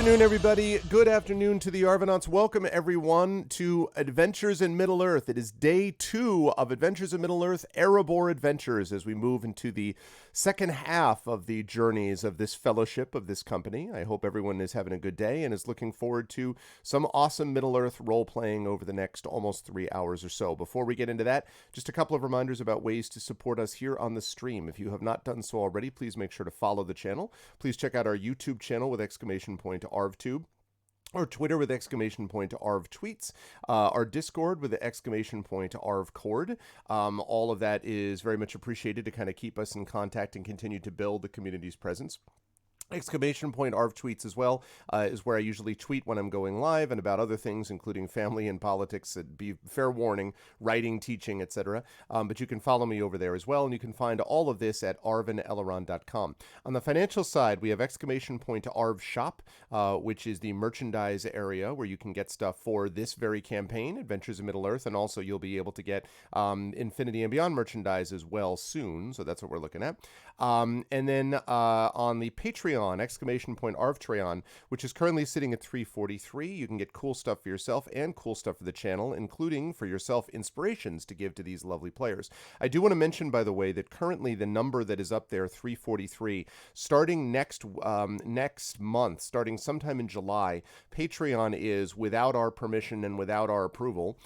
afternoon, everybody. Good afternoon to the Arvanauts. Welcome, everyone, to Adventures in Middle-earth. It is day 2 of Adventures in Middle-earth, Erebor Adventures, as we move into the second half of the journeys of this fellowship, of this company. I hope everyone is having a good day and is looking forward to some awesome Middle-earth role-playing over the next almost 3 hours or so. Before we get into that, just a couple of reminders about ways to support us here on the stream. If you have not done so already, please make sure to follow the channel. Please check out our YouTube channel with exclamation point ArvTube, or Twitter with exclamation point ArvTweets, our Discord with the exclamation point ArvCord. All of that is very much appreciated to kind of keep us in contact and continue to build the community's presence. Exclamation point ArvTweets as well is where I usually tweet when I'm going live and about other things, including family and politics. It'd be fair warning, writing, teaching, etc. But you can follow me over there as well, and you can find all of this at arvaneleron.com. On the financial side, we have exclamation point ArvShop, which is the merchandise area where you can get stuff for this very campaign, Adventures in Middle-earth, and also you'll be able to get Infinity and Beyond merchandise as well soon, so that's what we're looking at. And then on the Patreon, exclamation point ArvTreon, which is currently sitting at 343. You can get cool stuff for yourself and cool stuff for the channel, including for yourself inspirations to give to these lovely players. I do want to mention, by the way, that currently the number that is up there, 343, starting next month, starting sometime in July, Patreon is, without our permission and without our approval,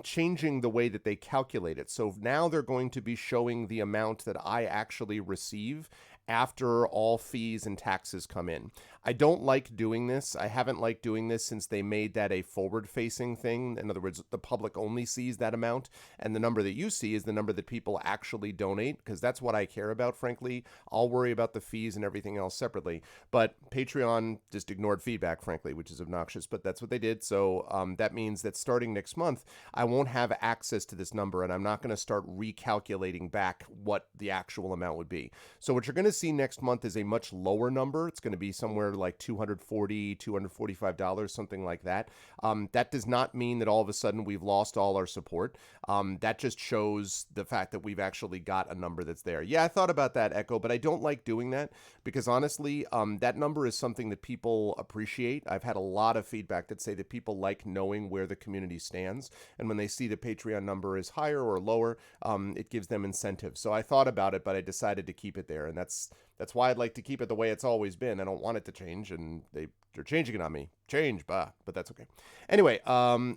changing the way that they calculate it. So now they're going to be showing the amount that I actually receive after all fees and taxes come in. I don't like doing this. I haven't liked doing this since they made that a forward-facing thing. In other words, the public only sees that amount, and the number that you see is the number that people actually donate, because that's what I care about, frankly. I'll worry about the fees and everything else separately. But Patreon just ignored feedback, frankly, which is obnoxious, but that's what they did. So that means that starting next month, I won't have access to this number, and I'm not going to start recalculating back what the actual amount would be. So what you're going to see next month is a much lower number. It's going to be somewhere like $240, $245, something like that. That does not mean that all of a sudden we've lost all our support. That just shows the fact that we've actually got a number that's there. Yeah, I thought about that, Echo, but I don't like doing that because honestly, that number is something that people appreciate. I've had a lot of feedback that say that people like knowing where the community stands, and when they see the Patreon number is higher or lower, it gives them incentive. So I thought about it, but I decided to keep it there, and that's why I'd like to keep it the way it's always been. I don't want it to change, and they're changing it on me. Change, but that's okay. Anyway,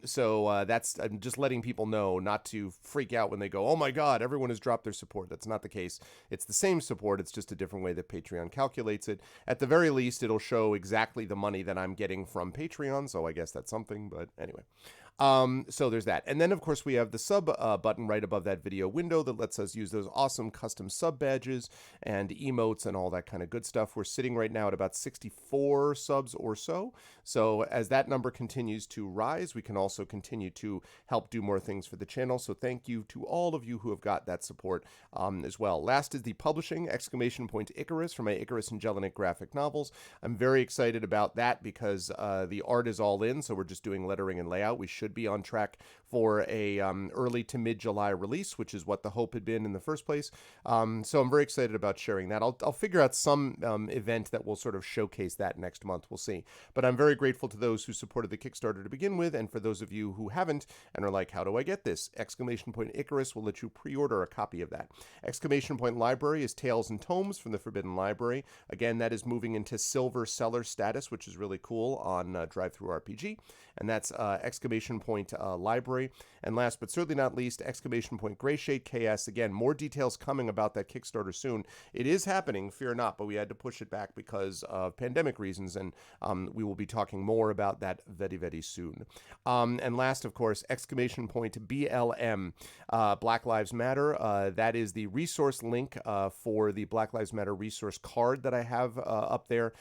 so that's, I'm just letting people know not to freak out when they go, oh my God, everyone has dropped their support. That's not the case. It's the same support. It's just a different way that Patreon calculates it. At the very least, it'll show exactly the money that I'm getting from Patreon. So I guess that's something, but anyway. So there's that. And then, of course, we have the sub button right above that video window that lets us use those awesome custom sub badges and emotes and all that kind of good stuff. We're sitting right now at about 64 subs or so. So as that number continues to rise, we can also continue to help do more things for the channel. So thank you to all of you who have got that support as well. Last is the publishing, exclamation point Icarus, for my Icarus and Jelinek graphic novels. I'm very excited about that because the art is all in. So we're just doing lettering and layout. We should be on track for a early to mid-July release, which is what the hope had been in the first place. So I'm very excited about sharing that. I'll figure out some event that will sort of showcase that next month. We'll see. But I'm very grateful to those who supported the Kickstarter to begin with, and for those of you who haven't and are like, how do I get this? Exclamation point Icarus will let you pre-order a copy of that. Exclamation point Library is Tales and Tomes from the Forbidden Library. Again, that is moving into silver seller status, which is really cool on DriveThruRPG. And that's exclamation point Library. And last but certainly not least, exclamation point Greyshade KS. Again, more details coming about that Kickstarter soon. It is happening, fear not, but we had to push it back because of pandemic reasons, and we will be talking more about that very, very soon. And last, of course, exclamation point BLM, Black Lives Matter. That is the resource link for the Black Lives Matter resource card that I have up there,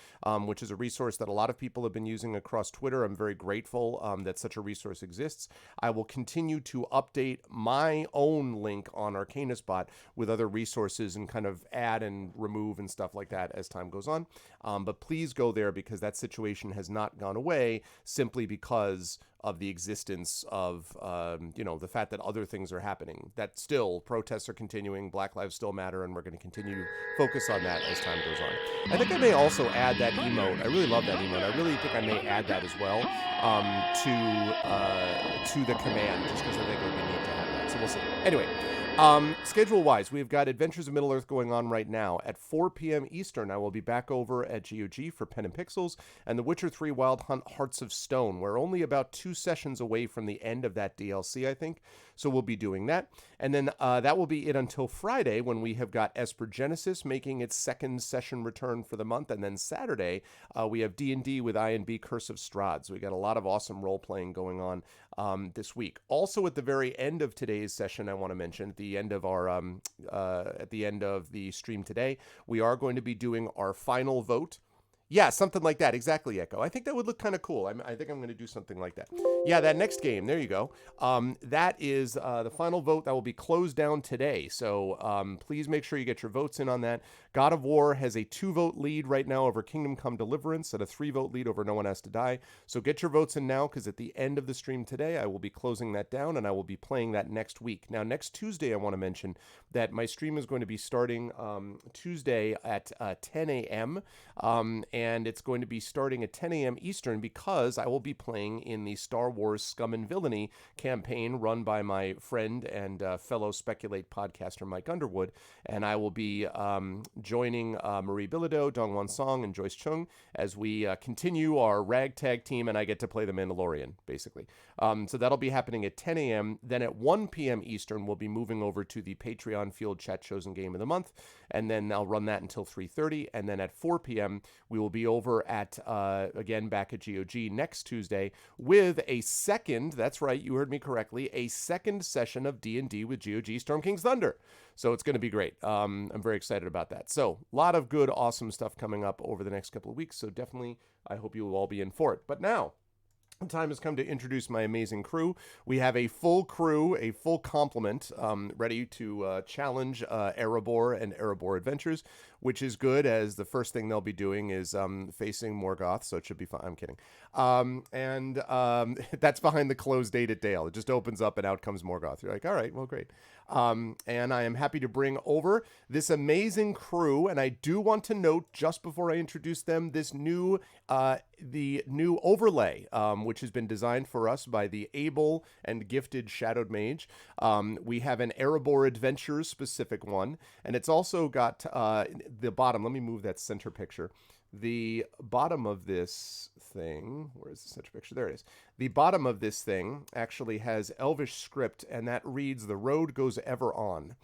which is a resource that a lot of people have been using across Twitter. I'm very grateful that such a resource exists. I will continue to update my own link on ArcanaSpot with other resources and kind of add and remove and stuff like that as time goes on. But please go there because that situation has not gone away simply because the existence of the fact that other things are happening, that still protests are continuing, Black Lives still matter, and we're going to continue to focus on that as time goes on. I think I may also add that emote. I really love that emote. I really think I may add that as well to the command, just because I think it would be neat to have that. So we'll see. Anyway, schedule-wise, we've got Adventures of Middle-earth going on right now. At 4 p.m. Eastern, I will be back over at GOG for Pen and Pixels and The Witcher 3 Wild Hunt Hearts of Stone. We're only about 2 sessions away from the end of that DLC, I think, so we'll be doing that. And then that will be it until Friday, when we have got Esper Genesis making its second session return for the month. And then Saturday, we have D&D with I&B Curse of Strahd. So we got a lot of awesome role-playing going on this week. Also, at the very end of today's session, I want to mention, at the end of our at the end of the stream today, we are going to be doing our final vote. Yeah, something like that. Exactly, Echo. I think that would look kind of cool. I think I'm going to do something like that. Yeah, that next game. There you go. That is the final vote that will be closed down today. So please make sure you get your votes in on that. God of War has a 2-vote lead right now over Kingdom Come Deliverance and a 3-vote lead over No One Has to Die. So get your votes in now, because at the end of the stream today, I will be closing that down, and I will be playing that next week. Now, next Tuesday, I want to mention that my stream is going to be starting Tuesday at 10 a.m., and it's going to be starting at 10 a.m. Eastern, because I will be playing in the Star Wars Scum and Villainy campaign run by my friend and fellow Speculate podcaster Mike Underwood, and I will be joining Marie Bilodeau, Dongwon Song, and Joyce Chung as we continue our ragtag team, and I get to play the Mandalorian, basically. So that'll be happening at 10 a.m. Then at 1 p.m. Eastern, we'll be moving over to the Patreon Field Chat Chosen Game of the Month, and then I'll run that until 3:30, and then at 4 p.m., we will be over at, again, back at GOG next Tuesday with a second, that's right, you heard me correctly, a second session of D&D with GOG Storm King's Thunder. So it's going to be great. I'm very excited about that. So a lot of good, awesome stuff coming up over the next couple of weeks. So definitely, I hope you will all be in for it. But now, the time has come to introduce my amazing crew. We have a full crew, a full complement, ready to challenge Erebor and Erebor Adventures, which is good, as the first thing they'll be doing is facing Morgoth, so it should be fun. I'm kidding. That's behind the closed date at Dale. It just opens up and out comes Morgoth. You're like, all right, well, great. And I am happy to bring over this amazing crew, and I do want to note, just before I introduce them, this new the new overlay, which has been designed for us by the able and gifted Shadowed Mage. We have an Erebor Adventures specific one, and it's also got the bottom. Let me move that center picture. The bottom of this thing, where is the center picture? There it is. The bottom of this thing actually has Elvish script, and that reads, "The road goes ever on."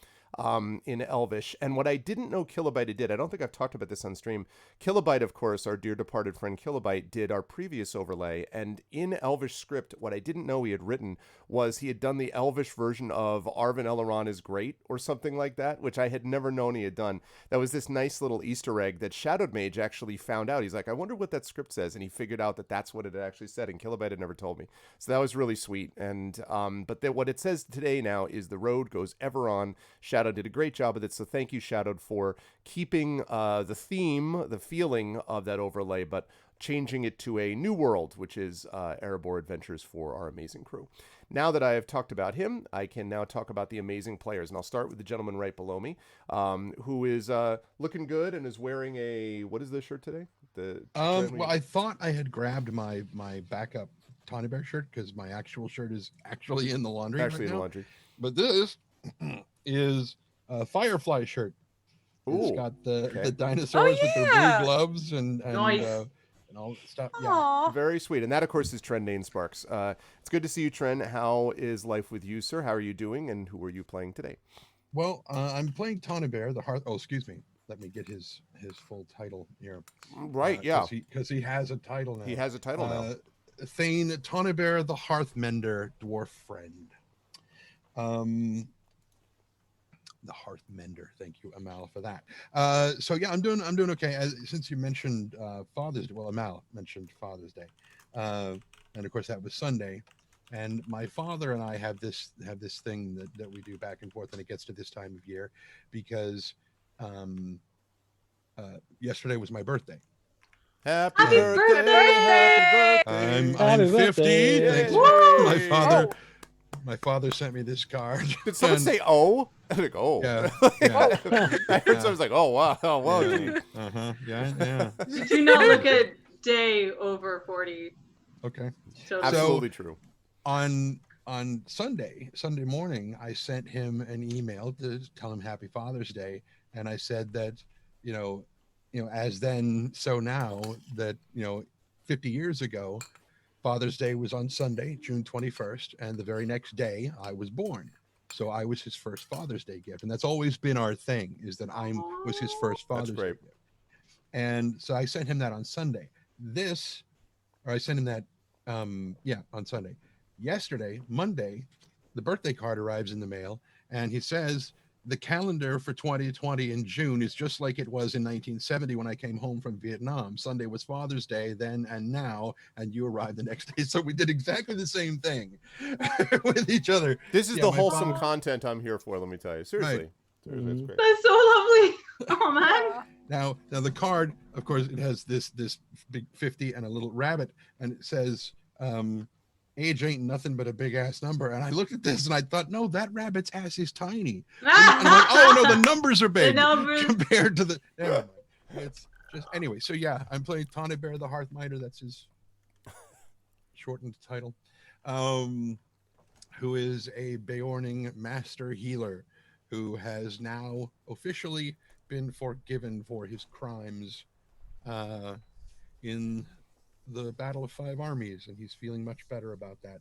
In Elvish. And what I didn't know Kilobyte did, I don't think I've talked about this on stream. Kilobyte, of course, our dear departed friend Kilobyte, did our previous overlay. And in Elvish script, what I didn't know he had written was he had done the Elvish version of Arvin Elrond is great, or something like that, which I had never known he had done. That was this nice little Easter egg that Shadowed Mage actually found out. He's like, I wonder what that script says. And he figured out that that's what it had actually said. And Kilobyte had never told me. So that was really sweet. And but what it says today now is "The road goes ever on." Shadow did a great job with it, so thank you, Shadowed, for keeping the theme, the feeling of that overlay, but changing it to a new world, which is Erebor Adventures for our amazing crew. Now that I have talked about him, I can now talk about the amazing players, and I'll start with the gentleman right below me, who is looking good and is wearing a, what is this shirt today? Well, I thought I had grabbed my backup Tawny Bear shirt, because my actual shirt is actually in the laundry. Actually, right in the now. laundry. But this is a Firefly shirt. Ooh, it's got the okay. dinosaurs with their blue yeah. gloves and Nice. and all that stuff. Yeah. Aw. Very sweet. And that, of course, is Tren Dane Sparks. It's good to see you, Tren. How is life with you, sir? How are you doing, and who are you playing today? Well, I'm playing Tawny Bear, the Hearth. Oh, excuse me. Let me get his full title here. Right, yeah. Because he has a title now. He has a title now. Thane Tawny Bear, the Hearthmender, dwarf friend. The Hearthmender. Thank you, Amal, for that. So yeah, I'm doing okay. Since you mentioned Father's Day, well, Amal mentioned Father's Day, and of course that was Sunday. And my father and I have this thing that we do back and forth, and it gets to this time of year because yesterday was my birthday. Happy Happy birthday! Happy birthday! I'm Happy 50. birthday. Thanks. Yay! My father sent me this card. Did someone And- say "oh"? I think "oh." Yeah. Yeah. I heard someone like, "Oh wow, oh wow." Yeah. Uh-huh. Yeah. Do not look at day over 40. Okay. So Absolutely true. On Sunday morning, I sent him an email to tell him Happy Father's Day, and I said that, as then, so now, that 50 years ago, Father's Day was on Sunday, June 21st, and the very next day I was born. So I was his first Father's Day gift, and that's always been our thing, is that I was his first Father's Day gift. And so I sent him that on Sunday. I sent him that, on Sunday. Yesterday, Monday, the birthday card arrives in the mail, and he says, the calendar for 2020 in June is just like it was in 1970 when I came home from Vietnam. Sunday was Father's Day then and now, and you arrived the next day. So we did exactly the same thing with each other. This is the wholesome content I'm here for. Let me tell you, seriously. Right. Seriously, that's great. that's so lovely. Oh man. Now the card, of course, it has this big 50 and a little rabbit, and it says, age ain't nothing but a big ass number. And I looked at this and I thought, no, that rabbit's ass is tiny. And I'm like, oh no, the numbers are big compared to the. Never mind. It's just anyway. So yeah, I'm playing Tawny Bear the Hearthminder. That's his shortened title. Who is a Beorning master healer, who has now officially been forgiven for his crimes in the Battle of Five Armies, and he's feeling much better about that.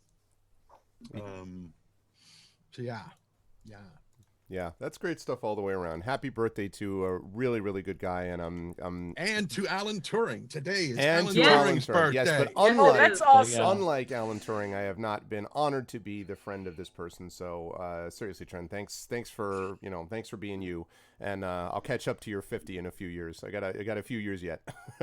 So yeah, that's great stuff all the way around. Happy birthday to a really, really good guy, and and to Alan Turing. Today is and Alan to Alan Turing's Turing. birthday. Yes, but Oh, that's awesome. unlike Alan Turing, I have not been honored to be the friend of this person. So seriously, Trent, thanks for being you. And I'll catch up to your 50 in a few years. I got a few years yet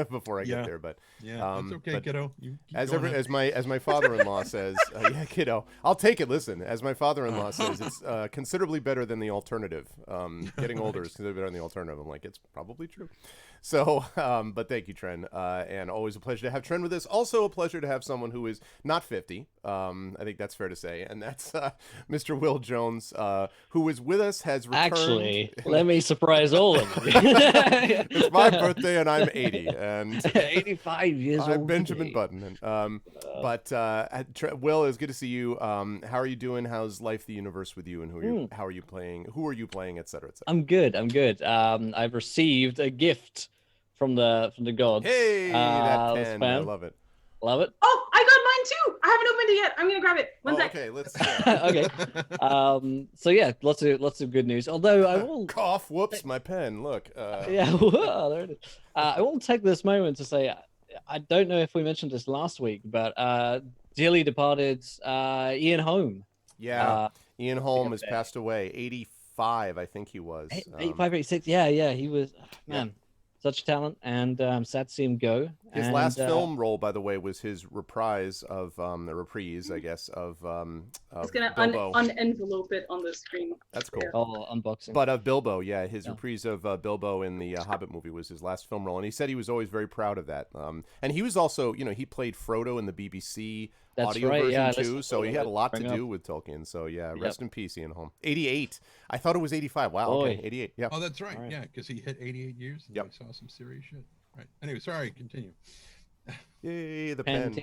before I get there. But that's okay, kiddo. You as my father-in-law says, yeah, kiddo, I'll take it. Listen, as my father-in-law says, it's considerably better than the alternative. Getting older is considerably better than the alternative. I'm like, it's probably true. So, but thank you, Tren, and always a pleasure to have Tren with us. Also a pleasure to have someone who is not 50. I think that's fair to say, and that's Mr. Will Jones, who is with us, has returned. Actually, let me surprise all of you. It's my birthday, and I'm 80, and 85 years old. I'm Benjamin today. Button. Will, it's good to see you. How are you doing? How's life, the universe with you, and how are you playing? Who are you playing, et cetera, et cetera? I'm good. I've received a gift from the gods. Hey, that pen, I love it. Love it. Oh, I got mine too. I haven't opened it yet. I'm gonna grab it. One sec. Okay, let's. Okay. So yeah, lots of good news. Although I will cough. Whoops, my pen. Look. Yeah, there it is. I will take this moment to say I don't know if we mentioned this last week, but dearly departed Ian Holm. Yeah, Ian Holm has passed away. 85, I think he was. 85, 86. Yeah, he was. Man. Such talent, and sad to see him go. His last film role, by the way, was his reprise of the reprise, I guess, of It's gonna unenvelope it on the screen. That's cool. Oh, unboxing. But of Bilbo, his reprise of Bilbo in the Hobbit movie was his last film role, and he said he was always very proud of that. And he was also, he played Frodo in the BBC audio version too, so he had a lot to do with Tolkien. So rest in peace, Ian Holm. 88. I thought it was 85. Wow. Okay, 88. Yeah. Oh, that's right. Yeah, because he hit 88 years. And I saw some serious shit. Right. Anyway, sorry. Continue. Yay, the pen.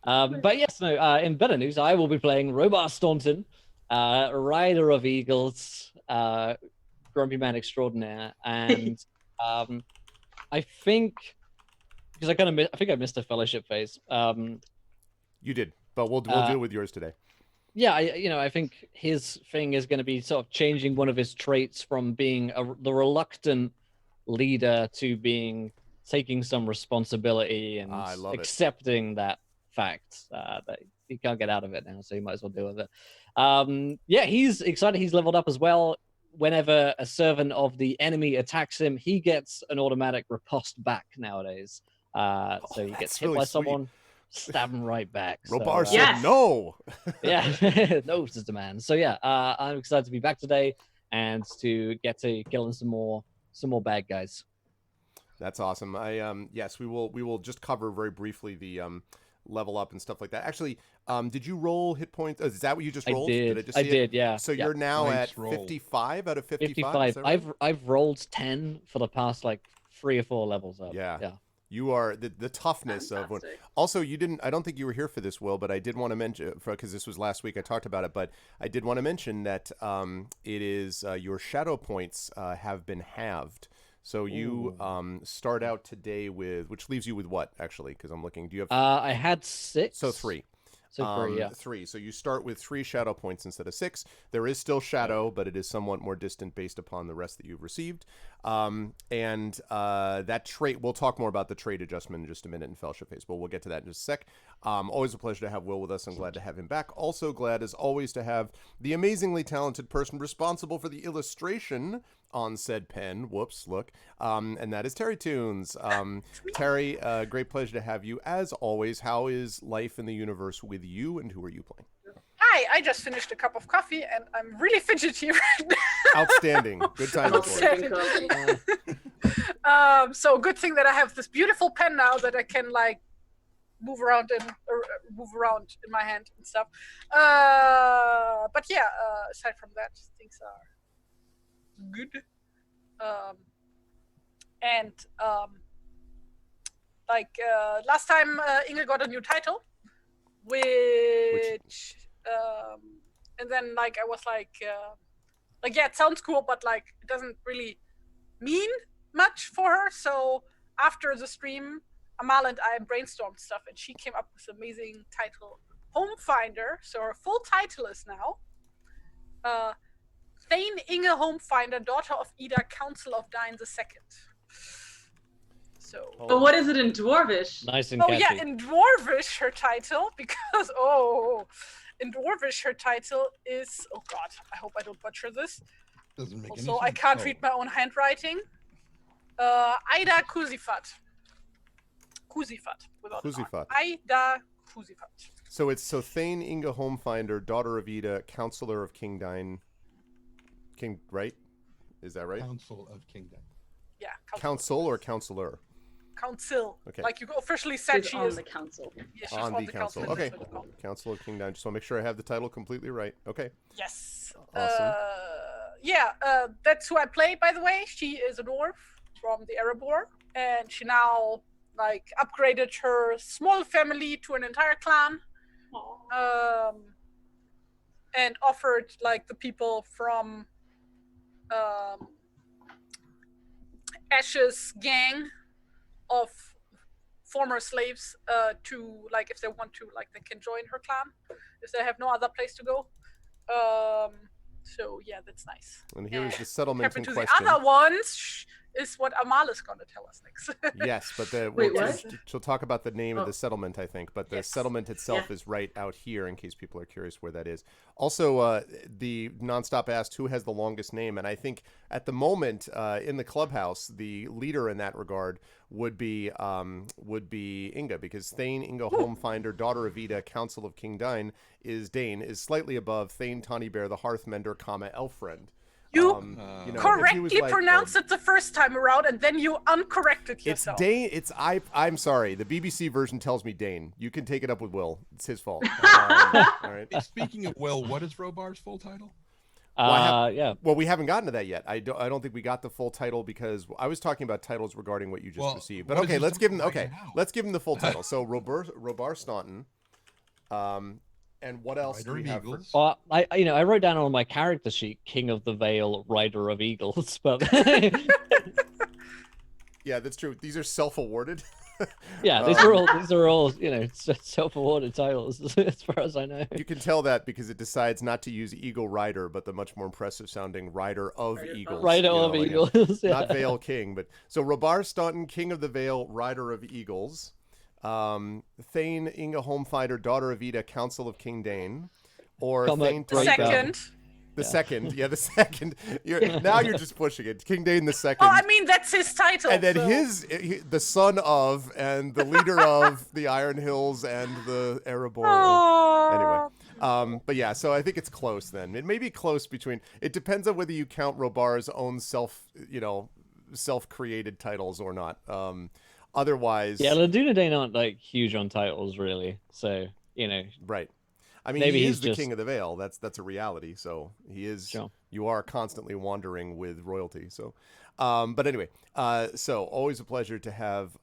But yes, no. In better news, I will be playing Robar Staunton, Rider of Eagles, Grumpy Man Extraordinaire, and I think because I think I missed a fellowship phase. You did, but we'll deal with yours today. Yeah, I think his thing is going to be sort of changing one of his traits from being the reluctant leader to taking some responsibility and accepting that fact that he can't get out of it now, so he might as well deal with it. He's excited. He's leveled up as well. Whenever a servant of the enemy attacks him, he gets an automatic riposte back nowadays. So he gets hit by someone. Stab him right back. Robar said no. Yeah, no, Sister Man. So I'm excited to be back today and to get to killing some more bad guys. That's awesome. Yes, we will just cover very briefly the level up and stuff like that. Actually, did you roll hit points? Is that what you just rolled? I did. I just I see did, it? yeah. So yeah. you're now Nice at roll. 55 out of 55. 55. Is that right? I've rolled 10 for the past like 3 or 4 levels up. Yeah. Yeah. You are the toughness of one. Fantastic. Also, you didn't. I don't think you were here for this, Will, but I did want to mention because this was last week. I talked about it, but I did want to mention that it is your shadow points have been halved. So you start out today with, which leaves you with what actually? Because I'm looking. Do you have? I had 6. So 3. So 3, yeah. 3. So you start with 3 shadow points instead of 6. There is still shadow, but it is somewhat more distant based upon the rest that you've received. And that trait, we'll talk more about the trait adjustment in just a minute in Fellowship Phase, but we'll get to that in just a sec. Always a pleasure to have Will with us. I'm glad to have him back. Also glad, as always, to have the amazingly talented person responsible for the illustration on said pen. Whoops, look. And that is Terry Tunes. Terry, great pleasure to have you. As always, how is life in the universe with you, and who are you playing? Hi, I just finished a cup of coffee and I'm really fidgety right now. Outstanding. Good time Outstanding. So good thing that I have this beautiful pen now that I can like move around in my hand and stuff. But yeah, aside from that, things are good. Last time Inge got a new title, which and then like I was like yeah, it sounds cool, but like it doesn't really mean much for her. So after the stream, Amal and I brainstormed stuff, and she came up with an amazing title, Home Finder. So her full title is now Thane Inge Homefinder, daughter of Ida, Council of Dine the Second. So. But what is it in Dwarvish? Nice and Oh catchy. yeah, in Dwarvish her title, because in Dwarvish her title is, oh god, I hope I don't butcher this. Doesn't make any Also, sense. I can't read my own handwriting. Ida Kuzifat. Kuzifat without an R. Kuzifat. Ida Kuzifat. So it's Thane Inga Homefinder, daughter of Ida, counselor of King Dine. King, right? Is that right? Council of Kingdom. Yeah. Council or counselor? Council. Okay. Like you officially said, She's she on is. the council. Yeah, she's On the council. That's Okay. what it's called. Council of King Dine. Just want to make sure I have the title completely right. Okay. Yes. Awesome. That's who I play, by the way. She is a dwarf from the Erebor, and she now like upgraded her small family to an entire clan. And offered like the people from Ash's gang of former slaves to like, if they want to, like they can join her clan if they have no other place to go. So yeah, that's nice. And here is the settlement in Compared to question. the other ones is what Amal is going to tell us next. Yes, but Wait, what? she'll talk about the name of Oh. the settlement, I think. But the Yes. settlement itself Yeah. is right out here, in case people are curious where that is. Also, the Nonstop asked who has the longest name, and I think at the moment in the clubhouse, the leader in that regard would be Inga, because Thane Inga Homefinder, daughter of Ida, Council of King Dine, is slightly above Thane Tawny Bear, the Hearthmender, Elfriend. You if he was correctly like, pronounced it the first time around, and then you uncorrected It's yourself. Dane. I'm sorry. The BBC version tells me Dane. You can take it up with Will. It's his fault. All right. Hey, speaking of Will, what is Robar's full title? Yeah. Well, we haven't gotten to that yet. I don't think we got the full title because I was talking about titles regarding what you just received. But what okay, is let's his give him. title Okay, right now? let's give him the full title. So Robar Staunton. And what else do Rider we of have? For, Eagles. Well, I wrote down on my character sheet, King of the Vale, Rider of Eagles, but yeah, that's true. These are self-awarded. yeah, these are all self-awarded titles as far as I know. You can tell that because it decides not to use Eagle Rider, but the much more impressive sounding Rider of Eagles. Rider you know, of like Eagles, yeah. not Vale King, but so Robar Staunton, King of the Vale, Rider of Eagles. Thane Inga Homefinder, daughter of Ida, Council of King Dane, or Thane The second. The second. Now you're just pushing it. King Dane the second. Oh, I mean, that's his title. And then so. the son of, and the leader of the Iron Hills and the Erebor. Anyway, but yeah, so I think it's close then. It may be close between, it depends on whether you count Robar's own self-created titles or not. Otherwise, yeah, Ladunadain aren't like huge on titles really, so right. I mean, maybe he he's is the just king of the Vale. That's a reality. So he is. Sure. You are constantly wandering with royalty. So, but anyway, so always a pleasure to have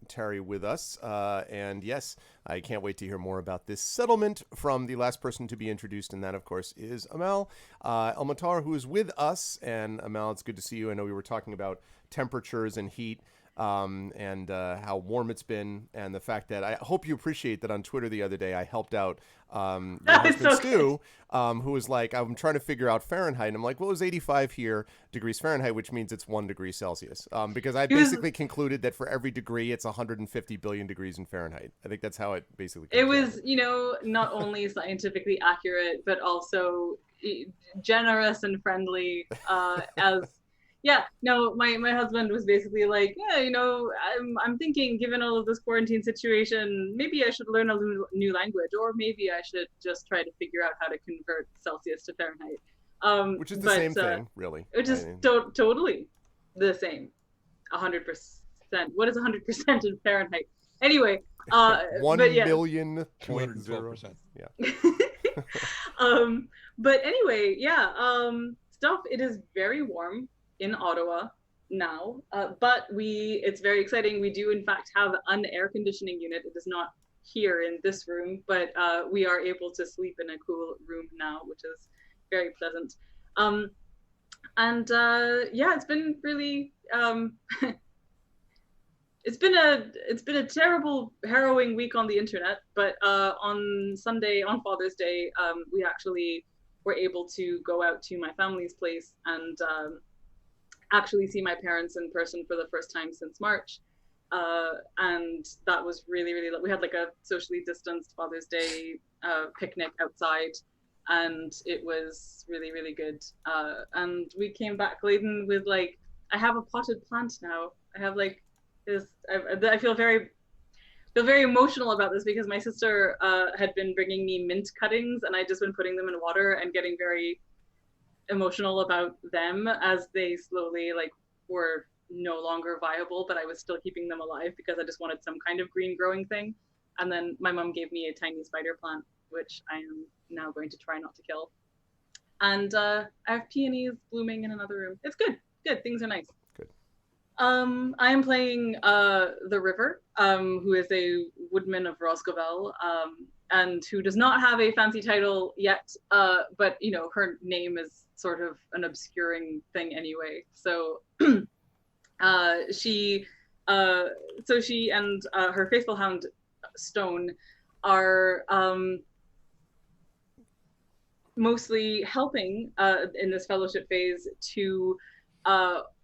Terry with us. And yes, I can't wait to hear more about this settlement from the last person to be introduced, and that, of course, is Amal Elmatar, who is with us. And Amal, it's good to see you. I know we were talking about temperatures and heat. And how warm it's been, and the fact that I hope you appreciate that on Twitter the other day I helped out your husband so Stu, who was like, I'm trying to figure out Fahrenheit, and I'm like, well, it was 85 here degrees Fahrenheit, which means it's 1 degree Celsius, because I basically concluded that for every degree it's 150 billion degrees in Fahrenheit. I think that's how it basically comes It was, out. not only scientifically accurate, but also generous and friendly, as yeah, no, my husband was basically like, yeah, I'm thinking, given all of this quarantine situation, maybe I should learn a new language, or maybe I should just try to figure out how to convert Celsius to Fahrenheit. Which is the same thing, really. Which is totally the same, 100%. What is 100% in Fahrenheit? Anyway, 1 but yeah. million 212%. Yeah. But anyway, yeah. Stuff. It is very warm in Ottawa now, but it's very exciting. We do in fact have an air conditioning unit. It is not here in this room, but we are able to sleep in a cool room now, which is very pleasant. Yeah, it's been really it's been a terrible, harrowing week on the internet, but on Sunday, on Father's Day, we actually were able to go out to my family's place and actually see my parents in person for the first time since March, and that was really, really. We had like a socially distanced Father's Day picnic outside, and it was really, really good. And we came back laden with like, I have a potted plant now. I have like this. I feel very emotional about this because my sister had been bringing me mint cuttings, and I'd just been putting them in water and getting very emotional about them as they slowly were no longer viable, but I was still keeping them alive because I just wanted some kind of green growing thing. And then my mom gave me a tiny spider plant, which I am now going to try not to kill. And I have peonies blooming in another room. It's good. Things are nice. Good. I am playing the River, who is a woodman of Roscovel, and who does not have a fancy title yet, but her name is sort of an obscuring thing anyway. So she and her faithful hound Stone are mostly helping in this fellowship phase to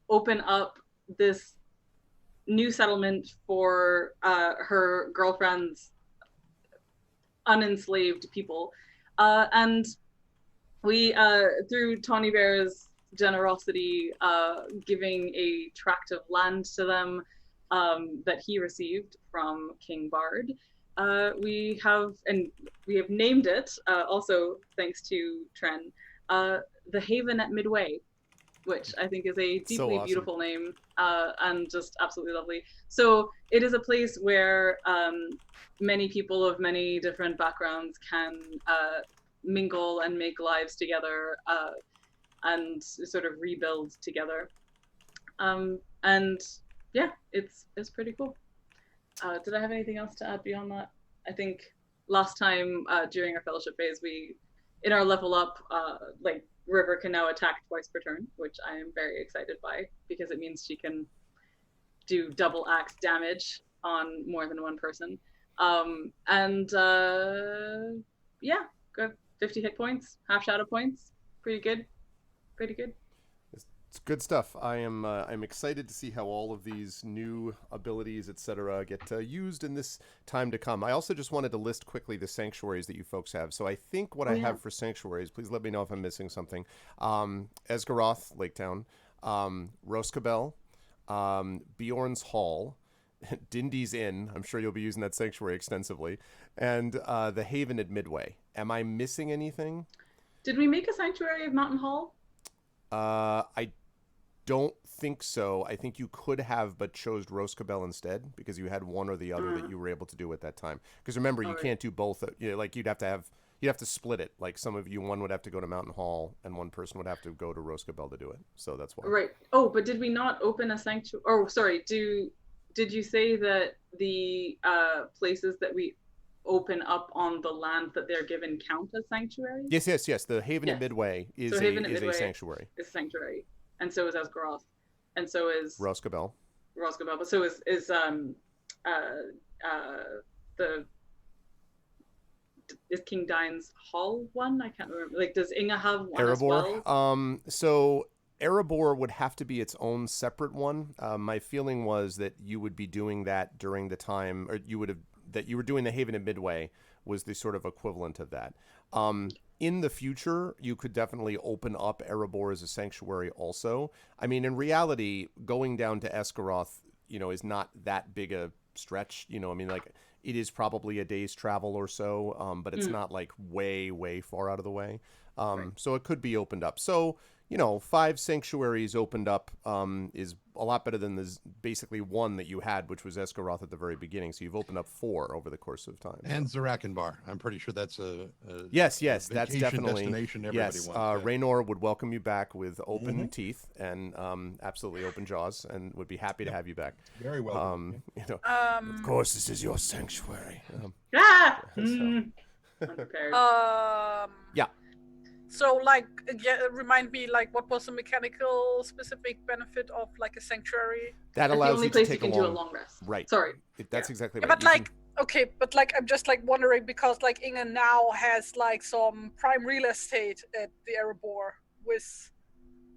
open up this new settlement for her girlfriend's unenslaved people, and we through Tawny Bear's generosity, giving a tract of land to them that he received from King Bard, we have named it, also thanks to Tren, the Haven at Midway, which I think is a deeply so awesome. Beautiful name, and just absolutely lovely. So it is a place where many people of many different backgrounds can mingle and make lives together, and sort of rebuild together. And yeah, it's pretty cool. Did I have anything else to add beyond that? I think last time during our fellowship phase, we, in our level up, River can now attack twice per turn, which I am very excited by, because it means she can do double axe damage on more than one person. Yeah, good 50 hit points, half shadow points, pretty good. It's good stuff. I'm excited to see how all of these new abilities, etc., get used in this time to come. I also just wanted to list quickly the sanctuaries that you folks have. So I think what I have for sanctuaries, please let me know if I'm missing something. Esgaroth, Laketown, Roskabel, Bjorn's Hall, Dindy's Inn. I'm sure you'll be using that sanctuary extensively, and the Haven at Midway. Am I missing anything? Did we make a sanctuary of Mountain Hall? I don't think so. I think you could have, but chose Roscabel instead because you had one or the other that you were able to do at that time. Because remember, you can't do both. Like you'd have to split it. Like some of you, one would have to go to Mountain Hall, and one person would have to go to Roscabel to do it. So that's why. Right. Oh, but did we not open a sanctuary? Oh, sorry. Did you say that the places that we open up on the land that they're given count as sanctuaries? Yes. The Haven at Midway is a sanctuary. It's a sanctuary, and so is Asgaroth, and so is Roscabel. But so is King Dine's Hall one? I can't remember. Like, does Inga have one Erebor? as well? So Erebor would have to be its own separate one. My feeling was that you would be doing that during the time, or you were doing the Haven at Midway was the sort of equivalent of that. In the future, you could definitely open up Erebor as a sanctuary also. I mean, in reality, going down to Esgaroth, is not that big a stretch. I mean, like, it is probably a day's travel or so, but it's not like way, way far out of the way. Right. So it could be opened up. So, 5 sanctuaries opened up is a lot better than the basically one that you had, which was Esgaroth at the very beginning. So you've opened up 4 over the course of time. And Zarakanbar. I'm pretty sure that's a yes, that's definitely destination everybody wants. Raynor would welcome you back with open teeth and absolutely open jaws, and would be happy to have you back. Very welcome. Of course, this is your sanctuary. Unprepared. Yeah. So, like, remind me, like, what was the mechanical specific benefit of, like, a sanctuary? That allows you to take the only place you can do a long rest. Right. Sorry. That's exactly Yeah, right. but, like, okay, but, like, I'm just, like, wondering because, like, Inga now has, like, some prime real estate at the Erebor with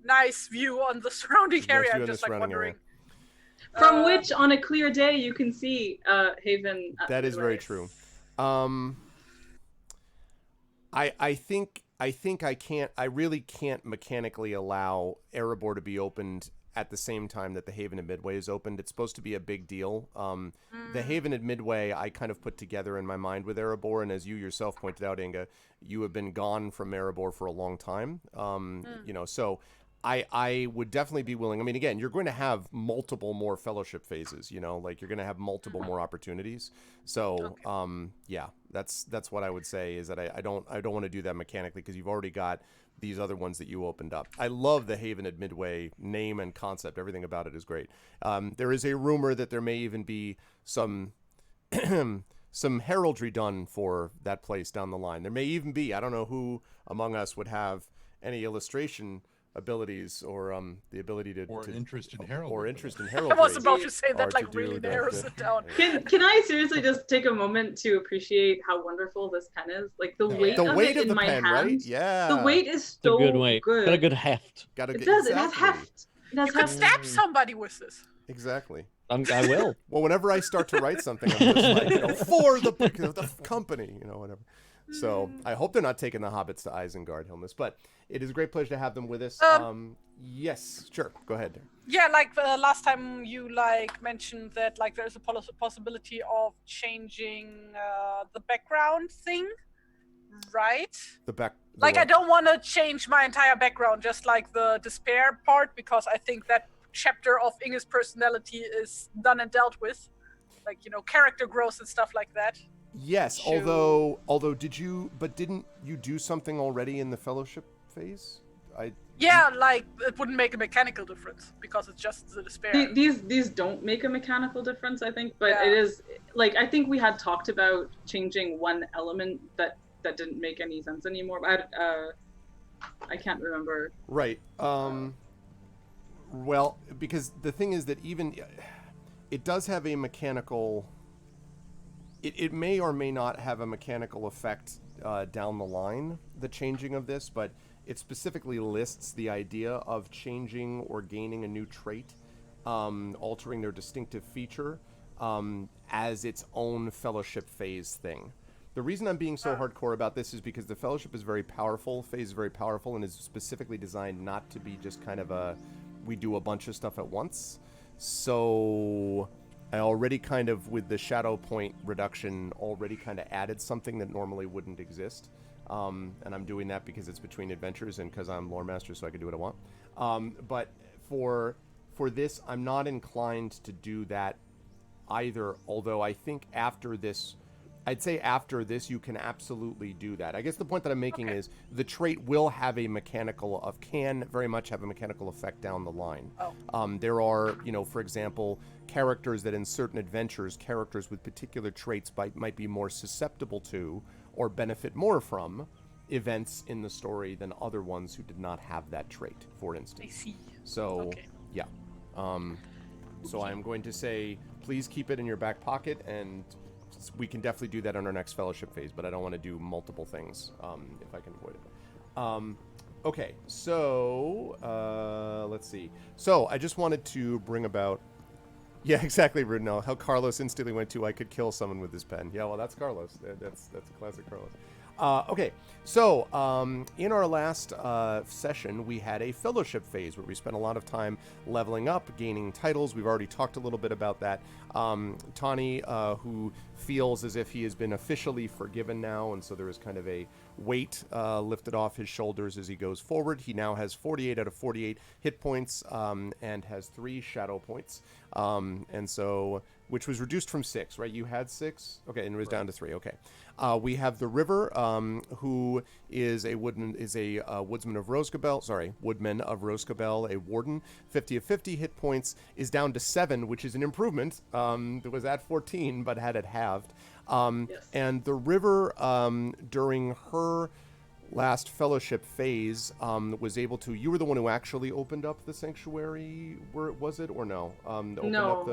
nice view on the surrounding area. I'm just, like, wondering. From which, on a clear day, you can see Haven. That is very true. I really can't mechanically allow Erebor to be opened at the same time that the Haven at Midway is opened. It's supposed to be a big deal. The Haven at Midway I kind of put together in my mind with Erebor, and as you yourself pointed out, Inga, you have been gone from Erebor for a long time. So I would definitely be willing. I mean, again, you're going to have multiple more fellowship phases, like you're going to have multiple more opportunities. So, yeah, that's what I would say is that I don't want to do that mechanically because you've already got these other ones that you opened up. I love the Haven at Midway name and concept. Everything about it is great. There is a rumor that there may even be some heraldry done for that place down the line. There may even be, I don't know who among us would have any illustration abilities or the ability to interest in heraldry. I was about to say that, like, really narrows it down. Can I seriously just take a moment to appreciate how wonderful this pen is? Like the weight of it in my hand. Right? Yeah. The weight is so good weight. Got a good heft. It does. It has heft. You could stab somebody with this. Exactly. I will. Well, whenever I start to write something, I'm just like, for the company, whatever. So I hope they're not taking the hobbits to Isengard, Hilmus, but it is a great pleasure to have them with us. Yes, sure. Go ahead. Yeah, like last time you mentioned that there's a possibility of changing the background thing, right? I don't want to change my entire background, just like the despair part, because I think that chapter of Inge's personality is done and dealt with, character growth and stuff like that. Yes, although didn't you do something already in the fellowship phase? It wouldn't make a mechanical difference because it's just the despair. These don't make a mechanical difference, I think, but it is I think we had talked about changing one element that didn't make any sense anymore. But I can't remember. Right. Well, because the thing is that even it does have a mechanical. It may or may not have a mechanical effect down the line, the changing of this, but it specifically lists the idea of changing or gaining a new trait, altering their distinctive feature as its own fellowship phase thing. The reason I'm being so hardcore about this is because the fellowship is very powerful, phase is very powerful, and is specifically designed not to be just kind of we do a bunch of stuff at once. So I already kind of, with the shadow point reduction, already kind of added something that normally wouldn't exist. And I'm doing that because it's between adventures and because I'm lore master, so I can do what I want. But for this, I'm not inclined to do that either, although I think after this, I'd say after this you can absolutely do that. I guess the point that I'm making is the trait will have a can very much have a mechanical effect down the line. There are, for example, characters that in certain adventures, characters with particular traits might be more susceptible to or benefit more from events in the story than other ones who did not have that trait, for instance. I see. So, yeah. So I'm going to say, please keep it in your back pocket, and we can definitely do that on our next fellowship phase, but I don't want to do multiple things if I can avoid it. Okay, so let's see. So I just wanted to bring about... Yeah, exactly, Rudnell. How Carlos instantly went to, I could kill someone with this pen. Yeah, well, that's Carlos. That's a classic Carlos. Okay, so in our last session, we had a fellowship phase where we spent a lot of time leveling up, gaining titles. We've already talked a little bit about that. Tawny, who feels as if he has been officially forgiven now, and so there is kind of a weight lifted off his shoulders as he goes forward. He now has 48 out of 48 hit points and has 3 shadow points. And so, which was reduced from 6, right? You had 6? Okay, and it was down to 3. Okay. We have the River, who is a woodsman of Woodman of Roscabel, a warden. 50 of 50 hit points is down to 7, which is an improvement. It was at 14, but had it halved. Yes. And the River, during her last fellowship phase, was able to... You were the one who actually opened up the sanctuary, was it, or no? Opened up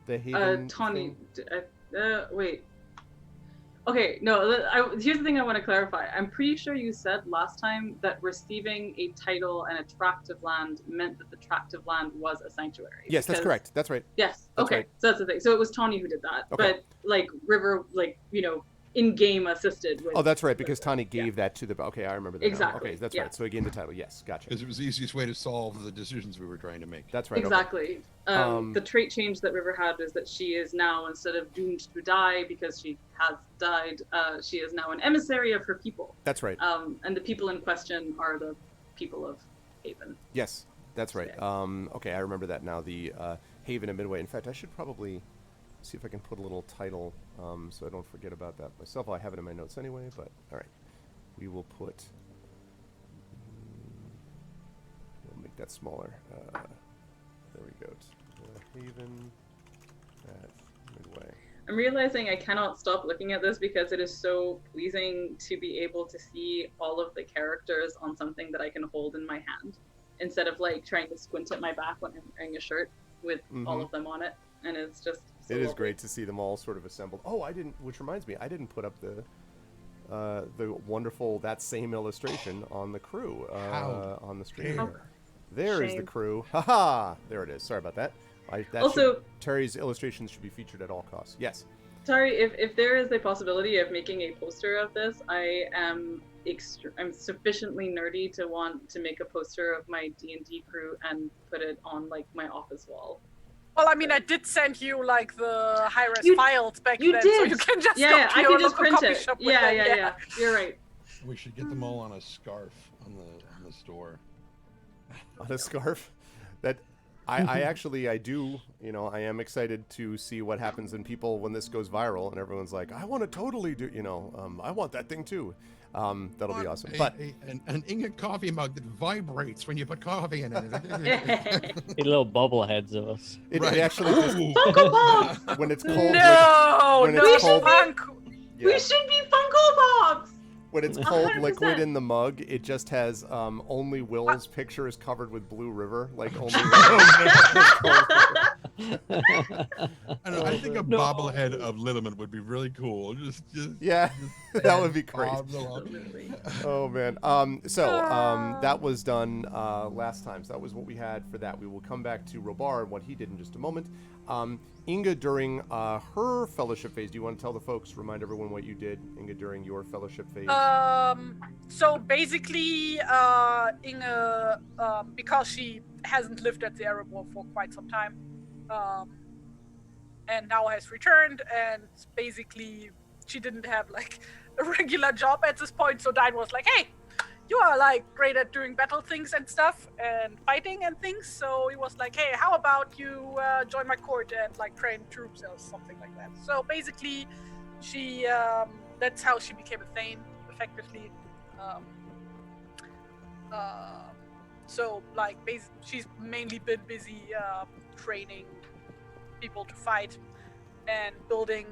the haven Tawny... wait. Okay, no, here's the thing I want to clarify. I'm pretty sure you said last time that receiving a title and a tract of land meant that the tract of land was a sanctuary. Yes, that's correct. That's right. Yes, that's okay, right. So that's the thing. So it was Tawny who did that, but, River, in-game assisted with... Oh, that's right, because Tawny gave that to the... Okay, I remember that. Exactly. Now. Okay, that's right. So he gained the title. Yes, gotcha. Because it was the easiest way to solve the decisions we were trying to make. That's right. Exactly. Okay. The trait change that River had is that she is now, instead of doomed to die because she has died, she is now an emissary of her people. That's right. And the people in question are the people of Haven. Yes, that's right. Okay, I remember that now. The Haven and Midway. In fact, I should probably see if I can put a little title so I don't forget about that myself. I have it in my notes anyway, but all right. We will put... We'll make that smaller. There we go. Haven at Midway. I'm realizing I cannot stop looking at this because it is so pleasing to be able to see all of the characters on something that I can hold in my hand, instead of trying to squint at my back when I'm wearing a shirt with all of them on it. And it's just so it is lovely. great to see them all sort of assembled. Oh, which reminds me, I didn't put up the wonderful, that same illustration on the crew on the stream. There is the crew. Haha! There it is. Sorry about that. Terry's illustrations should be featured at all costs. Yes. Sorry, if there is a possibility of making a poster of this, I'm sufficiently nerdy to want to make a poster of my D&D crew and put it on my office wall. Well, I mean, I did send you the high-res files back then, so you can just go to I your can just local print coffee it. shop with Yeah. You're right. We should get them all on a scarf on the store. On a scarf? That I actually, I do, I am excited to see what happens in people when this goes viral and everyone's like, I want to totally do, I want that thing too. That'll be awesome. But an Inga coffee mug that vibrates when you put coffee in it. Need little bobbleheads of us. It actually just... Funko Pops! When it's cold... We should be Funko Pops! When it's cold 100%. Liquid in the mug, it just has only Will's picture is covered with Blue River. Only I think a bobblehead of Liliment would be really cool. Just that would be great. Oh man. That was done last time. So that was what we had for that. We will come back to Robar and what he did in just a moment. Inga, during her fellowship phase, do you want to tell the folks, remind everyone what you did, Inga, during your fellowship phase? So basically, Inga, because she hasn't lived at the Erebor for quite some time, and now has returned, and basically she didn't have a regular job at this point, so Dine was like, hey, you are like great at doing battle things and stuff and fighting and things. So he was like, hey, how about you join my court and like train troops or something like that. So basically, she that's how she became a Thane, effectively. So like she's mainly been busy training people to fight and building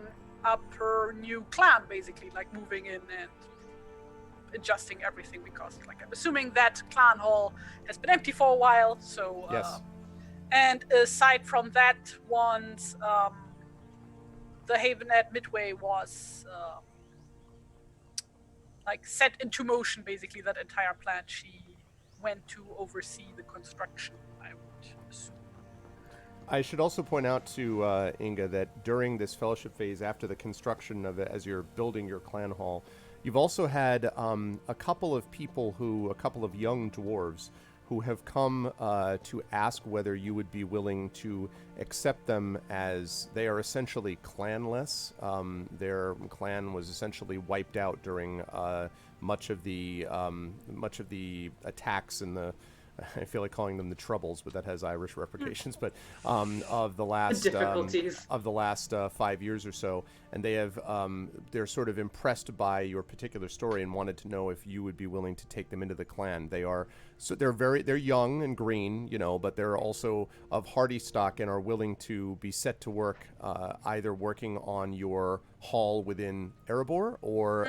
up her new clan, basically, like moving in and adjusting everything, because like I'm assuming that clan hall has been empty for a while. So Yes. And aside from that, once the haven at Midway was like set into motion, basically that entire plan, she went to oversee the construction, I would assume. I should also point out to Inga that during this fellowship phase, after the construction of it, as you're building your clan hall, you've also had a couple of young dwarves who have come to ask whether you would be willing to accept them, as they are essentially clanless. Their clan was essentially wiped out during much of the attacks and the, I feel like calling them the Troubles, but that has Irish repercussions. But of the last difficulties of the last 5 years or so, and they have they're sort of impressed by your particular story and wanted to know if you would be willing to take them into the clan. They're young and green, but they're also of hardy stock and are willing to be set to work, either working on your hall within Erebor or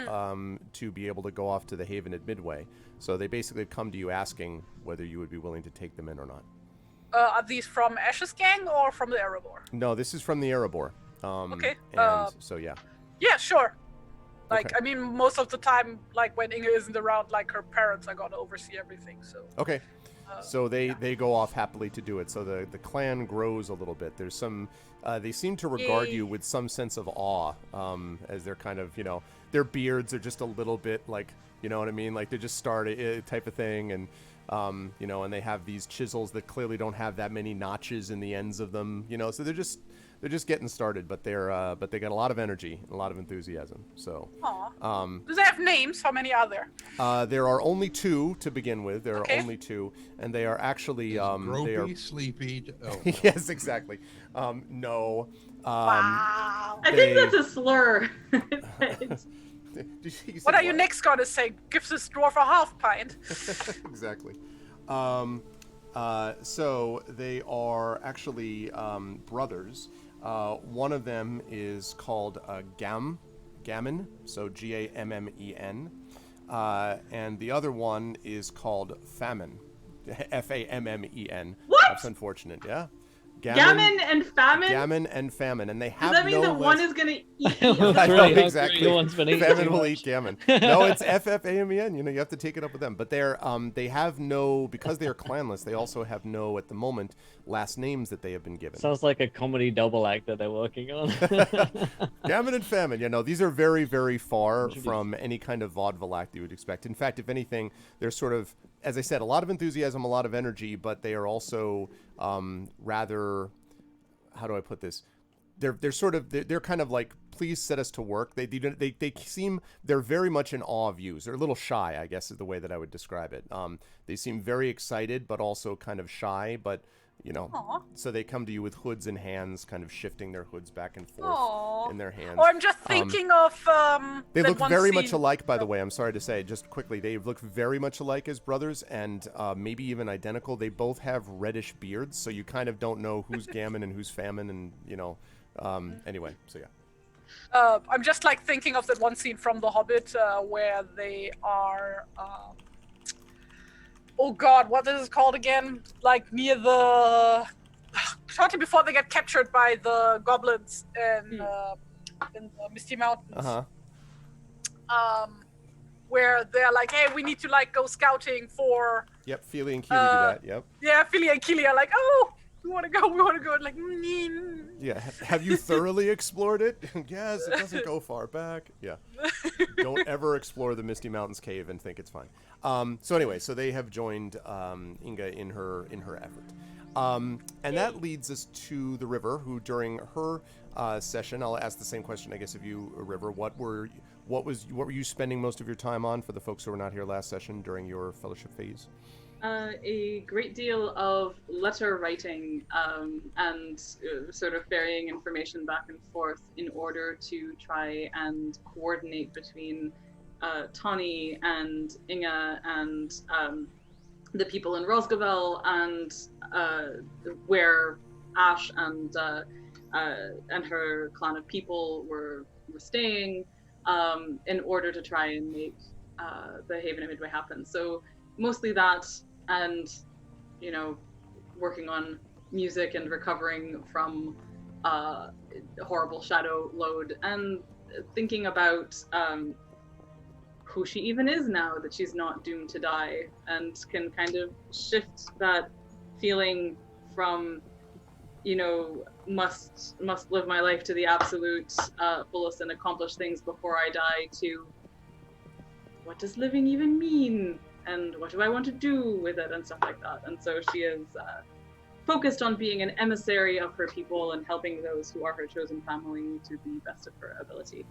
to be able to go off to the haven at Midway. So they basically come to you asking whether you would be willing to take them in or not. Are these from Ash's gang or from the Erebor? No, this is from the Erebor. Okay. And so, yeah. Yeah, sure. Like, Okay. I mean, most of the time, like, when Inga isn't around, like, her parents are gonna oversee everything, so... Okay. So they go off happily to do it. So the clan grows a little bit. There's some... they seem to regard you with some sense of awe, as they're kind of, their beards are just a little bit, like, you know what I mean? Like, they just started type of thing, and, and they have these chisels that clearly don't have that many notches in the ends of them, so they're just getting started, but they got a lot of energy and a lot of enthusiasm. So, do they have names? How many are there? there are only 2 to begin with. There Okay. are only 2, and they are actually Gropey, sleepy. Oh, no. yes, exactly. No. Wow. I think that's a slur. What are you next gonna say? Give this dwarf a half pint. Exactly. So they are actually brothers. One of them is called Gammon, so Gammen, and the other one is called Famine, Fammen. What? That's unfortunate, yeah. Gammon and famine? Gammon and Famine, and they have Does that mean no that one less- is going to eat? I know, Really hungry, exactly. one's been eating Famine too will much. eat gammon. No, it's FFAMEN. You have to take it up with them. But they have no, because they are clanless, they also have no, at the moment, last names that they have been given. Sounds like a comedy double act that they're working on. Gammon and Famine. These are very, very far from any kind of vaudeville act you would expect. In fact, if anything, they're sort of, as I said, a lot of enthusiasm, a lot of energy, but they are also rather... How do I put this? They're kind of like, please set us to work. They're very much in awe of you. They're a little shy, I guess, is the way that I would describe it. They seem very excited, but also kind of shy. But Aww. so they come to you with hoods in hands, kind of shifting their hoods back and forth Aww. in their hands. Or I'm just thinking of They that look one very scene- much alike, by the way. I'm sorry to say, just quickly, they look very much alike as brothers, and maybe even identical. They both have reddish beards, so you kind of don't know who's Gammon and who's Famine, and anyway, so yeah. I'm just like thinking of that one scene from The Hobbit where they are. Oh God, what is it called again? Like near the. Shortly before they get captured by the goblins in the Misty Mountains. Where they're like, hey, we need to like go scouting for. Yep, Feely and Keely do that. Yep. Yeah, Philly and Keely are like, oh, we want to go. And like, Yeah. Have you thoroughly explored it? Yes, it doesn't go far back. Yeah. Don't ever explore the Misty Mountains cave and think it's fine. So anyway, so they have joined Inga in her effort. And that leads us to the River, who during her session, I'll ask the same question, I guess, of you, River. What what were you spending most of your time on for the folks who were not here last session during your fellowship phase? A great deal of letter writing and sort of ferrying information back and forth in order to try and coordinate between Tawny and Inga and the people in Rosgavel and where Ash and her clan of people were staying in order to try and make the Haven at Midway happen. So mostly that, and working on music and recovering from horrible shadow load, and thinking about who she even is now that she's not doomed to die, and can kind of shift that feeling from must live my life to the absolute fullest and accomplish things before I die, to what does living even mean? And what do I want to do with it, and stuff like that. And so she is focused on being an emissary of her people and helping those who are her chosen family to the best of her ability.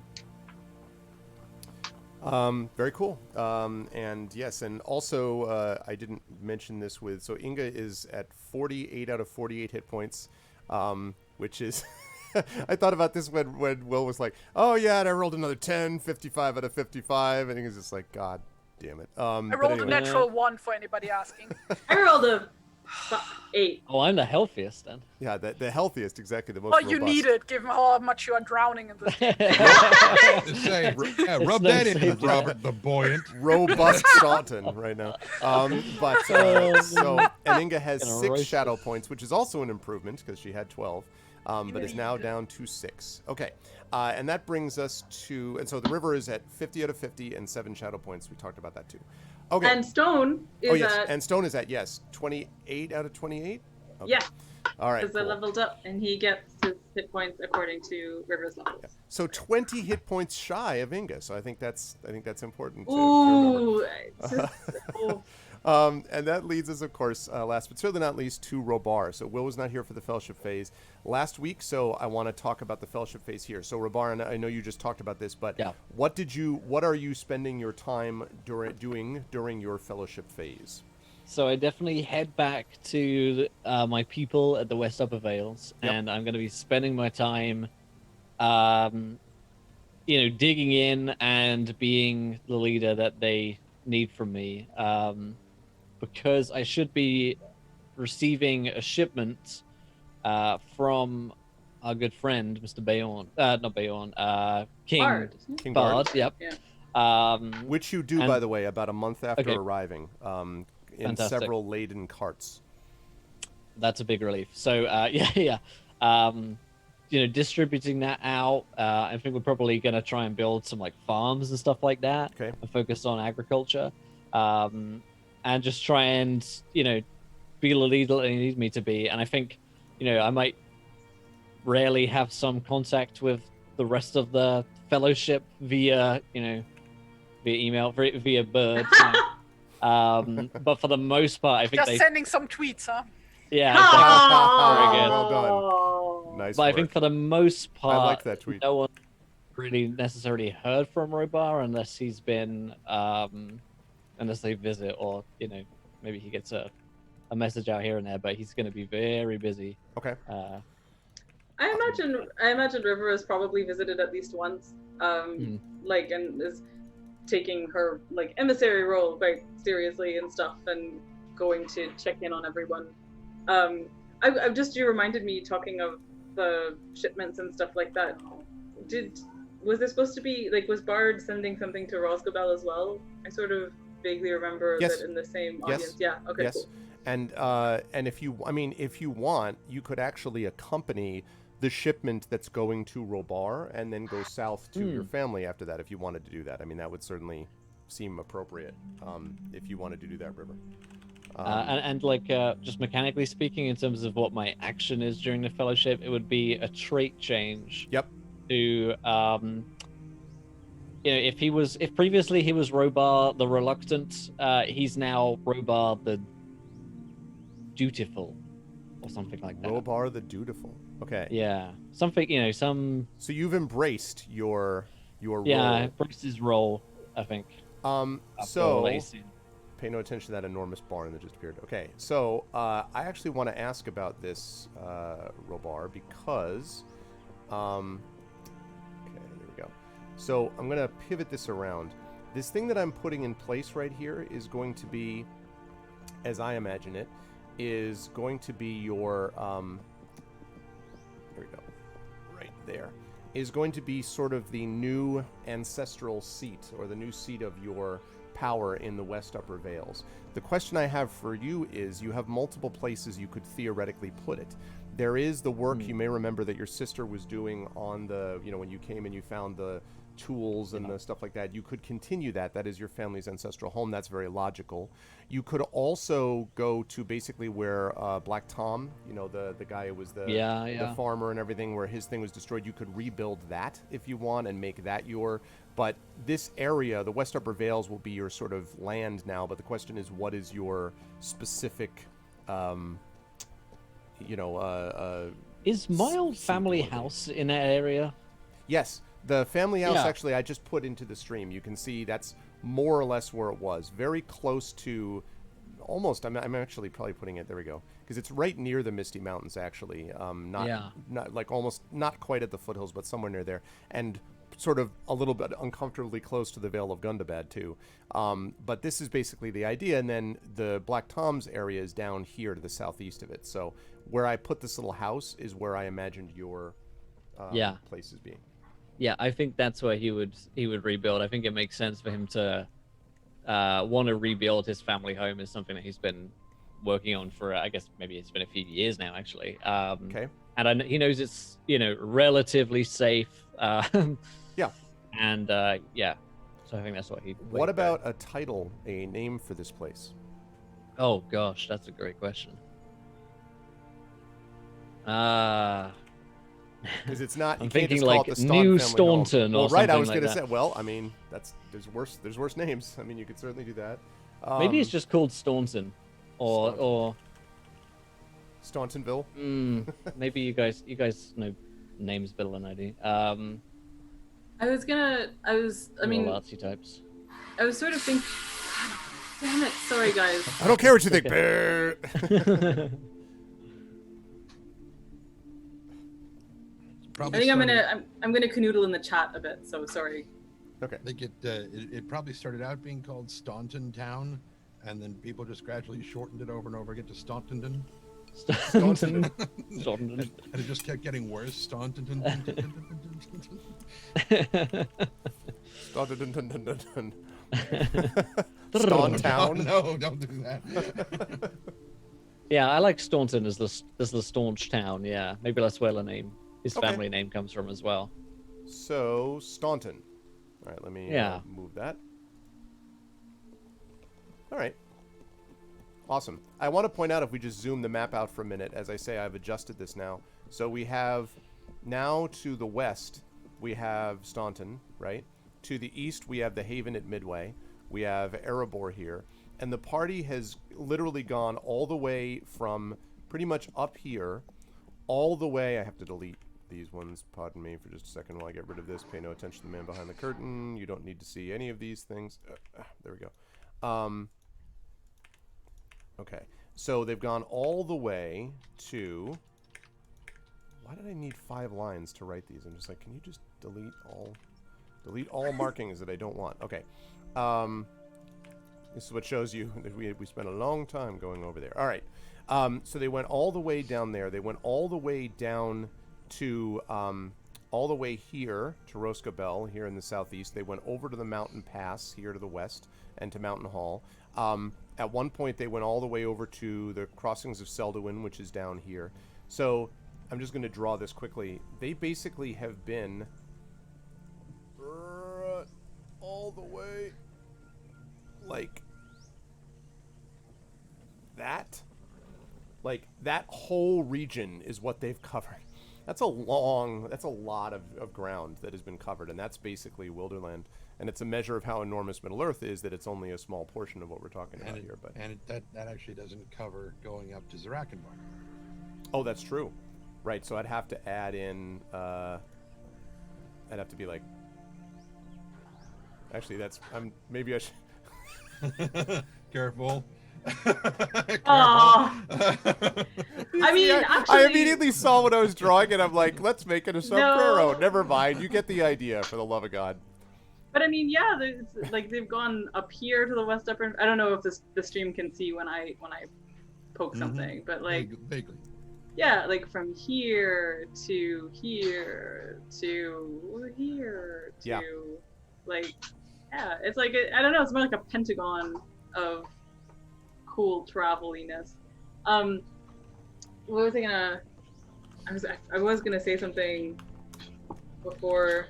Very cool. And yes, and also I didn't mention this so Inga is at 48 out of 48 hit points, which is... I thought about this when Will was like, oh yeah, and I rolled another 10, 55 out of 55, and he was just like, God damn it. I rolled a natural 1 for anybody asking. I rolled a 8. Oh, I'm the healthiest then. Yeah, the healthiest, exactly, the most Well, robust. you need it, given how much you are drowning in this. Rub that in, Robert the Buoyant. Robust Staunton right now. So Aninga has 6 shadow points, which is also an improvement because she had 12, but is now down to 6. Okay, and that brings us to, and so the river is at 50 out of 50 and 7 shadow points. We talked about that too. Okay. And Stone is and Stone is at 28 out of 28. Okay. Yeah. All right. Because I leveled up, and he gets his hit points according to River's levels. Yeah. So 20 hit points shy of Inga. So I think that's important. Ooh. To and that leads us, of course, last but certainly not least, to Robar. So Will was not here for the fellowship phase last week, so I want to talk about the fellowship phase here. So Robar, and I know you just talked about this, but what are you spending your time doing during your fellowship phase? So I definitely head back to my people at the West Upper Vales, and I'm going to be spending my time, digging in and being the leader that they need from me. Because I should be receiving a shipment from our good friend, Mr. Bayon. Not Bayon, King Bard. Yep. Yeah. Which you do, by the way, about a month after arriving, in Fantastic. several laden carts. That's a big relief. So, distributing that out. I think we're probably going to try and build some farms and stuff like that. Okay. And focus on agriculture. And just try and, be the leader that they need me to be. And I think, I might rarely have some contact with the rest of the fellowship via email, via birds. But for the most part, I think just sending some tweets, huh? Yeah, exactly. Very good. Well done. Nice. But I think for the most part, I like that tweet. No one really necessarily heard from Robar unless he's been, unless they visit or, maybe he gets a message out here and there, but he's going to be very busy. Okay. I imagine River has probably visited at least once, and is taking her emissary role quite seriously and stuff, and going to check in on everyone. You reminded me, talking of the shipments and stuff like that. Was there supposed to be was Bard sending something to Rosgabel as well? I sort of vaguely remember that in the same audience. Yeah. Okay. Yes. Cool. And if you want, you could actually accompany the shipment that's going to Robar and then go south to your family after that if you wanted to do that. I mean, that would certainly seem appropriate if you wanted to do that, River. Just mechanically speaking, in terms of what my action is during the fellowship, it would be a trait change. Yep. To if previously he was Robar the Reluctant, he's now Robar the Dutiful, or something like that. Robar the Dutiful. Okay. Yeah. Something, some... So you've embraced your your Yeah, roll. Bruce's roll, I think. So AC. pay no attention to that enormous barn that just appeared. Okay, so I actually want to ask about this Robar because, okay, there we go. So I'm going to pivot this around. This thing that I'm putting in place right here is going to be, as I imagine it, is going to be your, there we go, right there, is going to be sort of the new ancestral seat, or the new seat of your power in the West Upper Vales. The question I have for you is, you have multiple places you could theoretically put it. There is the work you may remember that your sister was doing on the, when you came and you found the tools and the stuff like that. You could continue that. That is your family's ancestral home. That's very logical. You could also go to basically where Black Tom, the guy who was the farmer and everything, where his thing was destroyed. You could rebuild that if you want and make that your. But this area, the West Upper Vales, will be your sort of land now. But the question is, what is your specific, is my old family house in that area? Yes. The family house, actually, I just put into the stream. You can see that's more or less where it was. Very close to, almost, I'm actually probably putting it, there we go. Because it's right near the Misty Mountains, actually. Not like almost, not quite at the foothills, but somewhere near there. And sort of a little bit uncomfortably close to the Vale of Gundabad, too. But this is basically the idea. And then the Black Tom's area is down here to the southeast of it. So where I put this little house is where I imagined your places being. Yeah, I think that's where he would rebuild. I think it makes sense for him to want to rebuild his family home. Is something that he's been working on for, I guess, maybe it's been a few years now, actually. Okay. And he knows it's, relatively safe. Yeah. And, so I think that's what he... What about a title, a name for this place? Oh, gosh, that's a great question. Because it's not. I'm thinking like New Staunton or something. Right, I was like going to say. Well, I mean, there's worse names. I mean, you could certainly do that. Maybe it's just called Staunton, or Stauntonville. Maybe you guys know names better than I do. I mean, artsy types. I was sort of thinking. Damn it! Sorry, guys. I don't care what you think. I think I'm gonna canoodle in the chat a bit. So sorry. Okay. I think it probably started out being called Staunton Town, and then people just gradually shortened it over and over again to Staunton. Staunton. And it just kept getting worse. Staunton. Stauntown. No, don't do that. Yeah, I like Staunton as the staunch town. Yeah, maybe that's where the name, his family name, comes from as well. So Staunton. All right, let me move that. All right. Awesome. I want to point out, if we just zoom the map out for a minute, as I say, I've adjusted this now. So we have now to the west, we have Staunton, right? To the east, we have the Haven at Midway. We have Erebor here. And the party has literally gone all the way from pretty much up here, all the way. I have to delete these ones. Pardon me for just a second while I get rid of this. Pay no attention to the man behind the curtain. You don't need to see any of these things. There we go. Okay. So they've gone all the way to... Why did I need 5 lines to write these? I'm just like, can you just delete all markings that I don't want? Okay. This is what shows you that we spent a long time going over there. All right. So they went all the way down there. They went all the way down to all the way here to Rosca Bell here in the southeast. They went over to the Mountain Pass here to the west and to Mountain Hall. At one point, they went all the way over to the Crossings of Selduin, which is down here. So I'm just going to draw this quickly. They basically have been all the way like that. Like that whole region is what they've covered. That's a lot of ground that has been covered, and that's basically Wilderland. And it's a measure of how enormous Middle-earth is, that it's only a small portion of what we're talking about here. But that actually doesn't cover going up to Zarakanbar. Oh, that's true. Right, so I'd have to add in, I'd have to be like Actually, that's maybe I should. Careful. Aw. I mean, actually, I immediately saw what I was drawing, and I'm like, let's make it a sombrero. No. Never mind. You get the idea, for the love of God. But I mean, yeah, it's like they've gone up here to the west upper. I don't know if the stream can see when I poke something, but like vaguely. Yeah, like from here to here to here to Yeah. like yeah, it's like I don't know, it's more like a pentagon of cool traveliness. What was I gonna? I was gonna say something before.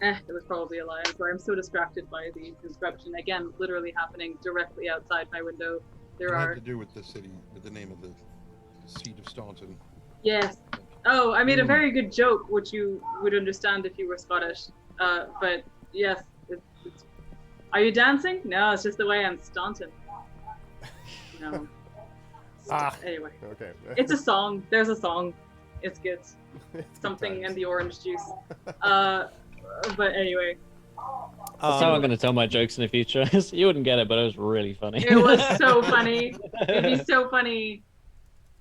It was probably a lie. I'm sorry. I'm so distracted by the construction. Again, literally happening directly outside my window. There It are. had to do with the city, with the name of the seat of Staunton. Yes. Oh, I made a very good joke, which you would understand if you were Scottish. But yes, it's... Are you dancing? No, it's just the way I'm Staunton. No. Anyway. Okay. It's a song. There's a song. It's good. It's Something good times. and the orange juice. But anyway. That's how I'm going to tell my jokes in the future. You wouldn't get it, but it was really funny. It was so funny. It'd be so funny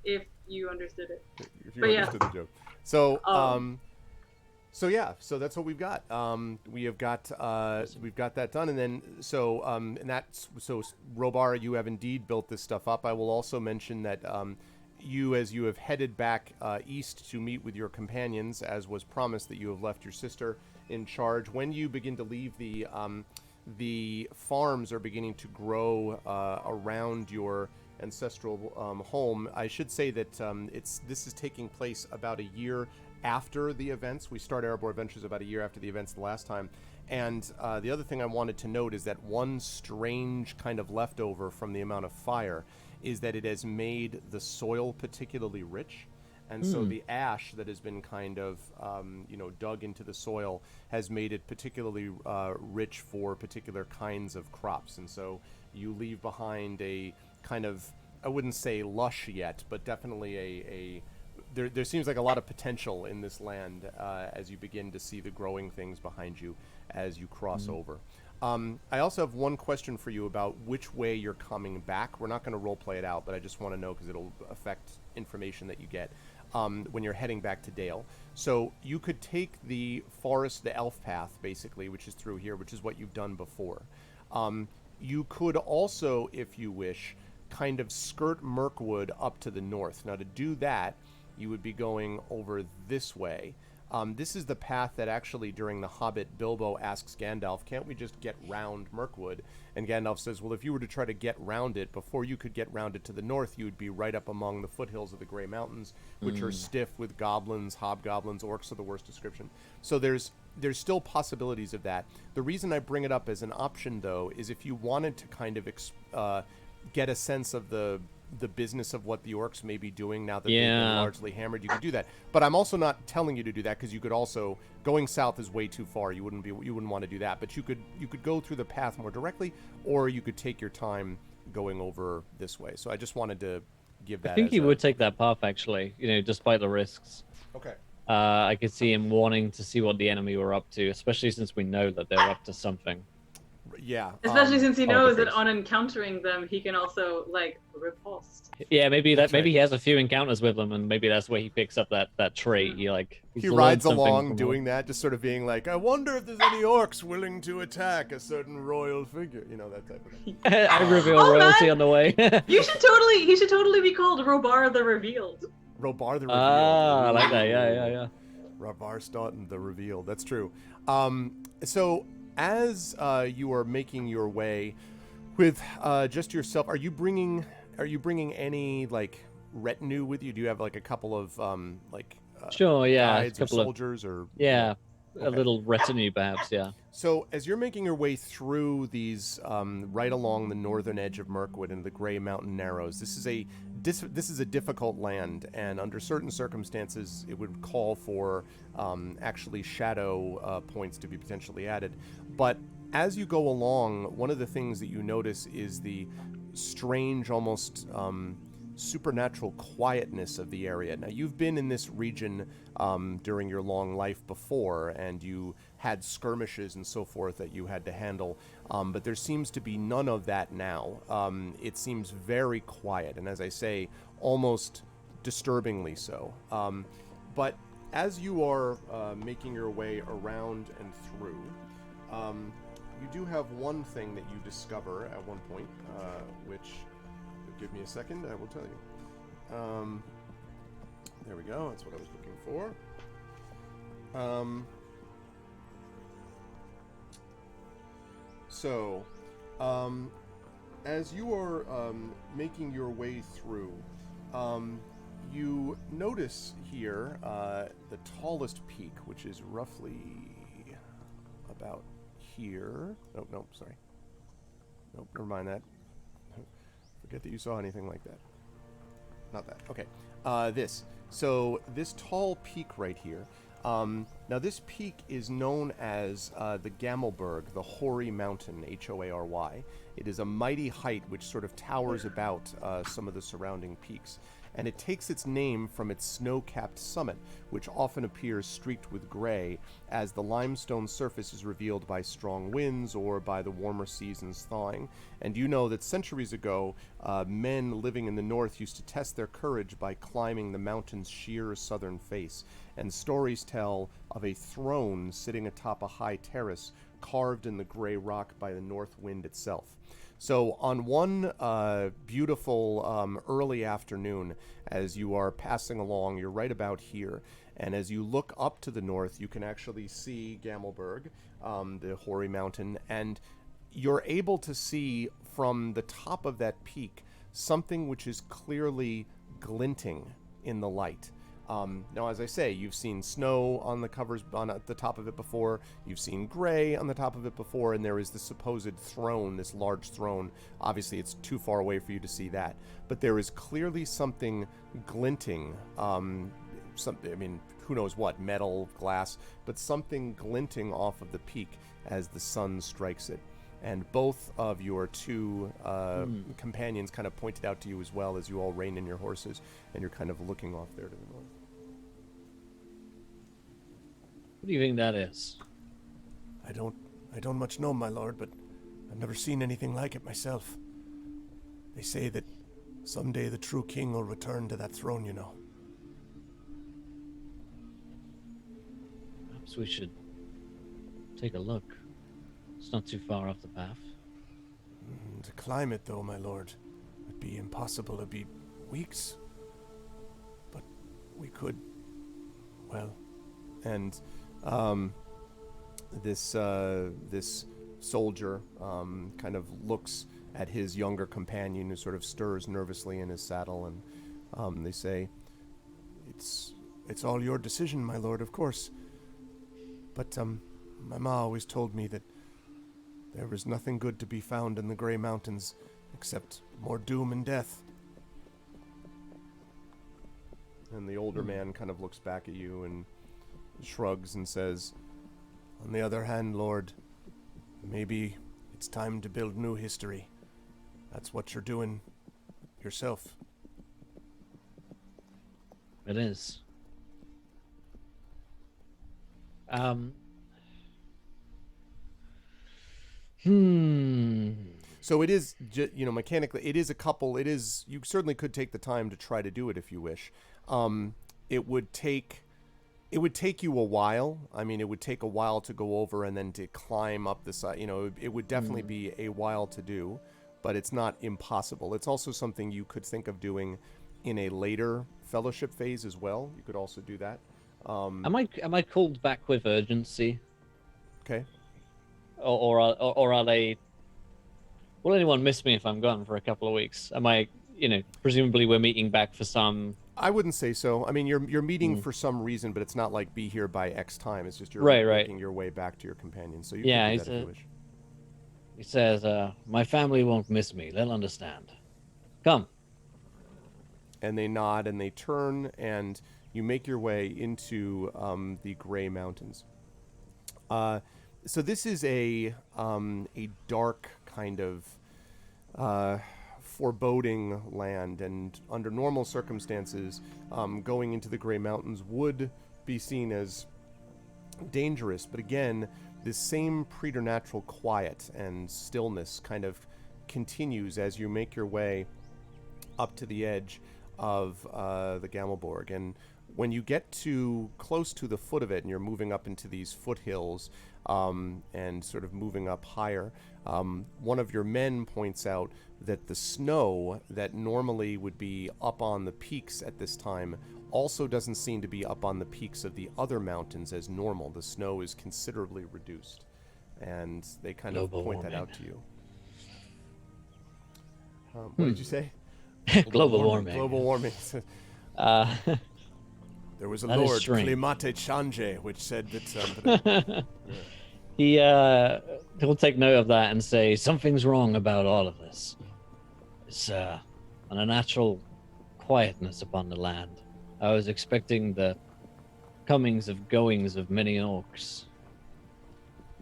if you understood it. If you But yeah. understood the joke. So, so yeah, so that's what we've got. We've got that done, and then and that's so Robar, you have indeed built this stuff up. I will also mention that as you have headed back east to meet with your companions, as was promised, that you have left your sister in charge. When you begin to leave, the farms are beginning to grow around your ancestral home. I should say that this is taking place about a year after the events. We start Erebor Adventures about a year after the events the last time. And the other thing I wanted to note is that one strange kind of leftover from the amount of fire is that it has made the soil particularly rich. And so the ash that has been kind of, dug into the soil has made it particularly rich for particular kinds of crops. And so you leave behind a kind of, I wouldn't say lush yet, but definitely there seems like a lot of potential in this land as you begin to see the growing things behind you as you cross over. I also have one question for you about which way you're coming back. We're not going to role play it out, but I just want to know because it'll affect information that you get when you're heading back to Dale. So you could take the forest, the elf path, basically, which is through here, which is what you've done before. You could also, if you wish, kind of skirt Merkwood up to the north. Now, to do that, you would be going over this way. This is the path that actually, during The Hobbit, Bilbo asks Gandalf, can't we just get round Merkwood? And Gandalf says, well, if you were to try to get round it, before you could get round it to the north, you would be right up among the foothills of the Grey Mountains, which are stiff with goblins, hobgoblins, orcs of the worst description. So there's still possibilities of that. The reason I bring it up as an option, though, is if you wanted to kind of get a sense of the business of what the orcs may be doing now that they've been largely hammered, you could do that. But I'm also not telling you to do that, because you could also, going south is way too far. You wouldn't want to do that. But you could go through the path more directly, or you could take your time going over this way. So I just wanted to give that. I think he would take that path, actually. Despite the risks. Okay. I could see him wanting to see what the enemy were up to, especially since we know that they're up to something. Yeah. Especially since he knows that on encountering them, he can also riposte. Yeah, maybe he has a few encounters with them, and maybe that's where he picks up that trait. He rides along doing that, just sort of being like, I wonder if there's any orcs willing to attack a certain royal figure, that type of thing. I reveal royalty on the way. He should totally be called Robar the Revealed. Robar the Revealed. Ah, I like that. Yeah. Robar Staunton the Revealed. That's true. So as you are making your way with just yourself, are you bringing any retinue with you? Do you have a couple of sure, yeah, guides a couple or soldiers or a little retinue perhaps, yeah. So as you're making your way through these right along the northern edge of Merkwood and the Grey Mountain Narrows, this is a difficult land, and under certain circumstances it would call for actually shadow points to be potentially added. But as you go along, one of the things that you notice is the strange, almost supernatural quietness of the area. Now, you've been in this region during your long life before, and you had skirmishes and so forth that you had to handle. But there seems to be none of that now. It seems very quiet, and as I say, almost disturbingly so. But as you are making your way around and through, you do have one thing that you discover at one point, which, give me a second, I will tell you. There we go, that's what I was looking for. As you are making your way through, you notice here the tallest peak, which is roughly about here. Nope, sorry. Nope, never mind that. Forget that you saw anything like that. Not that. Okay. This. So this tall peak right here. Now this peak is known as the Gamelberg, the Hoary Mountain, Hoary. It is a mighty height which sort of towers about some of the surrounding peaks. And it takes its name from its snow-capped summit, which often appears streaked with gray as the limestone surface is revealed by strong winds or by the warmer seasons thawing. And you know that centuries ago, men living in the north used to test their courage by climbing the mountain's sheer southern face. And stories tell of a throne sitting atop a high terrace carved in the gray rock by the north wind itself. So on one beautiful early afternoon, as you are passing along, you're right about here, and as you look up to the north, you can actually see Gamelberg, the Hoary Mountain, and you're able to see from the top of that peak something which is clearly glinting in the light. Now, as I say, you've seen snow on the covers at the top of it before. You've seen gray on the top of it before, and there is the supposed throne, this large throne. Obviously, it's too far away for you to see that, but there is clearly something glinting. Who knows what? Metal, glass, but something glinting off of the peak as the sun strikes it. And both of your two companions kind of pointed out to you as well as you all rein in your horses, and you're kind of looking off there to the north. What do you think that is? I don't much know, my lord, but I've never seen anything like it myself. They say that someday the true king will return to that throne, you know. Perhaps we should take a look. It's not too far off the path. To climb it, though, my lord, would be impossible. It'd be weeks. But we could, well, and this soldier kind of looks at his younger companion, who sort of stirs nervously in his saddle, and they say, "It's all your decision, my lord, of course. But my ma always told me that there was nothing good to be found in the Grey Mountains except more doom and death." And the older man kind of looks back at you and shrugs and says, "On the other hand, Lord, maybe it's time to build new history. That's what you're doing yourself." It is. So it is, mechanically, it is a couple. It is. You certainly could take the time to try to do it if you wish. It would take you a while. I mean, it would take a while to go over and then to climb up the side. It would definitely be a while to do, but it's not impossible. It's also something you could think of doing in a later fellowship phase as well. You could also do that. Am I called back with urgency? Okay. Or are they? Will anyone miss me if I'm gone for a couple of weeks? Am I? Presumably we're meeting back for some. I wouldn't say so. I mean, you're meeting for some reason, but it's not like be here by X time. It's just you're making your way back to your companion. So you can do that if you wish. He says, "My family won't miss me. They'll understand. Come." And they nod and they turn, and you make your way into the Grey Mountains. So this is a dark kind of foreboding land, and under normal circumstances, going into the Grey Mountains would be seen as dangerous, but again, this same preternatural quiet and stillness kind of continues as you make your way up to the edge of the Gamelborg. And when you get to close to the foot of it and you're moving up into these foothills and sort of moving up higher, one of your men points out that the snow that normally would be up on the peaks at this time also doesn't seem to be up on the peaks of the other mountains as normal. The snow is considerably reduced, and they kind of point that out to you. What did you say? Global warming. Global warming. There was a lord, Climate Chanje, which said that... He'll take note of that and say, something's wrong about all of this. It's an unnatural quietness upon the land. I was expecting the comings of goings of many orcs.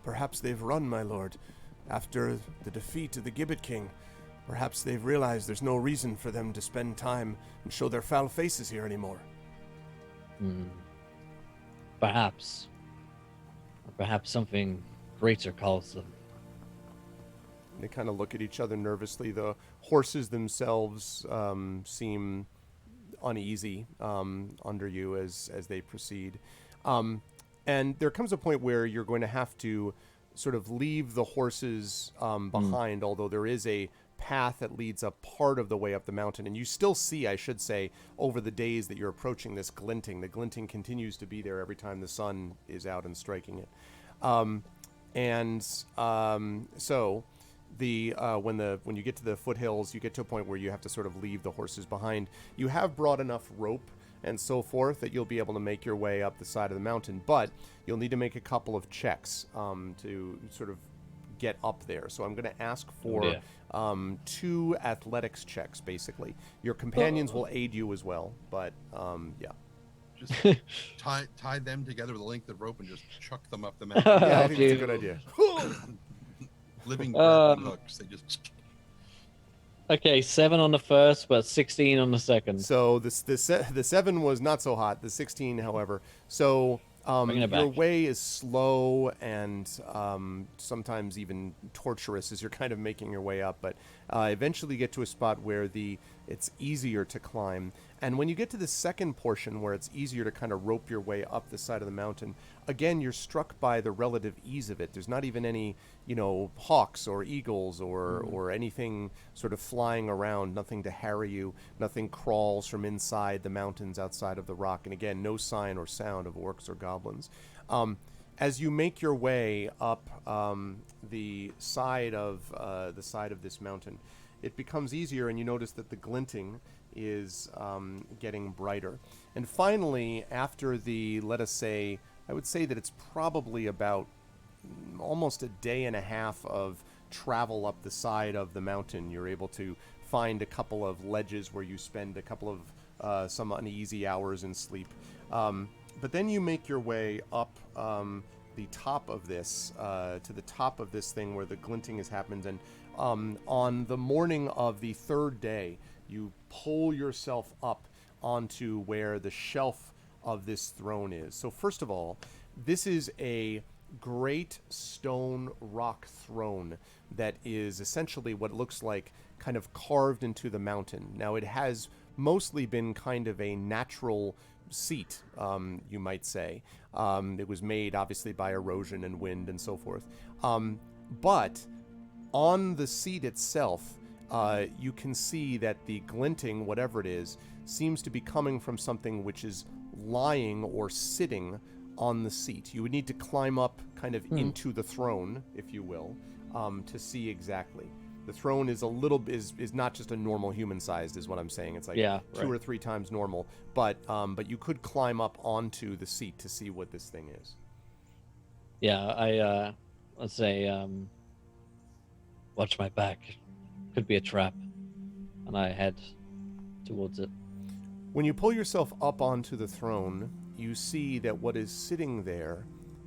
Perhaps they've run, my lord. After the defeat of the Gibbet King, perhaps they've realized there's no reason for them to spend time and show their foul faces here anymore. Perhaps. Or perhaps something greater calls them. They kind of look at each other nervously. The horses themselves seem uneasy under you as they proceed. And there comes a point where you're going to have to sort of leave the horses behind, although there is a path that leads up part of the way up the mountain. And you still see, I should say, over the days that you're approaching this glinting. The glinting continues to be there every time the sun is out and striking it. So when you get to the foothills, you get to a point where you have to sort of leave the horses behind. You have brought enough rope and so forth that you'll be able to make your way up the side of the mountain, but you'll need to make a couple of checks to sort of get up there. So I'm going to ask for 2 athletics checks, basically. Your companions will aid you as well, but yeah. Just tie them together with a length of rope and just chuck them up the mountain. Yeah, I think it's a good idea. Living hooks. They just... Okay, 7 on the first, but 16 on the second. So the 7 was not so hot. The 16, however. So your way is slow and sometimes even torturous as you're kind of making your way up, but eventually get to a spot where it's easier to climb. And when you get to the second portion where it's easier to kind of rope your way up the side of the mountain, again, you're struck by the relative ease of it. There's not even any, hawks or eagles or anything sort of flying around, nothing to harry you, nothing crawls from inside the mountains outside of the rock. And again, no sign or sound of orcs or goblins. As you make your way up the side of this mountain, it becomes easier, and you notice that the glinting is getting brighter. And finally, after let us say, I would say that it's probably about almost a day and a half of travel up the side of the mountain. You're able to find a couple of ledges where you spend a couple of some uneasy hours in sleep. But then you make your way up the top of this, to the top of this thing where the glinting has happened. And on the morning of the third day, you pull yourself up onto where the shelf of this throne is. So first of all, this is a great stone rock throne that is essentially what looks like kind of carved into the mountain. Now, it has mostly been kind of a natural seat, you might say. It was made obviously by erosion and wind and so forth. But on the seat itself, you can see that the glinting, whatever it is, seems to be coming from something which is lying or sitting on the seat. You would need to climb up kind of into the throne, if you will, to see exactly. The throne is is not just a normal human sized, is what I'm saying. It's like 2 or 3 times normal, but you could climb up onto the seat to see what this thing is. Yeah, let's say, watch my back. Could be a trap, and I head towards it. When you pull yourself up onto the throne, you see that what is sitting there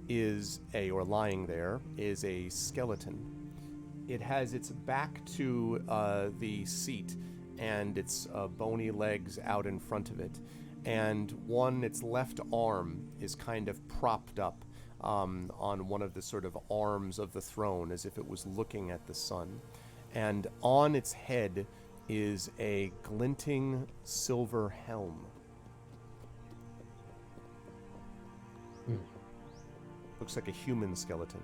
or lying there is a skeleton. It has its back to the seat, and its bony legs out in front of it. And its left arm is kind of propped up on one of the sort of arms of the throne, as if it was looking at the sun. And on its head is a glinting silver helm. Looks like a human skeleton.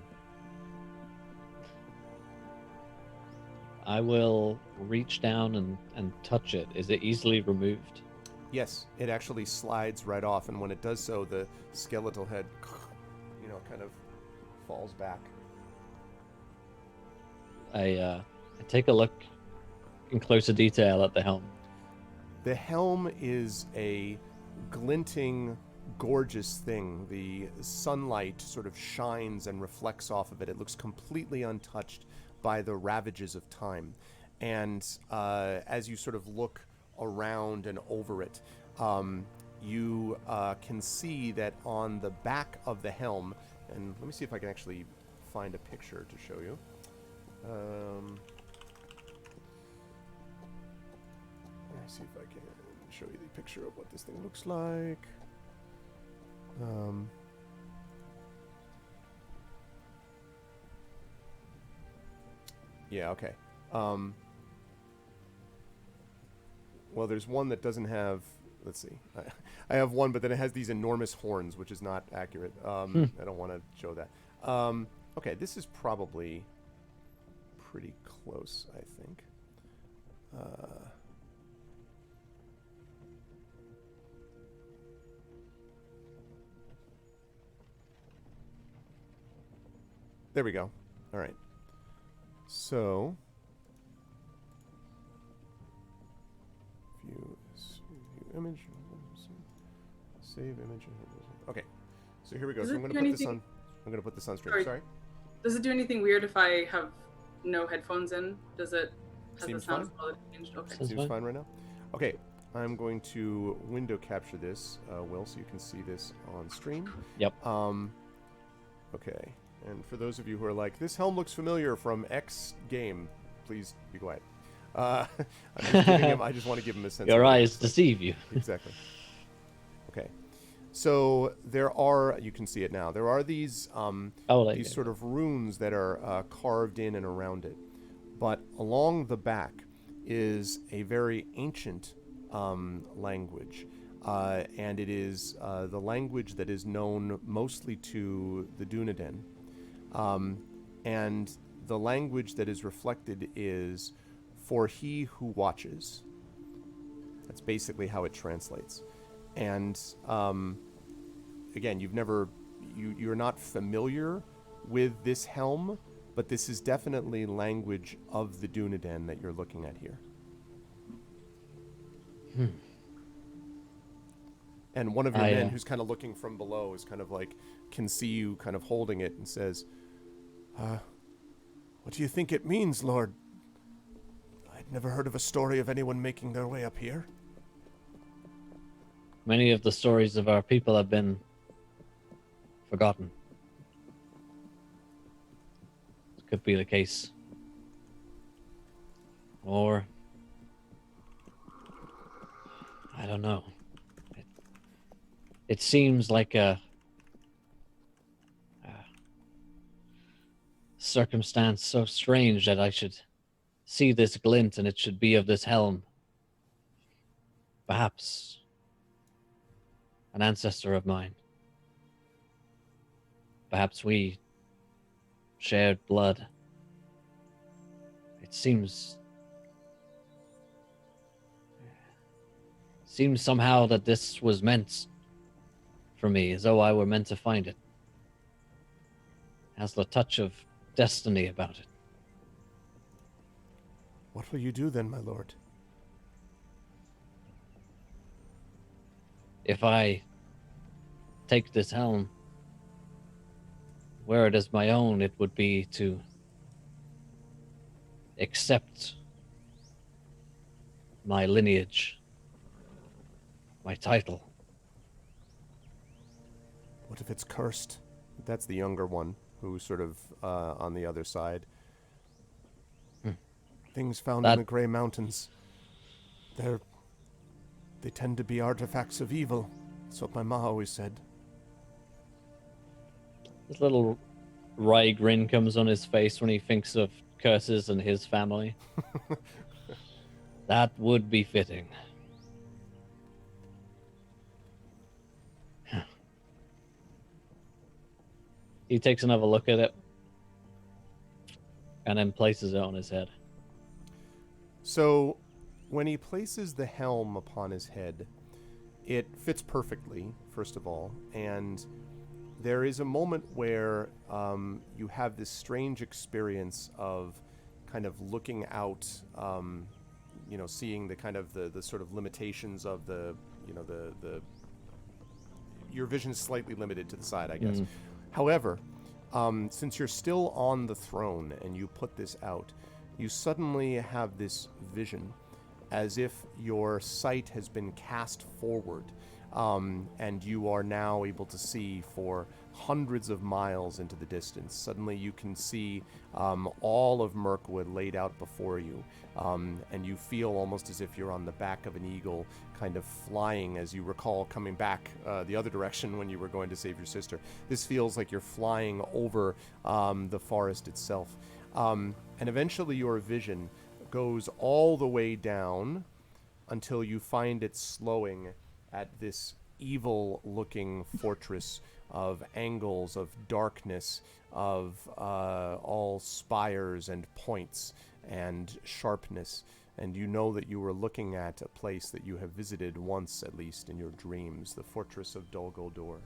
I will reach down and touch it. Is it easily removed? Yes, it actually slides right off, and when it does so, the skeletal head, kind of falls back. I take a look in closer detail at the helm. The helm is a glinting, gorgeous thing. The sunlight sort of shines and reflects off of it. It looks completely untouched by the ravages of time. And as you sort of look around and over it, you can see that on the back of the helm, and let me see if I can actually find a picture to show you. Let me see if I can show you the picture of what this thing looks like. Yeah, okay. Well, there's one that doesn't have... Let's see. I have one, but then it has these enormous horns, which is not accurate. I don't want to show that. Okay, this is probably pretty close, I think. There we go. All right. So, view image, save image. Okay. So here we go. So I'm going to put this on. I'm going to put this on stream. Sorry. Does it do anything weird if I have no headphones in? Does it? Has Seems the sound fine. quality changed? Okay. Seems fine right now. Okay. I'm going to window capture this, Will, so you can see this on stream. Yep. Okay. And for those of you who are like, this helm looks familiar from X game, please be quiet. I'm just giving him, I just want to give him a sense. Your eyes deceive you. Exactly. Okay. So there are, you can see it now, there are these these sort of runes that are carved in and around it. But along the back is a very ancient language. And it is the language that is known mostly to the Dunedain. And the language that is reflected is "for he who watches." That's basically how it translates. And again, you're not familiar with this helm, but this is definitely language of the Dunedain that you're looking at here. And one of your men who's kind of looking from below is kind of like, can see you kind of holding it and says, what do you think it means, Lord? I'd never heard of a story of anyone making their way up here. Many of the stories of our people have been forgotten. It could be the case. Or I don't know. It seems like a circumstance so strange that I should see this glint and it should be of this helm. Perhaps an ancestor of mine. Perhaps we shared blood. It seems somehow that this was meant for me, as though I were meant to find it. Has the touch of destiny about it. What will you do then, my lord? If I take this helm, wear it as my own, it would be to accept my lineage, my title. What if it's cursed? That's the younger one, who's sort of on the other side. Things found in the Grey Mountains, they tend to be artifacts of evil. That's what my ma always said. This little wry grin comes on his face when he thinks of Curses and his family. That would be fitting. He takes another look at it and then places it on his head. So, when he places the helm upon his head, it fits perfectly, first of all, and there is a moment where you have this strange experience of kind of looking out, seeing the kind of the sort of limitations of the your vision is slightly limited to the side, I guess. However, since you're still on the throne and you put this out, you suddenly have this vision as if your sight has been cast forward, and you are now able to see for hundreds of miles into the distance. Suddenly you can see all of Merkwood laid out before you, and you feel almost as if you're on the back of an eagle, kind of flying, as you recall coming back the other direction when you were going to save your sister. This feels like you're flying over the forest itself. And eventually your vision goes all the way down until you find it slowing at this evil-looking fortress of angles, of darkness, of all spires and points and sharpness. And you know that you were looking at a place that you have visited once, at least, in your dreams, the fortress of Dol Guldur.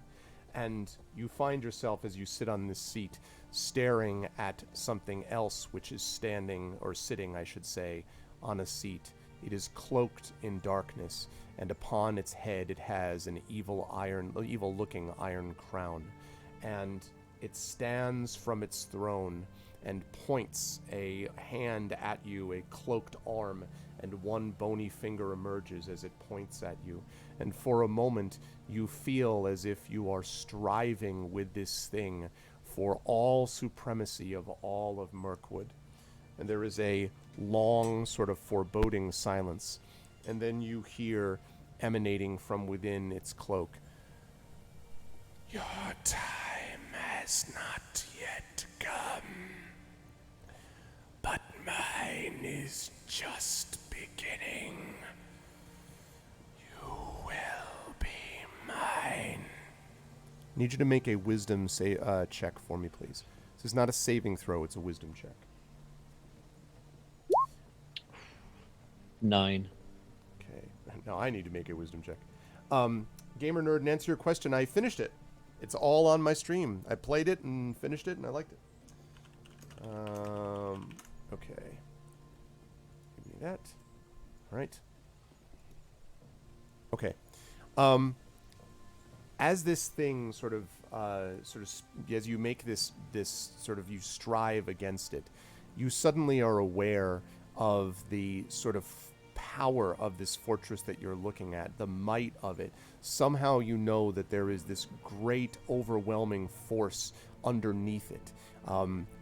And you find yourself, as you sit on this seat, staring at something else which is standing, or sitting, I should say, on a seat. It is cloaked in darkness, and upon its head it has an evil-looking iron crown. And it stands from its throne and points a hand at you, a cloaked arm, and one bony finger emerges as it points at you. And for a moment, you feel as if you are striving with this thing for all supremacy of all of Merkwood. And there is a long sort of foreboding silence. And then you hear, emanating from within its cloak, "Your time has not yet come, but mine is just beginning. You will be mine." I need you to make a wisdom check for me, please. This is not a saving throw, it's a wisdom check. 9. Okay, now I need to make a wisdom check. Gamer Nerd, and answer your question, I finished it. It's all on my stream. I played it and finished it, and I liked it. Okay. Give me that. All right. Okay. As this thing as you make this sort of, you strive against it, you suddenly are aware of the sort of power of this fortress that you're looking at, the might of it. Somehow you know that there is this great overwhelming force underneath it.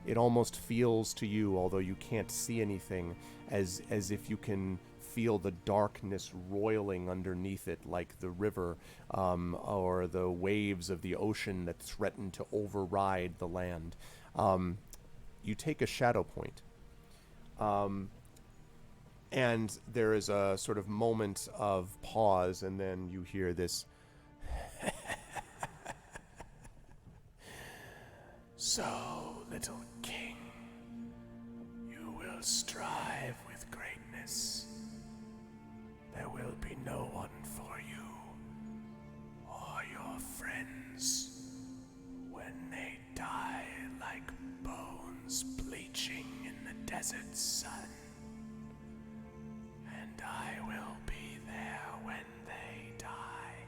It almost feels to you, although you can't see anything, as if you can feel the darkness roiling underneath it, like the river or the waves of the ocean that threaten to override the land. You take a shadow point. And there is a sort of moment of pause, and then you hear this. "So, little king, you will strive with greatness. There will be no one for you or your friends when they die like bones bleaching in the desert sun. And I will be there when they die."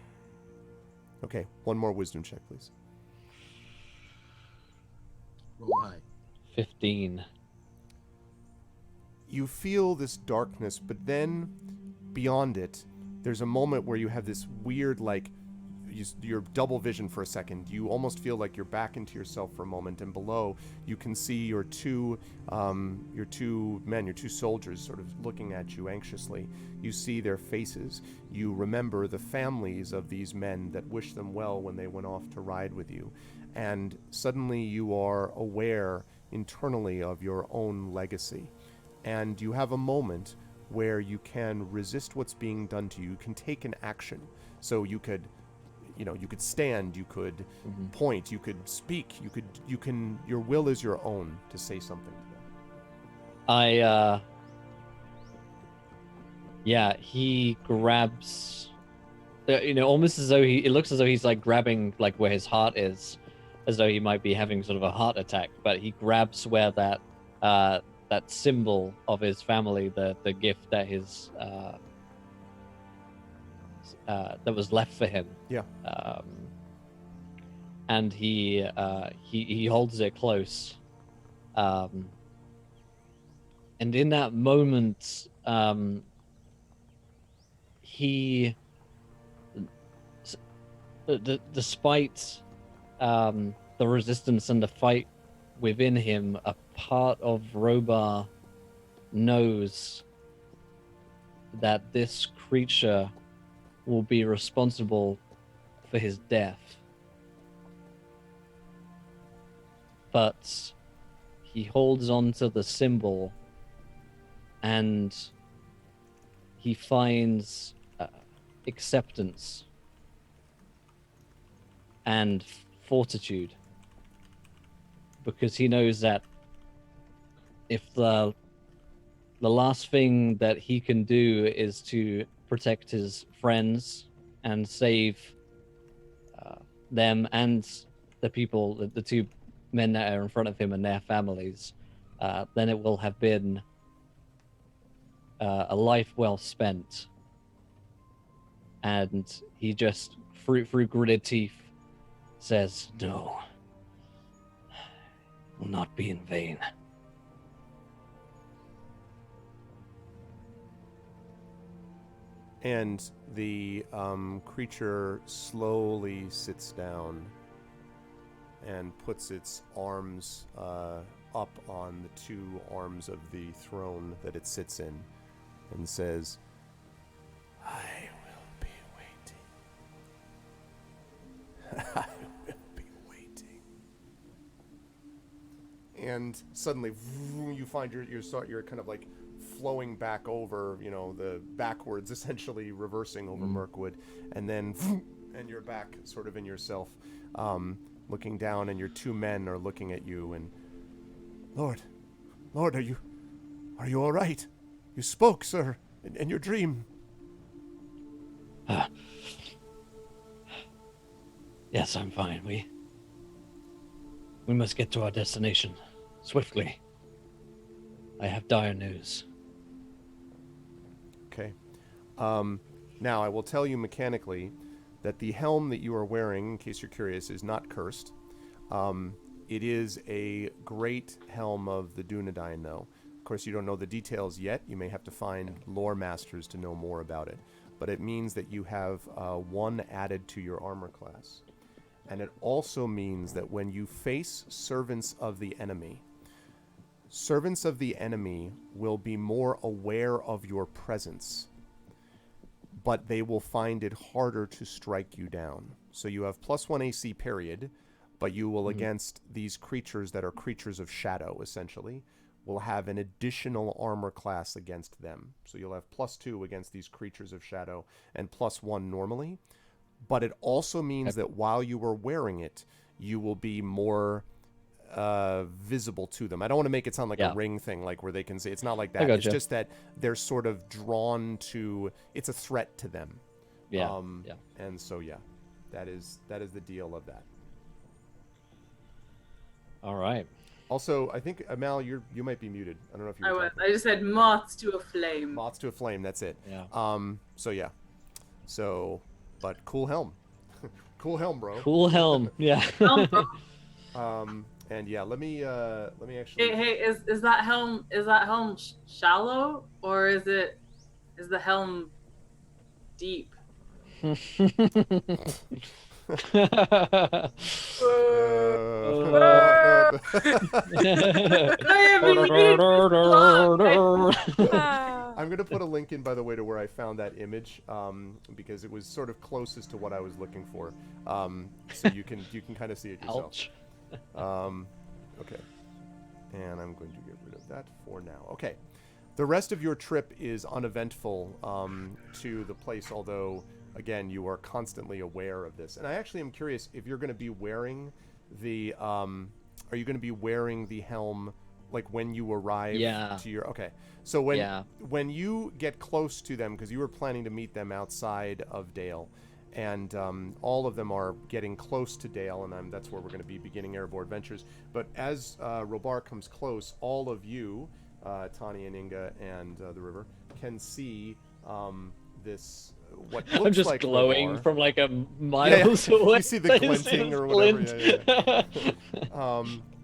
Okay, one more wisdom check, please. Roll high. 15. You feel this darkness, but then beyond it, there's a moment where you have this weird, your double vision for a second. You almost feel like you're back into yourself for a moment, and below you can see your two soldiers sort of looking at you anxiously. You see their faces. You remember the families of these men that wished them well when they went off to ride with you, and suddenly you are aware internally of your own legacy, and you have a moment where you can resist what's being done to you. You can take an action. So you could stand, you could point, you could speak, your will is your own to say something to them. He grabs, almost as though it looks as though he's like grabbing like where his heart is, as though he might be having sort of a heart attack, but he grabs where that symbol of his family, the gift that his that was left for him. Yeah. And he holds it close. And in that moment, despite the resistance and the fight within him, a part of Robar knows that this creature will be responsible for his death. But he holds on to the symbol, and he finds acceptance and fortitude, because he knows that if the last thing that he can do is to protect his friends and save them and the people, the two men that are in front of him and their families, then it will have been a life well spent. And he just, through gritted teeth, says, "No, it will not be in vain." And the creature slowly sits down and puts its arms up on the two arms of the throne that it sits in, and says, "I will be waiting. I will be waiting." And suddenly, you find you're kind of like flowing back over, the backwards, essentially reversing over Merkwood, and then, and you're back sort of in yourself, looking down, and your two men are looking at you, and, Lord, are you all right? You spoke, sir, in your dream. Yes, I'm fine. We must get to our destination swiftly. I have dire news. Okay. Now, I will tell you mechanically that the helm that you are wearing, in case you're curious, is not cursed. It is a great helm of the Dunedain, though. Of course, you don't know the details yet. You may have to find lore masters to know more about it. But it means that you have 1 added to your armor class. And it also means that when you face servants of the enemy will be more aware of your presence, but they will find it harder to strike you down. So you have +1 AC period, but you will, against these creatures that are creatures of shadow, essentially, will have an additional armor class against them. So you'll have +2 against these creatures of shadow and +1 normally. But it also means that while you are wearing it, you will be more visible to them. I don't want to make it sound like a ring thing, like where they can say, it's not like that. It's just that they're sort of drawn to, it's a threat to them. And so that is the deal of that. All right. Also, I think, Amal, you might be muted. I don't know if you were talking. I just said moths to a flame. Moths to a flame, that's it. Yeah. But cool helm. Cool helm, bro. Cool helm, yeah. And yeah, let me actually. Hey, is that helm shallow, or is the helm deep? I'm going to put a link in, by the way, to where I found that image, because it was sort of closest to what I was looking for. So you can kind of see it yourself. Ouch. Okay. And I'm going to get rid of that for now. Okay. The rest of your trip is uneventful to the place, although, again, you are constantly aware of this. And I actually am curious if you're going to be wearing the... are you going to be wearing the helm, like, when you arrive to your... Okay. So when you get close to them, because you were planning to meet them outside of Dale, and all of them are getting close to Dale, and that's where we're going to be beginning Erebor Adventures. But as Robar comes close, all of you... Tani and Inga and the river can see this what looks I'm just like glowing Robar. from like a miles away. You see the glinting or whatever.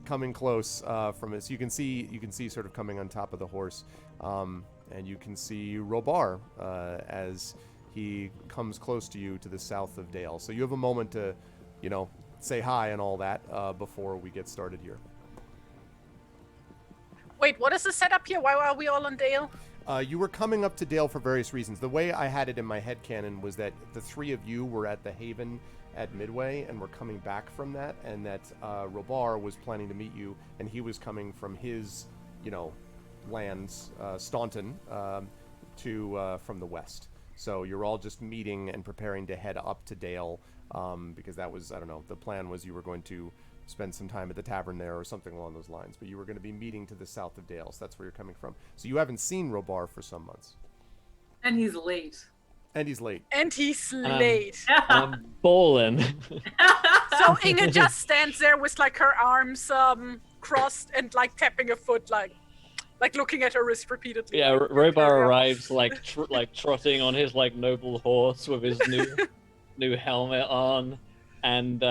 Coming close from it. So you can see sort of coming on top of the horse, and you can see Robar as he comes close to you to the south of Dale. So you have a moment to, say hi and all that before we get started here. Wait, what is the setup here? Why are we all on Dale? You were coming up to Dale for various reasons. The way I had it in my headcanon was that the three of you were at the Haven at Midway and were coming back from that, and that Robar was planning to meet you, and he was coming from his, lands, Staunton, from the west. So you're all just meeting and preparing to head up to Dale, because that was, the plan was you were going to spend some time at the tavern there or something along those lines. But you were going to be meeting to the south of Dale, so that's where you're coming from. So you haven't seen Robar for some months. And he's late. And he's late. I'm bawling. So Inga just stands there with like her arms crossed and like tapping a foot, like looking at her wrist repeatedly. Yeah, Robar arrives like trotting on his like noble horse with his new helmet on, and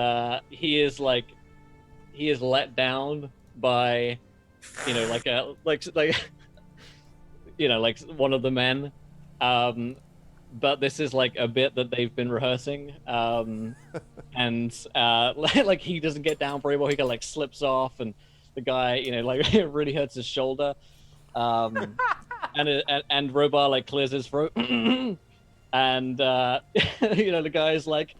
he is let down by like one of the men, but this is like a bit that they've been rehearsing, and like he doesn't get down very well. He like slips off, and the guy it really hurts his shoulder, and Robar like clears his throat, and the guy's like,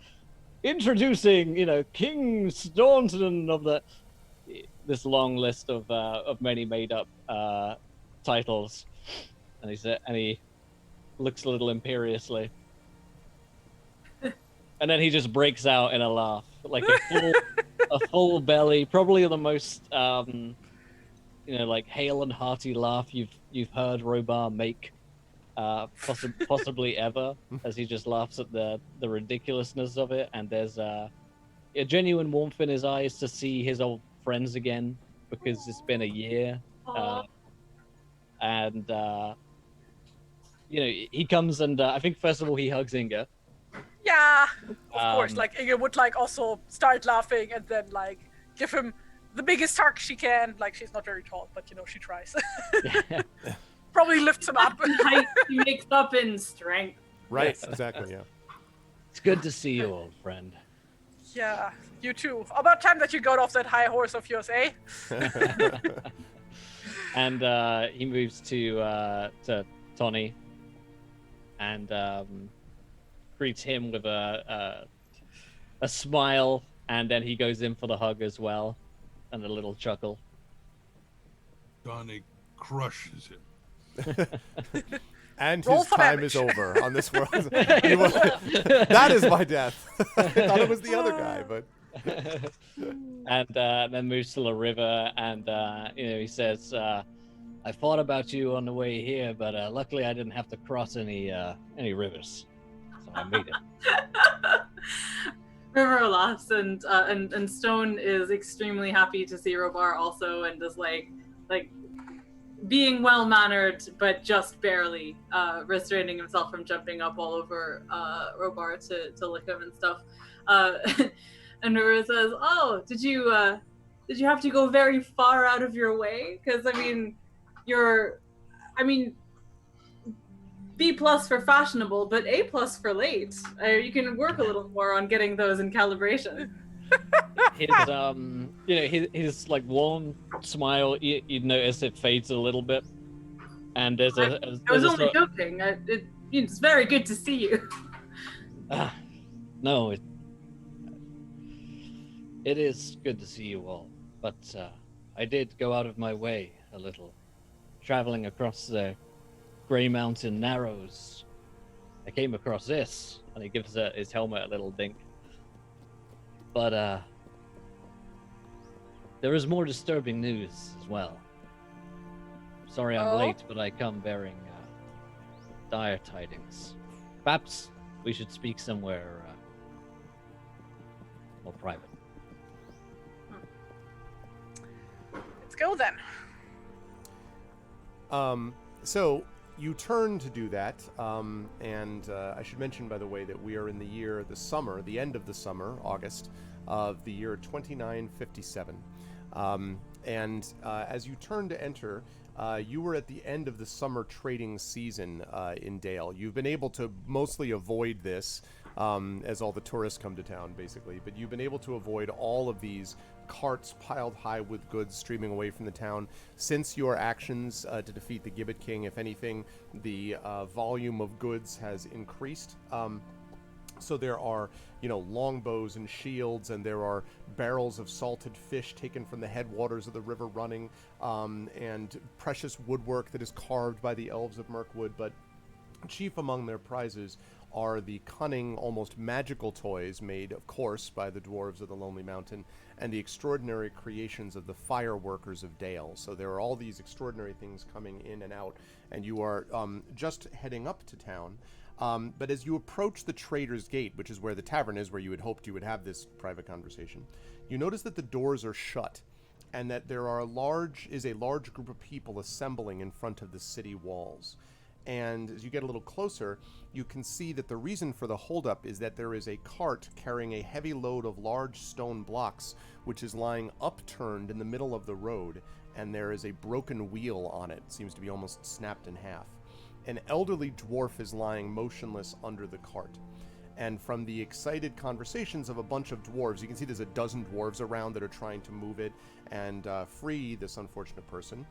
introducing, King Staunton of this long list of many made-up titles, and he looks a little imperiously, and then he just breaks out in a laugh, like a full belly, probably the most hale and hearty laugh you've heard Robar make. Possibly ever, as he just laughs at the ridiculousness of it, and there's a genuine warmth in his eyes to see his old friends again, because it's been a year, and he comes and I think first of all he hugs Inga. Yeah, of course. Like Inga would also start laughing and then give him the biggest hug she can. Like, she's not very tall, but she tries. Yeah. Probably lifts him up. He makes up in strength. Right, Yes. exactly, yeah. It's good to see you, old friend. Yeah, you too. About time that you got off that high horse of yours, eh? And he moves to Tony and greets him with a smile, and then he goes in for the hug as well, and a little chuckle. Donnie crushes him. And Roll his for time damage. is over on this world. That is my death. I thought it was the other guy, but... And then moves to the river, and he says, I thought about you on the way here, but luckily I didn't have to cross any rivers, so I made it. River laughs, and Stone is extremely happy to see Robar also, and is like being well mannered, but just barely restraining himself from jumping up all over Robar to lick him and stuff. And River says, "Oh, did you have to go very far out of your way? Because being B plus for fashionable, but A plus for late. You can work a little more on getting those in calibration. His his like warm smile, you'd notice it fades a little bit, and there's I was only joking. It's very good to see you. No, it is good to see you all, but I did go out of my way a little, traveling across the Grey Mountain Narrows. I came across this, and he gives his helmet a little dink. But there is more disturbing news as well. Sorry I'm late, but I come bearing dire tidings. Perhaps we should speak somewhere more private. Let's go then. So you turn to do that, and I should mention, by the way, that we are in the end of the summer, August, of the year 2957. And as you turn to enter, you were at the end of the summer trading season in Dale. You've been able to mostly avoid this, as all the tourists come to town, basically, but you've been able to avoid all of these carts piled high with goods streaming away from the town. Since your actions to defeat the Gibbet King, if anything, the volume of goods has increased. So there are, longbows and shields, and there are barrels of salted fish taken from the headwaters of the river running, and precious woodwork that is carved by the elves of Merkwood. But chief among their prizes are the cunning, almost magical toys made, of course, by the dwarves of the Lonely Mountain, and the extraordinary creations of the fireworkers of Dale. So there are all these extraordinary things coming in and out, and you are just heading up to town. But as you approach the Trader's Gate, which is where the tavern is, where you had hoped you would have this private conversation, you notice that the doors are shut, and that there are a large group of people assembling in front of the city walls. And as you get a little closer, you can see that the reason for the holdup is that there is a cart carrying a heavy load of large stone blocks, which is lying upturned in the middle of the road, and there is a broken wheel on it. It seems to be almost snapped in half. An elderly dwarf is lying motionless under the cart. And from the excited conversations of a bunch of dwarves, you can see there's a dozen dwarves around that are trying to move it and free this unfortunate person.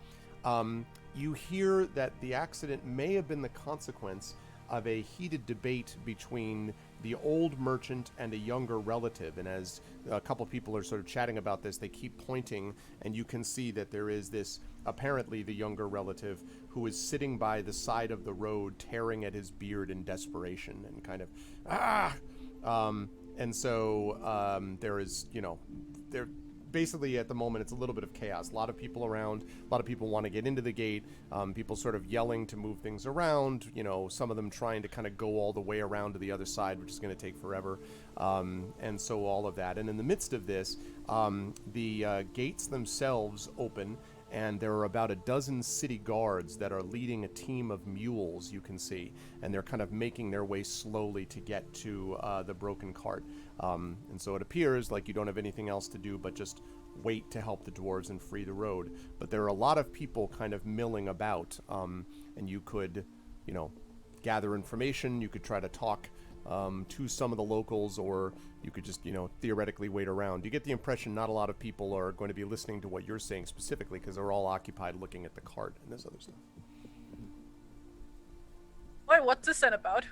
You hear that the accident may have been the consequence of a heated debate between the old merchant and a younger relative. And as a couple people are sort of chatting about this, they keep pointing, and you can see that there is this, apparently the younger relative, who is sitting by the side of the road, tearing at his beard in desperation and kind of, and so there is, there basically at the moment it's a little bit of chaos. A lot of people around, a lot of people want to get into the gate, people sort of yelling to move things around, some of them trying to kind of go all the way around to the other side, which is going to take forever, and so all of that. And in the midst of this, the gates themselves open, and there are about a dozen city guards that are leading a team of mules, you can see, and they're kind of making their way slowly to get to the broken cart. And so it appears like you don't have anything else to do but just wait to help the dwarves and free the road. But there are a lot of people kind of milling about, and you could, gather information, you could try to talk to some of the locals, or you could just, theoretically wait around. You get the impression not a lot of people are going to be listening to what you're saying specifically, because they're all occupied looking at the cart and this other stuff. Wait, what's this then about?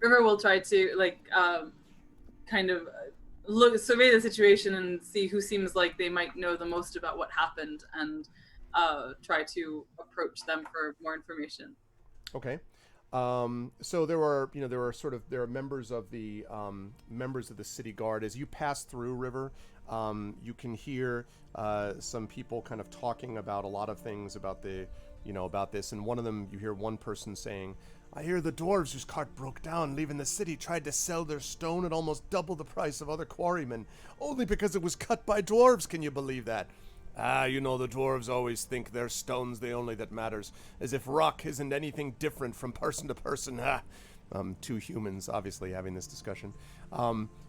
River will try to kind of survey the situation and see who seems like they might know the most about what happened, and try to approach them for more information. Okay. So there are members of the city guard. As you pass through River, you can hear some people kind of talking about a lot of things about about this. And one of them, you hear one person saying, "I hear the dwarves whose cart broke down leaving the city tried to sell their stone at almost double the price of other quarrymen, only because it was cut by dwarves. Can you believe that? The dwarves always think their stone's the only that matters, as if rock isn't anything different from person to person. two humans obviously having this discussion.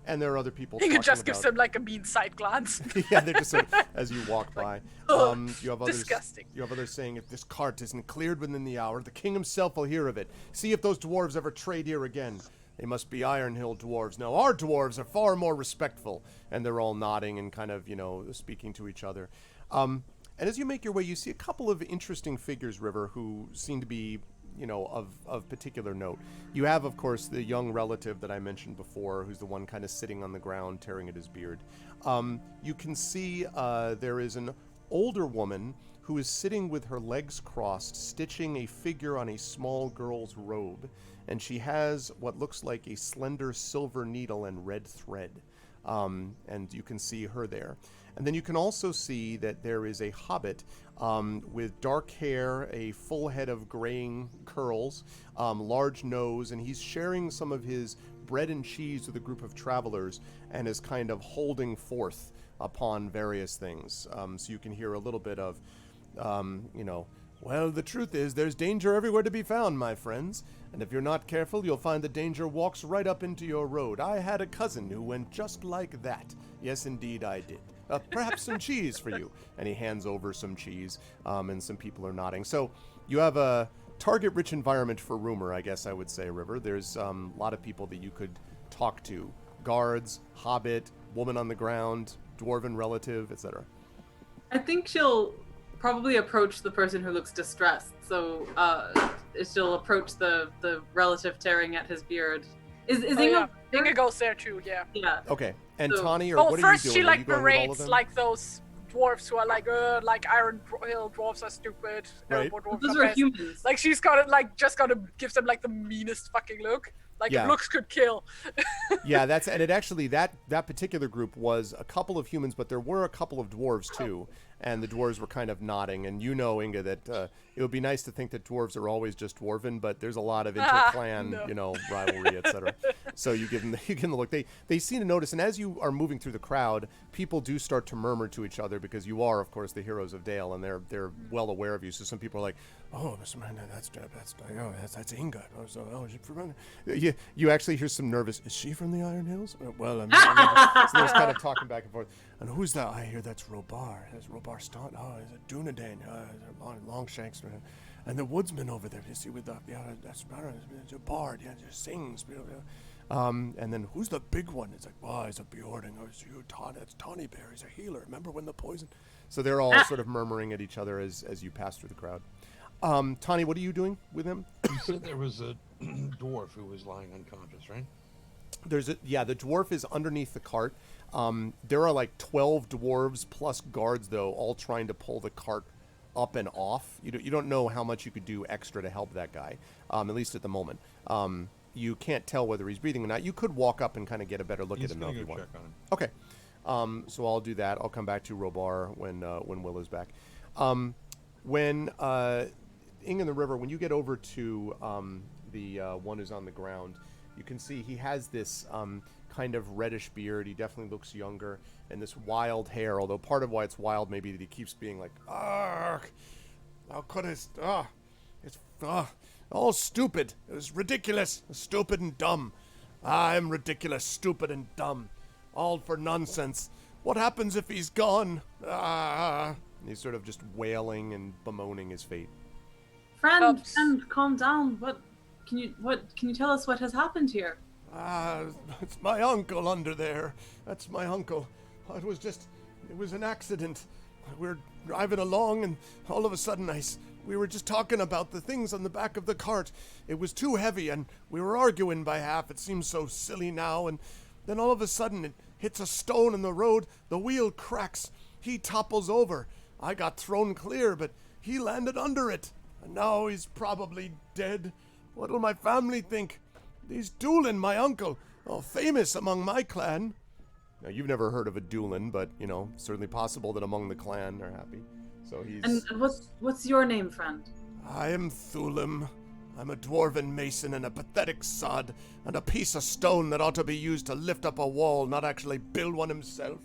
And there are other people Inga talking just gives about... them like a mean side glance. Yeah, they're just sort of, as you walk by. You have others, disgusting. You have others saying, if this cart isn't cleared within the hour, the king himself will hear of it. See if those dwarves ever trade here again. They must be Iron Hill dwarves. Now, our dwarves are far more respectful. And they're all nodding and kind of, speaking to each other. And as you make your way, you see a couple of interesting figures, River, who seem to be, of particular note. You have, of course, the young relative that I mentioned before, who's the one kind of sitting on the ground, tearing at his beard. You can see there is an older woman who is sitting with her legs crossed, stitching a figure on a small girl's robe. And she has what looks like a slender silver needle and red thread. And you can see her there. And then you can also see that there is a hobbit with dark hair, a full head of graying curls, large nose, and he's sharing some of his bread and cheese with a group of travelers and is kind of holding forth upon various things. So you can hear a little bit of, well, the truth is there's danger everywhere to be found, my friends. And if you're not careful, you'll find the danger walks right up into your road. I had a cousin who went just like that. Yes, indeed, I did. Perhaps some cheese for you. And he hands over some cheese, and some people are nodding. So you have a target-rich environment for rumor, I guess I would say, River. There's a lot of people that you could talk to. Guards, hobbit, woman on the ground, dwarven relative, etc. I think she'll probably approach the person who looks distressed. So she'll approach the relative tearing at his beard. Is Inga... Inga goes there too, yeah. Yeah. Okay. And So- Tawny, or what are you doing? First she Are like you going with all of berates them? like those dwarves who are like Iron Hill dwarves are stupid. Right. Erebor dwarves Those are are best. humans. Like she's got it, just gotta give them like the meanest fucking look. Like Yeah. if looks could kill. Yeah, and it actually, that particular group was a couple of humans, but there were a couple of dwarves too, and the dwarves were kind of nodding. And Inga, that it would be nice to think that dwarves are always just dwarven, but there's a lot of inter-clan, No. rivalry, etc. So you give them the look. They seem to notice, and as you are moving through the crowd, people do start to murmur to each other because you are, of course, the heroes of Dale, and they're well aware of you. So some people are like, "Oh, Mr. Man, that's Inga." You actually hear some nervous. Is she from the Iron Hills? Well, I mean, so there's kind of talking back and forth. And who's that? I hear that's Robar. That's Robar Stott. Oh, is it Dunedain? Longshanks. And the woodsman over there. You see with the that's better. It's a bard. Yeah, just sings. And then who's the big one? It's like, oh, it's a Bjording. Oh, it's you, That's Tawny Bear. He's a healer. Remember when the poison? So they're all sort of murmuring at each other as you pass through the crowd. Tawny, what are you doing with him? You said there was a dwarf who was lying unconscious, right? The dwarf is underneath the cart. There are like 12 dwarves plus guards, though, all trying to pull the cart up and off. You don't know how much you could do extra to help that guy, at least at the moment. You can't tell whether he's breathing or not. You could walk up and kind of get a better look at him though, if you want. Check on him. Okay. So I'll do that. I'll come back to Robar when Will is back. When Ing in the River, when you get over to the one who's on the ground, you can see he has this kind of reddish beard. He definitely looks younger, and this wild hair. Although part of why it's wild may be that he keeps being like, "Argh, how could it's all stupid. It was ridiculous, stupid and dumb. I'm ridiculous, stupid and dumb, all for nonsense. What happens if he's gone? And he's sort of just wailing and bemoaning his fate. Friend, calm down. What can you tell us what has happened here? It's my uncle under there. That's my uncle. It was an accident. We're driving along and all of a sudden we were just talking about the things on the back of the cart. It was too heavy and we were arguing by half. It seems so silly now, and then all of a sudden it hits a stone in the road. The wheel cracks. He topples over. I got thrown clear, but he landed under it. And now he's probably dead. What'll my family think? He's Doolin, my uncle, famous among my clan. Now, you've never heard of a Doolin, but, certainly possible that among the clan they're happy. So he's... And what's your name, friend? I am Thulim. I'm a dwarven mason and a pathetic sod, and a piece of stone that ought to be used to lift up a wall, not actually build one himself.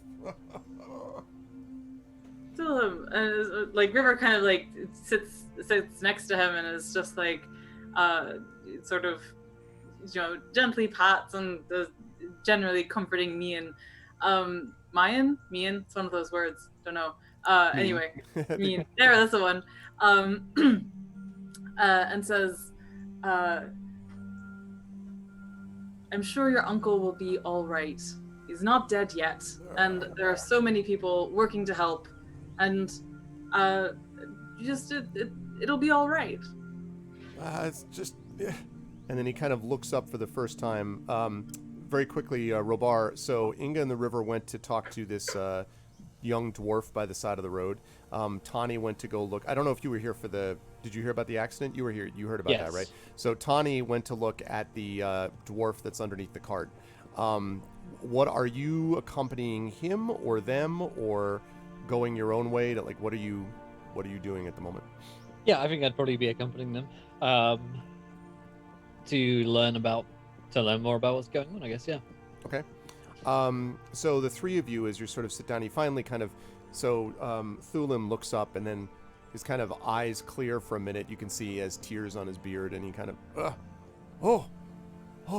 And River kind of sits next to him and is just sort of gently pats and does generally comforting Mian. Mian? It's one of those words. Don't know. Anyway, Mian. There, that's the one. And says, I'm sure your uncle will be all right. He's not dead yet, and there are so many people working to help, and it'll be all right. It's just, and then he kind of looks up for the first time. Very quickly, Robar. So Inga and the River went to talk to this young dwarf by the side of the road. Tawny went to go look. I don't know if you were here for the. Did you hear about the accident? You were here. You heard about that, right? So Tawny went to look at the dwarf that's underneath the cart. What are you accompanying him or them, or going your own way? To what are you doing at the moment? Yeah, I think I'd probably be accompanying them to learn more about what's going on. I guess, yeah. Okay. So the three of you, as you sort of sit down, you finally kind of. So Thulim looks up, and then his kind of eyes clear for a minute. You can see he has tears on his beard, and he kind of, oh,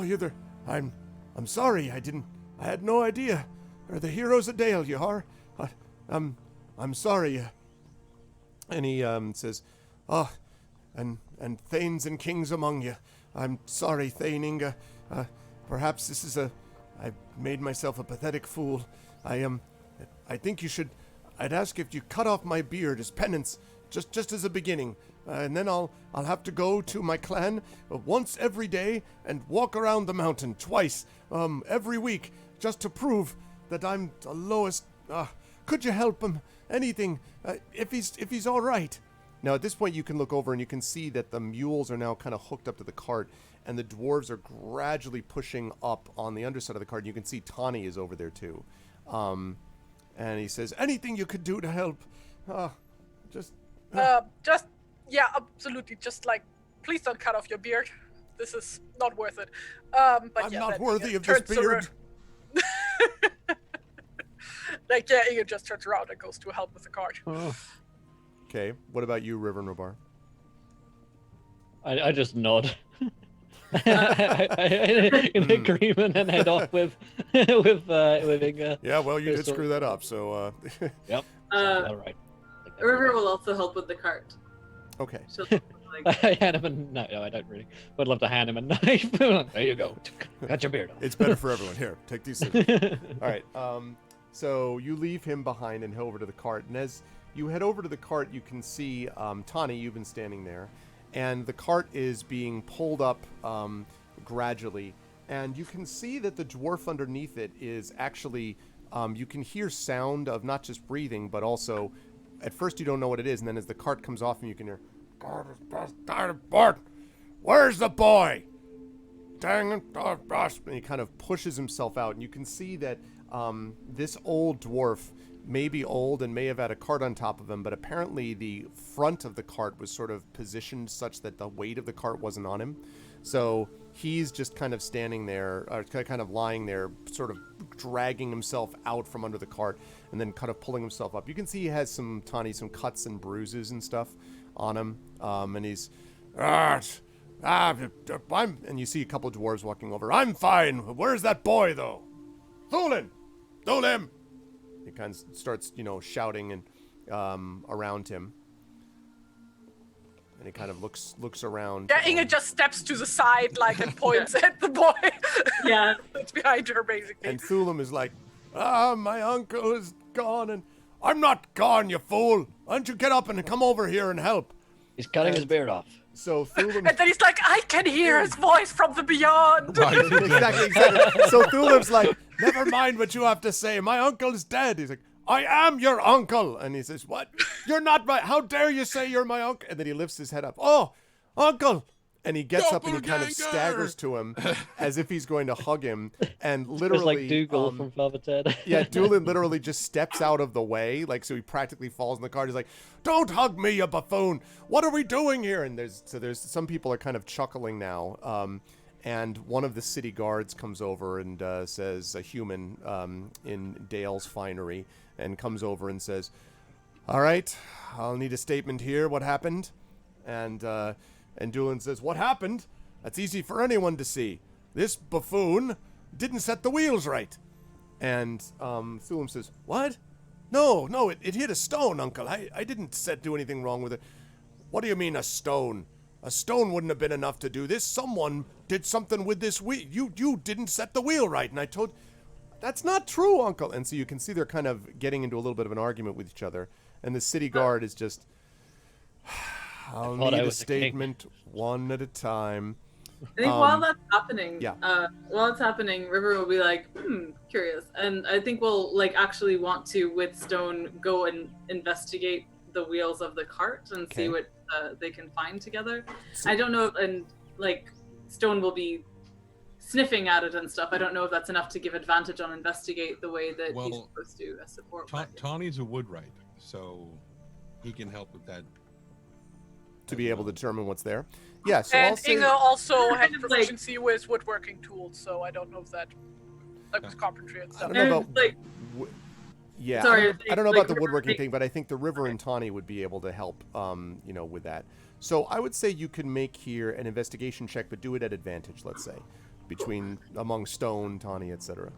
you're there. I'm sorry. I had no idea. Are the heroes of Dale, you are? I'm sorry. And he says, and thanes and kings among you. I'm sorry, Thane Inga. Perhaps this is I've made myself a pathetic fool. I think you should. I'd ask if you cut off my beard as penance, just as a beginning, and then I'll have to go to my clan once every day and walk around the mountain twice every week, just to prove that I'm the lowest. Could you help him? Anything, if he's all right. Now at this point you can look over and you can see that the mules are now kind of hooked up to the cart, and the dwarves are gradually pushing up on the underside of the cart. You can see Tawny is over there too. And he says, anything you could do to help. Yeah, absolutely. Just please don't cut off your beard. This is not worth it. But I'm not worthy of this beard. Inga just turns around and goes to help with the cart. Oh. Okay, what about you, River and Robar? I just nod. In agreement and head off with Inga. Yeah, well, you did screw that up, so Yep. All right. River will also help with the cart. Okay. I hand him a knife. No, I don't really. Would love to hand him a knife. There you go. Cut your beard off. It's better for everyone. Here, take these. All right. So you leave him behind and head over to the cart, and as you head over to the cart, you can see Tawny. You've been standing there. And the cart is being pulled up gradually. And you can see that the dwarf underneath it is actually, you can hear sound of not just breathing, but also, at first you don't know what it is. And then as the cart comes off, and you can hear, Bart, where's the boy? Dang it. And he kind of pushes himself out. And you can see that this old dwarf may be old and may have had a cart on top of him, but apparently the front of the cart was sort of positioned such that the weight of the cart wasn't on him. So he's just kind of standing there, or kind of lying there, sort of dragging himself out from under the cart and then kind of pulling himself up. You can see he has some cuts and bruises and stuff on him. And he's, and you see a couple of dwarves walking over. I'm fine. Where's that boy, though? Thulim! He kind of starts, shouting and around him, and he kind of looks around. Yeah, Inga just steps to the side, and points at the boy. Yeah, that's behind her, basically. And Thulim is like, my uncle is gone, and I'm not gone, you fool. Why don't you get up and come over here and help? He's cutting his beard off. So Thulim... And then he's like, I can hear his voice from the beyond. Right, exactly. So Thulim's like, never mind what you have to say. My uncle is dead. He's like, I am your uncle. And he says, what? You're not my... How dare you say you're my uncle? And then he lifts his head up. Oh, uncle. And he gets up and he kind of staggers to him as if he's going to hug him. And literally... It's like Dougal from Father Ted. Yeah, Doolin literally just steps out of the way. So he practically falls in the cart. He's like, don't hug me, you buffoon. What are we doing here? And there's some people are kind of chuckling now. And one of the city guards comes over and says, a human in Dale's finery, and comes over and says, all right, I'll need a statement here. What happened? And Doolin says, what happened? That's easy for anyone to see. this buffoon didn't set the wheels right. And Thulam says, what? No, it hit a stone, Uncle. I didn't do anything wrong with it. What do you mean a stone? A stone wouldn't have been enough to do this. Someone did something with this wheel. You didn't set the wheel right. And I told, that's not true, Uncle. And so you can see they're kind of getting into a little bit of an argument with each other. And the city guard is just, I'll need a statement one at a time. I think while that's happening, yeah. While it's happening, River will be like, curious. And I think we'll like actually want to, with Stone, go and investigate the wheels of the cart and see what they can find together. I don't know, and like Stone will be sniffing at it and stuff. I don't know if that's enough to give advantage on investigate the way that he's supposed to as support. Tawny's a woodwright, so he can help with that. To be able to determine what's there. Yeah, so and Inga also had proficiency with woodworking tools, so I don't know if that was carpentry and stuff. I don't know about yeah, sorry, I don't know about the woodworking thing, but I think the River and Tawny would be able to help with that. So I would say you can make here an investigation check, but do it at advantage, let's say, among Stone, Tawny, etc.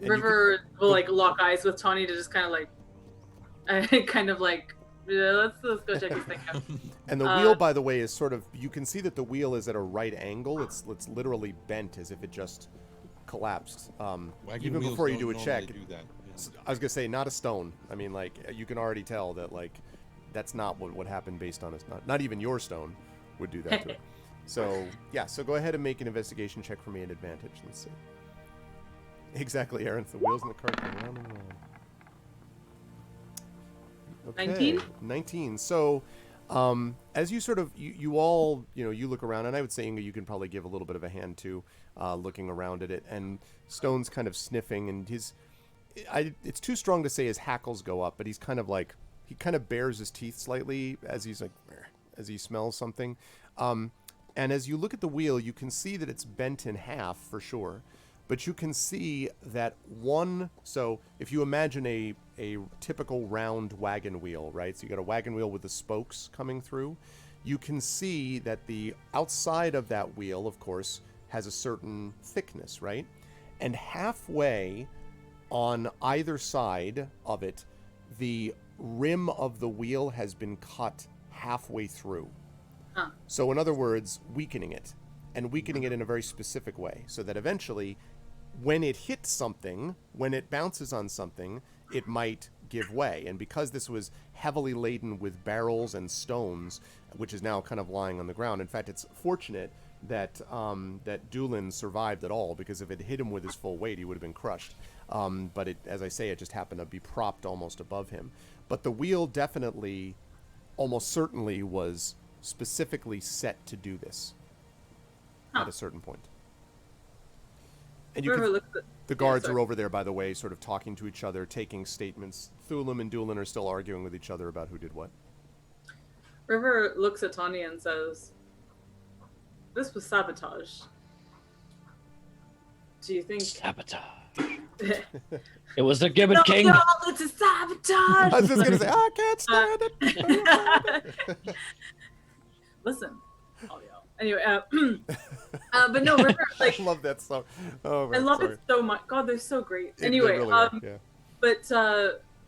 River will like lock eyes with Tawny to just kind of like let's go check this thing out. And the wheel, by the way, is sort of, you can see that the wheel is at a right angle. It's literally bent as if it just collapsed. Even before you do a check. Do that. Yeah. I was gonna say, not a stone. I mean, like, you can already tell that like that's not what happened based on not even your stone would do that to it. So yeah, so go ahead and make an investigation check for me at advantage. Let's see. Exactly, Aaron. The wheels in the cart go round and round. Okay. 19? 19. So, as you sort of, you all, you look around, and I would say, Inga, you can probably give a little bit of a hand to looking around at it, and Stone's kind of sniffing, and it's too strong to say his hackles go up, but he's kind of like, he kind of bares his teeth slightly as he's like, as he smells something. And as you look at the wheel, you can see that it's bent in half for sure. But you can see that so if you imagine a typical round wagon wheel, right? So you got a wagon wheel with the spokes coming through. You can see that the outside of that wheel, of course, has a certain thickness, right? And halfway on either side of it, the rim of the wheel has been cut halfway through. Huh. So in other words, weakening it. And weakening it in a very specific way, so that eventually, when it hits something, when it bounces on something, it might give way. And because this was heavily laden with barrels and stones, which is now kind of lying on the ground. In fact, it's fortunate that that Doolin survived at all, because if it hit him with his full weight, he would have been crushed. But as I say, it just happened to be propped almost above him. But the wheel definitely, almost certainly, was specifically set to do this. At a certain point. And the guards are over there, by the way, sort of talking to each other, taking statements. Thulam and Doolin are still arguing with each other about who did what. River looks at Tawny and says, this was sabotage. Do you think... Sabotage. It was the Gibbon King. No, it's a sabotage! I was just going to say, I can't stand it. Listen. Anyway, but no, River, like, I love that song. Oh, man, I love it so much. God, they're so great. Anyway, really yeah.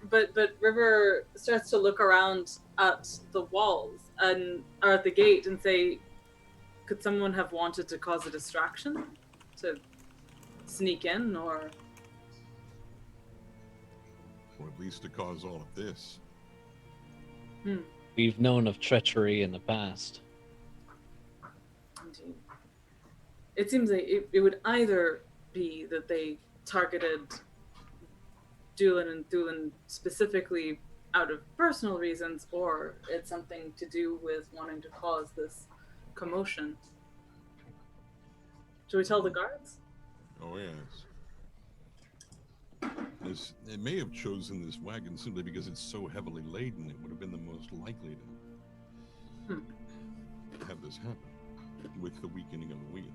but River starts to look around at the walls or at the gate and say, could someone have wanted to cause a distraction, to sneak in, or at least to cause all of this? We've known of treachery in the past. It seems like it would either be that they targeted Doolin and Doolin specifically out of personal reasons, or it's something to do with wanting to cause this commotion. Should we tell the guards? Oh, yes. It may have chosen this wagon simply because it's so heavily laden. It would have been the most likely to have this happen with the weakening of the wheel.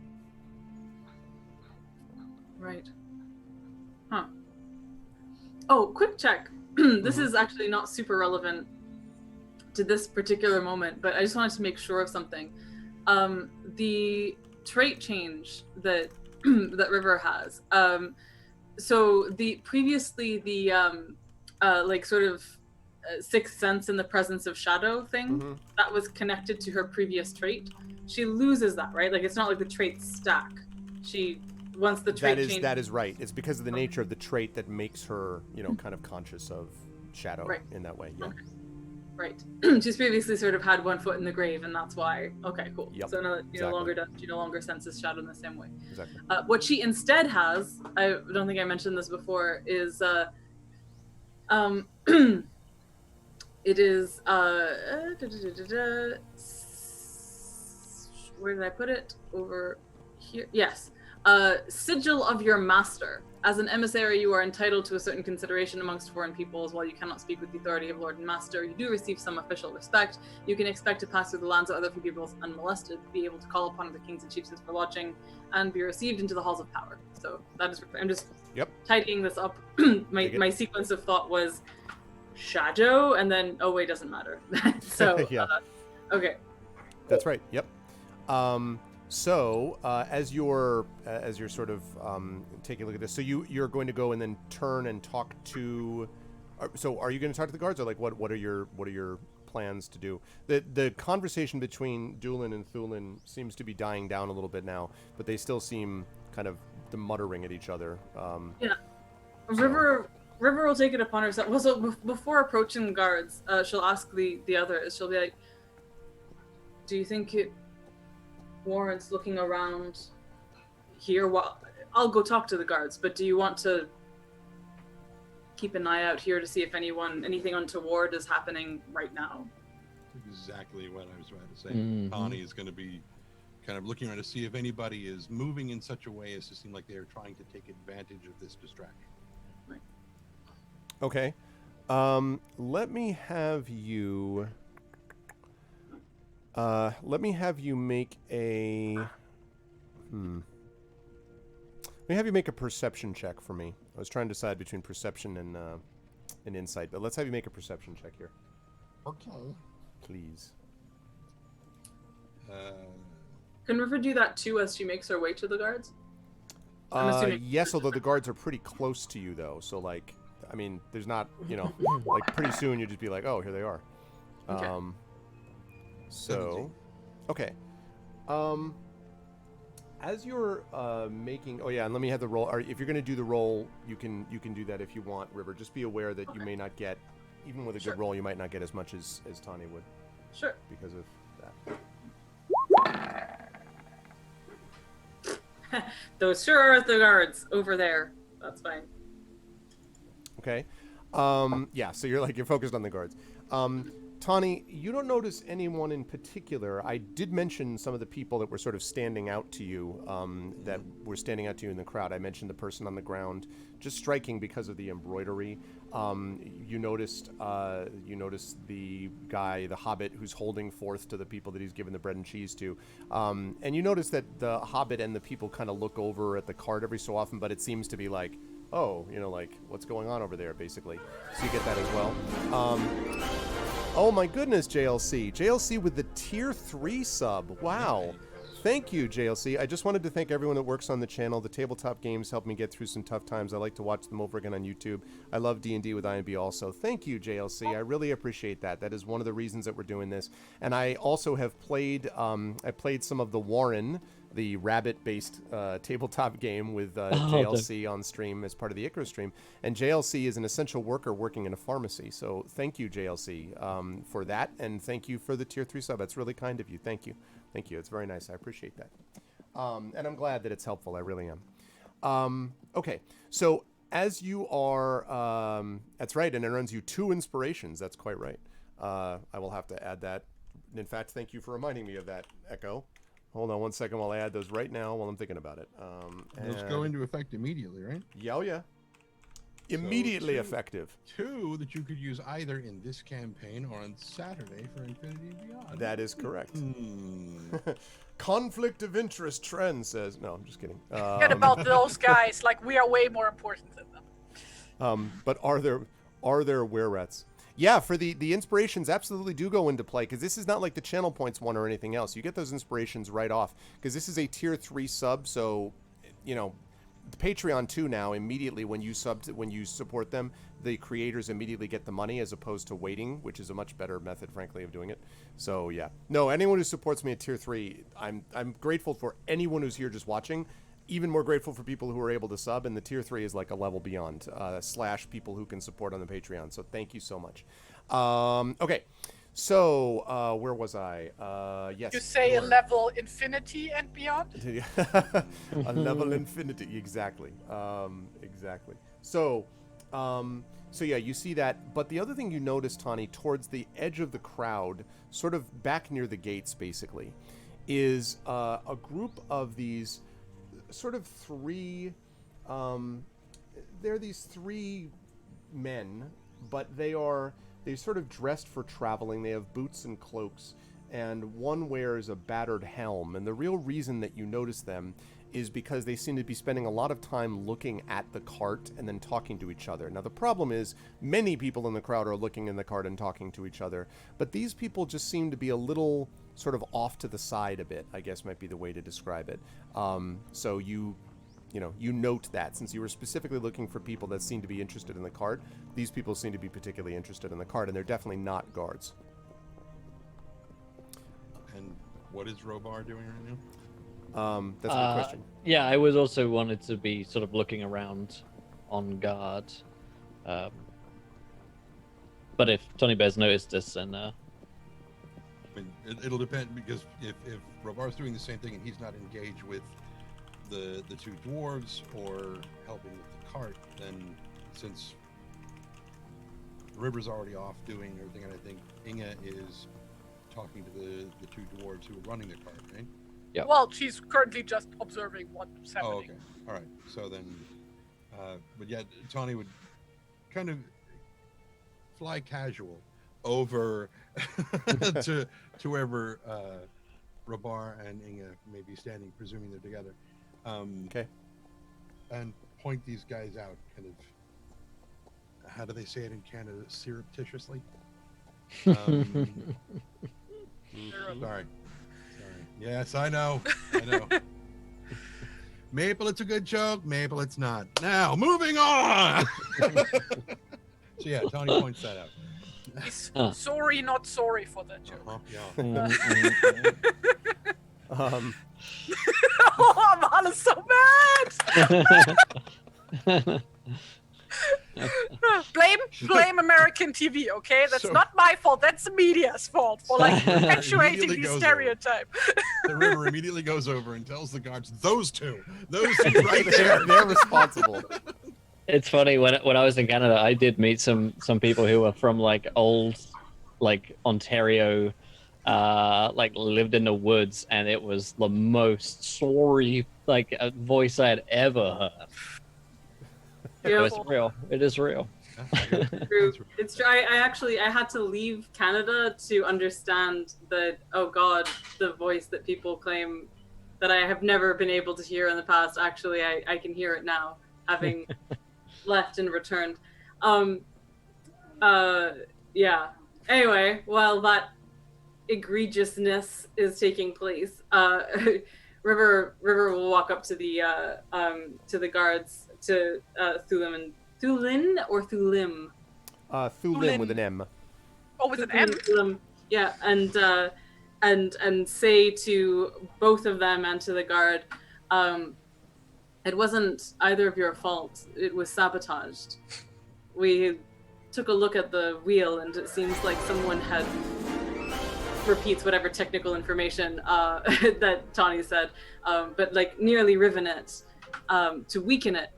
Right. Huh. Oh, quick check. This is actually not super relevant to this particular moment, but I just wanted to make sure of something. The trait change that that River has. So previously the like sort of sixth sense in the presence of shadow thing that was connected to her previous trait. She loses that, right? Like it's not like the traits stack. She once the trait changes. That is right. It's because of the nature of the trait that makes her, kind of conscious of shadow in that way. Yeah. Okay. Right. She's previously sort of had one foot in the grave, and that's why. Okay, cool. Yep. So now that she no longer senses shadow in the same way. Exactly. What she instead has, I don't think I mentioned this before, is it is where did I put it? Over here. Yes. Sigil of your master. As an emissary, you are entitled to a certain consideration amongst foreign peoples. While you cannot speak with the authority of Lord and Master, you do receive some official respect. You can expect to pass through the lands of other peoples unmolested, be able to call upon the kings and chiefs for lodging, and be received into the halls of power. So that is. I'm just tidying this up. my sequence of thought was shadow, and then doesn't matter. So okay. That's right. Yep. So as you're sort of taking a look at this, so you're going to go and then turn and talk to. So are you going to talk to the guards, or like what are your plans to do? The conversation between Doolin and Thulin seems to be dying down a little bit now, but they still seem kind of muttering at each other. River will take it upon herself. Well, so before approaching the guards, she'll ask the others. She'll be like, "Do you think it warrants looking around here? Well, I'll go talk to the guards, but do you want to keep an eye out here to see if anything untoward is happening right now?" Exactly what I was about to say. Bonnie is going to be kind of looking around to see if anybody is moving in such a way as to seem like they are trying to take advantage of this distraction. Right. Okay. Let me have you make a perception check for me. I was trying to decide between perception and insight, but let's have you make a perception check here. Okay. Please. Can River do that too as she makes her way to the guards? Yes, although the guards are pretty close to you though, so like, I mean, there's not, like pretty soon you'll just be like, oh, here they are. Okay. So, okay. As you're making, and let me have the roll. Or if you're going to do the roll, you can do that if you want, River. Just be aware that you may not get, even with a good roll, you might not get as much as Tani would. Sure. Because of that. Those sure are the guards over there. That's fine. Okay. So you're focused on the guards. Tani, you don't notice anyone in particular. I did mention some of the people that were sort of standing out to you, that were standing out to you in the crowd. I mentioned the person on the ground, just striking because of the embroidery. You noticed the guy, the hobbit, who's holding forth to the people that he's given the bread and cheese to. And you notice that the hobbit and the people kind of look over at the cart every so often, but it seems to be like, oh, like, what's going on over there, basically. So you get that as well. Oh my goodness, JLC. JLC with the tier 3 sub. Wow. Thank you, JLC. I just wanted to thank everyone that works on the channel. The tabletop games help me get through some tough times. I like to watch them over again on YouTube. I love D&D with INB also. Thank you, JLC. I really appreciate that. That is one of the reasons that we're doing this. And I also have played, I played some of the Warren, the rabbit-based tabletop game with JLC on stream as part of the Icarus stream. And JLC is an essential worker working in a pharmacy. So thank you, JLC, for that. And thank you for the tier 3 sub. That's really kind of you. Thank you. Thank you. It's very nice. I appreciate that. And I'm glad that it's helpful. I really am. Okay. So as you are, that's right. And it earns you 2 inspirations. That's quite right. I will have to add that. In fact, thank you for reminding me of that, Echo. Hold on one second while I add those right now while I'm thinking about it. Those go into effect immediately, right? Yeah, oh yeah. Immediately effective. 2 that you could use either in this campaign or on Saturday for Infinity Beyond. That is correct. Conflict of interest trend says. No, I'm just kidding. Forget about those guys. Like, we are way more important than them. But are there were-rats? Yeah, for the inspirations absolutely do go into play, because this is not like the channel points one or anything else. You get those inspirations right off, because this is a tier 3 sub, so, you know, the Patreon too now, immediately when you support them, the creators immediately get the money as opposed to waiting, which is a much better method, frankly, of doing it. So yeah, no, anyone who supports me at tier 3, I'm grateful for anyone who's here just watching. Even more grateful for people who are able to sub, and the tier 3 is like a level beyond, / people who can support on the Patreon. So thank you so much. Okay, so where was I? Yes. You say a level infinity and beyond? A level infinity, exactly. Exactly. So yeah, you see that. But the other thing you notice, Tawny, towards the edge of the crowd, sort of back near the gates, basically, is a group of these sort of 3. They're these 3 men, but they're sort of dressed for traveling. They have boots and cloaks, and one wears a battered helm. And the real reason that you notice them is because they seem to be spending a lot of time looking at the cart and then talking to each other. Now, the problem is many people in the crowd are looking in the cart and talking to each other, but these people just seem to be a little sort of off to the side a bit, I guess might be the way to describe it. So you note that since you were specifically looking for people that seem to be interested in the cart, these people seem to be particularly interested in the cart, and they're definitely not guards. And what is Robar doing right now? That's a good question. Yeah, I was also wanted to be sort of looking around on guard. But if Tony Bear's noticed this, then... I mean, it'll depend, because if Robar's doing the same thing and he's not engaged with the 2 dwarves or helping with the cart, then since River's already off doing everything, and I think Inga is talking to the 2 dwarves who are running the cart, right? Yeah. Well, she's currently just observing what's happening. Oh, okay. All right. So then, but yeah, Tawny would kind of fly casual over to wherever Robar and Inga may be standing, presuming they're together. Okay. And point these guys out, kind of. How do they say it in Canada? Surreptitiously. Sorry. Yes, I know. Maple, it's a good joke. Maple, it's not. Now, moving on. So yeah, Tony points that out. He's sorry, not sorry for that joke. Yeah. Oh, Amal is so mad. Blame American TV, okay? That's not my fault. That's the media's fault for like perpetuating the stereotype. The River immediately goes over and tells the guards, those two right there, they're responsible. It's funny, when I was in Canada, I did meet some people who were from like old, like Ontario, like lived in the woods, and it was the most sorry like voice I had ever heard. Yeah. It's real. It is real. True. It's true. I had to leave Canada to understand that, oh God, the voice that people claim that I have never been able to hear in the past. Actually, I can hear it now, having left and returned. Yeah. Anyway, while that egregiousness is taking place, River will walk up to the guards, to Thulin or Thulim? Thulin with an M. Oh, with an M? Thulim. Yeah, and say to both of them and to the guard, it wasn't either of your fault. It was sabotaged. We took a look at the wheel, and it seems like someone had repeats whatever technical information that Tawny said, but like nearly riven it to weaken it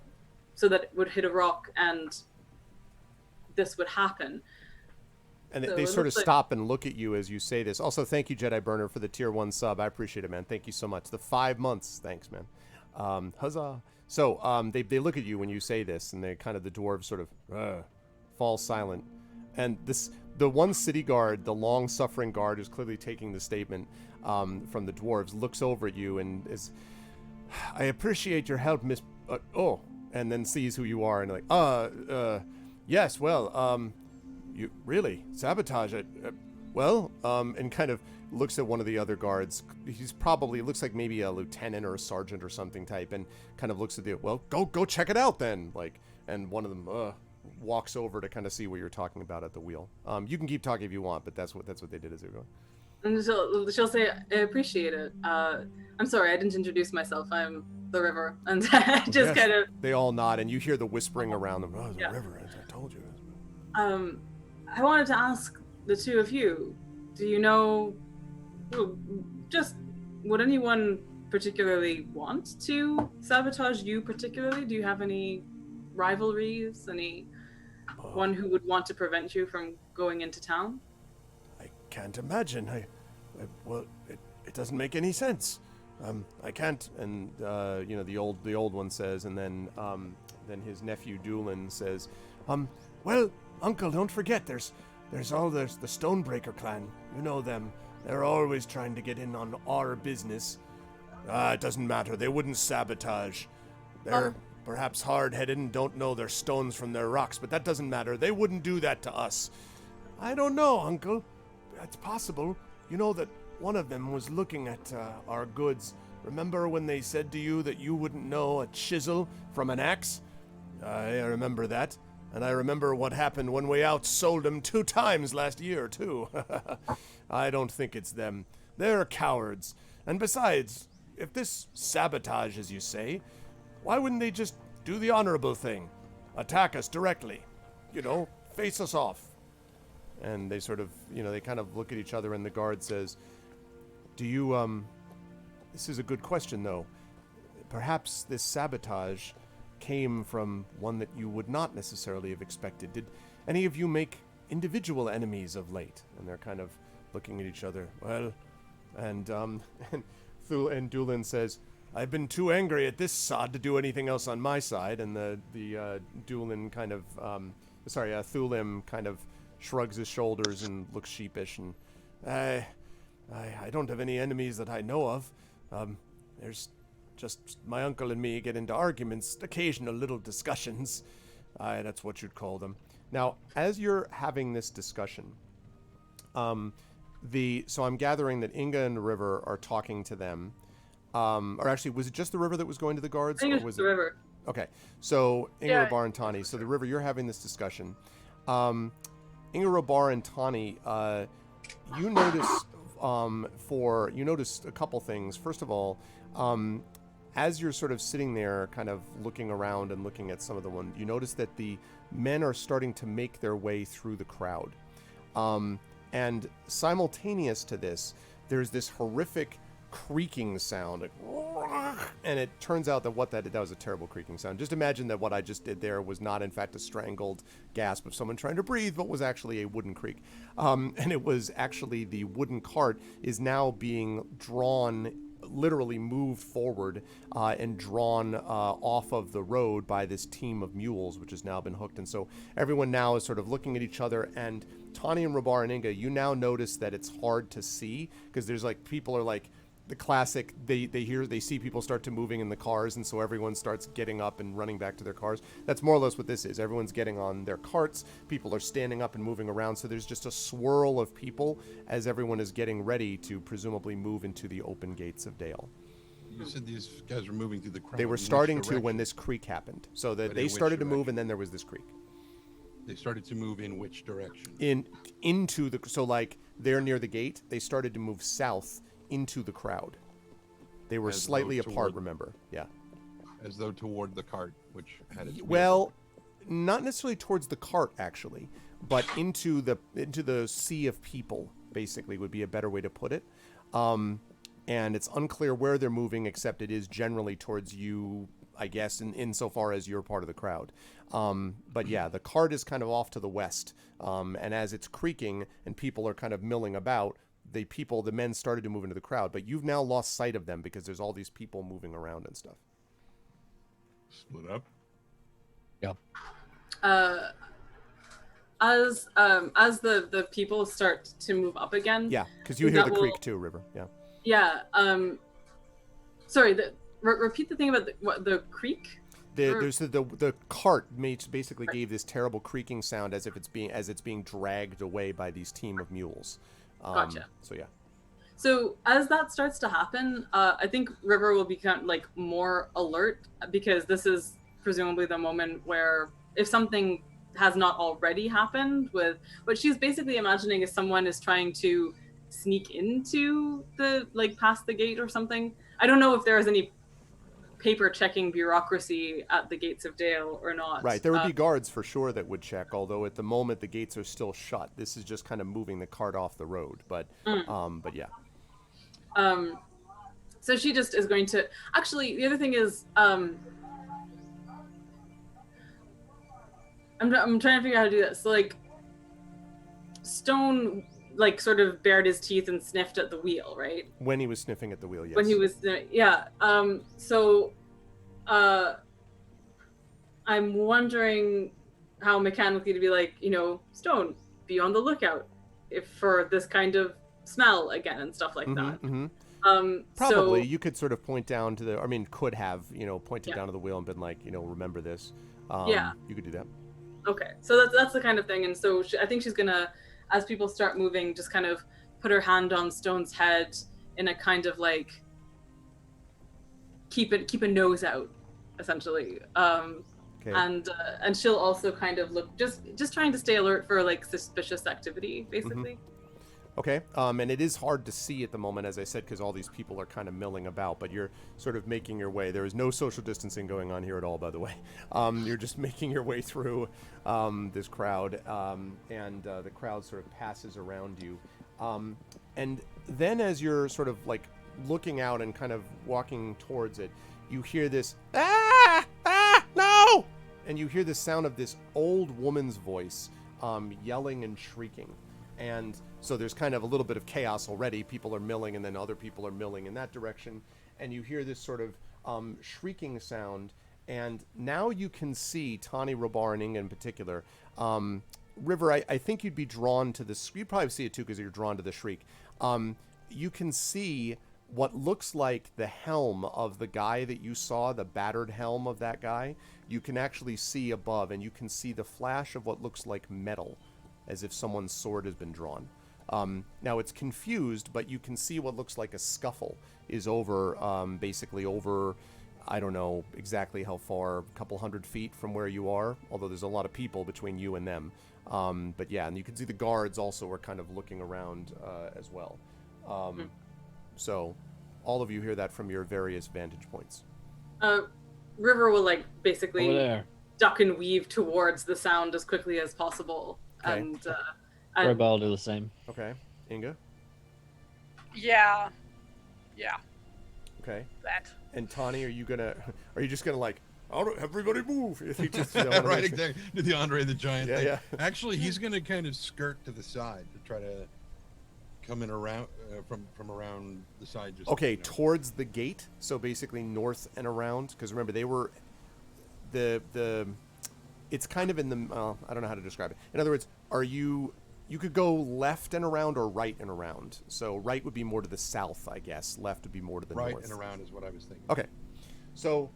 so that it would hit a rock and this would happen. And So they it sort of looks like- stop and look at you as you say this. Also, thank you, Jedi Burner, for the tier 1 sub. I appreciate it, man. Thank you so much. The 5 months. Thanks, man. Huzzah. So they look at you when you say this, and they kind of, the dwarves sort of fall silent. And the one city guard, the long-suffering guard who's clearly taking the statement from the dwarves, looks over at you and is, I appreciate your help, Miss... and then sees who you are and like, yes, well, You really sabotage it? Well, and kind of looks at one of the other guards. He's probably looks like maybe a lieutenant or a sergeant or something type, and kind of looks at the well, go check it out then. Like, and one of them walks over to kind of see what you're talking about at the wheel. You can keep talking if you want, but that's what they did as they were going. And she'll say, I appreciate it. I'm sorry, I didn't introduce myself. I'm the River. And I just kind of... They all nod, and you hear the whispering around them. Oh, the River, as I told you. I wanted to ask the two of you, do you know... Just, would anyone particularly want to sabotage you particularly? Do you have any rivalries? Anyone who would want to prevent you from going into town? I can't imagine. Well, it doesn't make any sense. I can't. And the old one says, and then his nephew Doolin says, well, Uncle, don't forget, there's the Stonebreaker clan. You know them. They're always trying to get in on our business. It doesn't matter. They wouldn't sabotage. They're perhaps hard-headed and don't know their stones from their rocks, but that doesn't matter. They wouldn't do that to us. I don't know, Uncle. It's possible. You know that one of them was looking at our goods. Remember when they said to you that you wouldn't know a chisel from an axe? I remember that. And I remember what happened when we outsold them 2 times last year, too. I don't think it's them. They're cowards. And besides, if this sabotage, as you say, why wouldn't they just do the honorable thing? Attack us directly. Face us off. And they sort of, they kind of look at each other, and the guard says, do you, this is a good question, though. Perhaps this sabotage came from one that you would not necessarily have expected. Did any of you make individual enemies of late? And they're kind of looking at each other. Well, and Doolin says, I've been too angry at this sod to do anything else on my side. And the Doolin kind of, Thulim kind of shrugs his shoulders and looks sheepish. And I don't have any enemies that I know of. There's just my uncle and me get into arguments, occasional little discussions. That's what you'd call them. Now, as you're having this discussion, so I'm gathering that Inga and the River are talking to them. Or actually, was it just the River that was going to the guards? I think it was the River. Okay, so Inga, Robar, and Tani. So the River, you're having this discussion. Inga, Robar, and Tani, you notice a couple things. First of all, as you're sort of sitting there kind of looking around and looking at some of the ones, you notice that the men are starting to make their way through the crowd. And simultaneous to this, there's this horrific creaking sound, and it turns out that that was a terrible creaking sound. Just imagine that what I just did there was not in fact a strangled gasp of someone trying to breathe, but was actually a wooden creak. And it was actually the wooden cart is now being drawn, literally moved forward and drawn off of the road by this team of mules, which has now been hooked. And so everyone now is sort of looking at each other, and Tani and Robar and Inga, you now notice that it's hard to see because there's people are like the classic, they see people start to moving in the cars, and so everyone starts getting up and running back to their cars. That's more or less what this is. Everyone's getting on their carts, people are standing up and moving around, so there's just a swirl of people as everyone is getting ready to presumably move into the open gates of Dale. You said these guys were moving through the crowd. They were starting to when this creek happened. So they started to move, and then there was this creek. They started to move in which direction? They're near the gate. They started to move south into the crowd. They were slightly apart, remember? Yeah. As though toward the cart, which had its not necessarily towards the cart, actually, but into the sea of people, basically, would be a better way to put it. And it's unclear where they're moving, except it is generally towards you, I guess, insofar as you're part of the crowd. But yeah, the cart is kind of off to the west. And as it's creaking and people are kind of milling about, the men started to move into the crowd, but you've now lost sight of them because there's all these people moving around and stuff. Split up. Yeah. As the people start to move up again. Yeah, because you hear the creek too, River. Yeah. Yeah. Sorry. Repeat the thing about the creek. There's the cart basically gave this terrible creaking sound as if it's being dragged away by these team of mules. Gotcha. So yeah. So as that starts to happen, I think River will become like more alert, because this is presumably the moment where, if something has not already happened, with what she's basically imagining is someone is trying to sneak into the, like, past the gate or something. I don't know if there is any paper checking bureaucracy at the gates of Dale or not. Right, there would be guards for sure that would check, although at the moment the gates are still shut. This is just kind of moving the cart off the road, but yeah. So she just is going to, actually, the other thing is, I'm trying to figure out how to do this. So, like, Stone, like, sort of bared his teeth and sniffed at the wheel, right? When he was sniffing at the wheel, yes. When he was, yeah. So, I'm wondering how mechanically to be like, Stone, be on the lookout for this kind of smell again and stuff like that. Probably you could sort of point down to could have, pointed down to the wheel and been like, remember this. You could do that. Okay, so that's the kind of thing. And so I think she's gonna, as people start moving, just kind of put her hand on Stone's head in a kind of like keep a nose out, essentially. Okay. And she'll also kind of look, just trying to stay alert for like suspicious activity, basically. Okay, and it is hard to see at the moment, as I said, because all these people are kind of milling about, but you're sort of making your way. There is no social distancing going on here at all, by the way. You're just making your way through this crowd, and the crowd sort of passes around you. And then as you're sort of like looking out and kind of walking towards it, you hear this, no! And you hear the sound of this old woman's voice yelling and shrieking. And so there's kind of a little bit of chaos already. People are milling, and then other people are milling in that direction. And you hear this sort of shrieking sound. And now you can see Tani, Robar, and Inga in particular. River, I think you'd be drawn to this. You'd probably see it too because you're drawn to the shriek. You can see what looks like the helm of the guy that you saw, the battered helm of that guy. You can actually see above, and you can see the flash of what looks like metal, as if someone's sword has been drawn. Now it's confused, but you can see what looks like a scuffle is over, basically over, I don't know exactly how far, a couple 100 feet from where you are, although there's a lot of people between you and them. But yeah, and you can see the guards also are kind of looking around as well. So all of you hear that from your various vantage points. River will like basically Over there. duck and weave towards the sound as quickly as possible. Okay. And Robar will do the same. Okay. Inga? Yeah. Okay. That. And Tani, are you just gonna like, everybody move? You just, Right, exactly. Did the Andre the Giant thing. Yeah. Actually, he's going to kind of skirt to the side to try to come in around from around the side. Just towards the gate. So basically north and around, because remember they were the. It's kind of in the. I don't know how to describe it. In other words, you could go left and around or right and around. So right would be more to the south, I guess. Left would be more to the north. Right and around is what I was thinking. Okay. So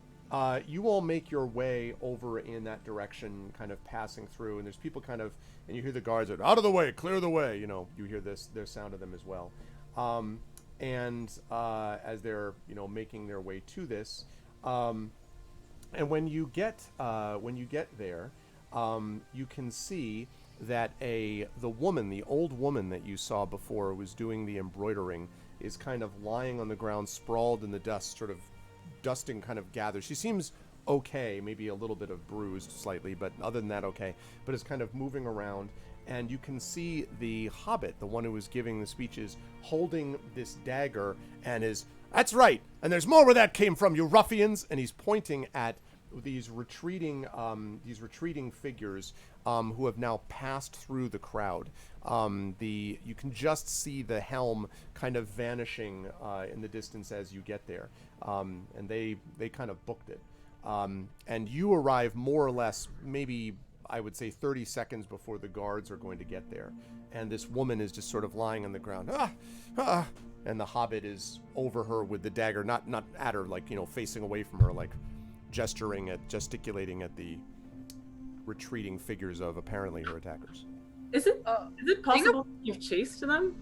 you all make your way over in that direction, kind of passing through, and there's people kind of, and you hear the guards are, out of the way, clear the way. You hear their sound of them as well. And as they're, making their way to this, and when you get there, you can see that the old woman that you saw before was doing the embroidering is kind of lying on the ground, sprawled in the dust, sort of dusting kind of gathers. She seems okay, maybe a little bit of bruised slightly, but other than that okay, but is kind of moving around. And you can see the hobbit, the one who was giving the speeches, holding this dagger and that's right, and there's more where that came from, you ruffians, and he's pointing at these retreating figures who have now passed through the crowd. You can just see the helm kind of vanishing in the distance as you get there, and they kind of booked it. And you arrive more or less, maybe I would say 30 seconds before the guards are going to get there, and this woman is just sort of lying on the ground. And the hobbit is over her with the dagger, not at her, like, facing away from her, like gesticulating at the retreating figures of apparently her attackers. Is it possible to give chase to them?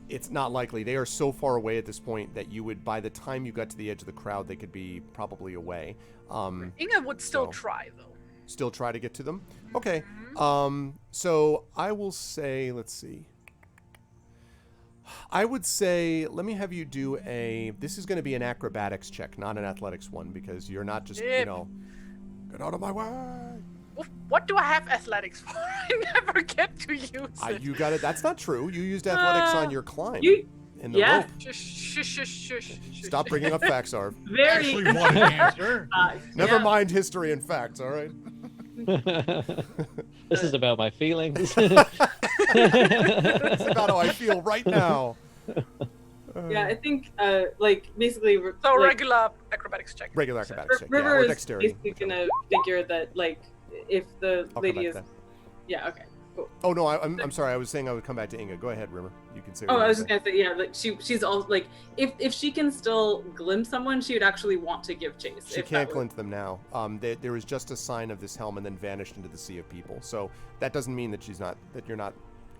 It's not likely. They are so far away at this point that you would, by the time you got to the edge of the crowd, they could be probably away. Inga would still try, though. Still try to get to them? Okay. So I will say, let's see. I would say, let me have you do this is going to be an acrobatics check, not an athletics one, because you're not just, get out of my way. What do I have athletics for? I never get to use it. You got it. That's not true. You used athletics on your climb. In the rope. Shush. Stop bringing up facts, Arv. Very. Actually want an answer. Never mind history and facts, all right? This is about my feelings. It's about how I feel right now. Yeah, I think, basically... So regular acrobatics check. Regular acrobatics check, River or is dexterity. basically going to figure that, if the I'll lady come is... back to Yeah, okay, cool. Oh, no, I'm sorry. I was saying I would come back to Inga. Go ahead, River. You can say Oh, what I was you just going to say, she's all, if she can still glimpse someone, she would actually want to give chase. She can't glint them now. There was just a sign of this helm and then vanished into the sea of people. So that doesn't mean that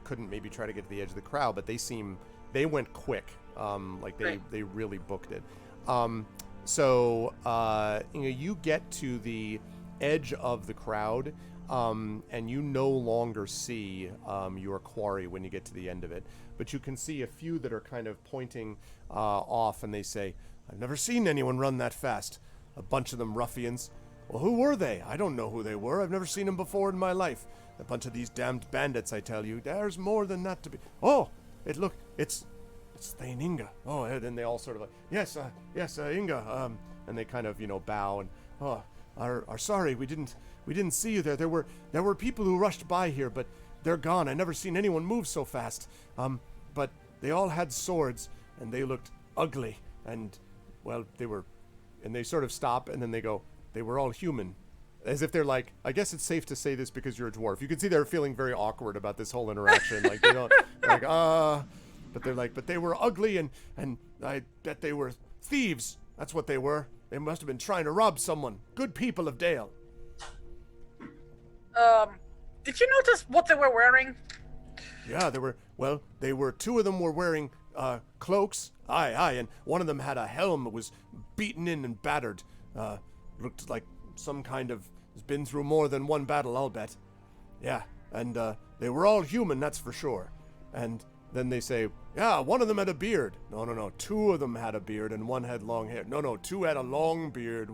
couldn't maybe try to get to the edge of the crowd, but they went quick. They really booked it. You get to the edge of the crowd, and you no longer see your quarry when you get to the end of it. But you can see a few that are kind of pointing off, and they say, "I've never seen anyone run that fast. A bunch of them ruffians. Well, who were they? I don't know who they were. I've never seen them before in my life. A bunch of these damned bandits, I tell you. There's more than that to be. Oh, it's Thane Inga. Oh, and then they all sort of yes, Inga. And they kind of, bow and, are sorry, we didn't see you there. There were people who rushed by here, but they're gone. I never seen anyone move so fast. But they all had swords, and they looked ugly, and, well, and they sort of stop, and then they go, they were all human. As if they're like, I guess it's safe to say this because you're a dwarf. You can see they're feeling very awkward about this whole interaction. They don't, but they're like, but they were ugly, and I bet they were thieves. That's what they were. They must have been trying to rob someone. Good people of Dale. Did you notice what they were wearing? Yeah, two of them were wearing cloaks. Aye, and one of them had a helm that was beaten in and battered. Looked like some kind of, has been through more than one battle, I'll bet. Yeah, and they were all human, that's for sure. And then they say, yeah, one of them had a beard. No, two of them had a beard and one had long hair. No, two had a long beard,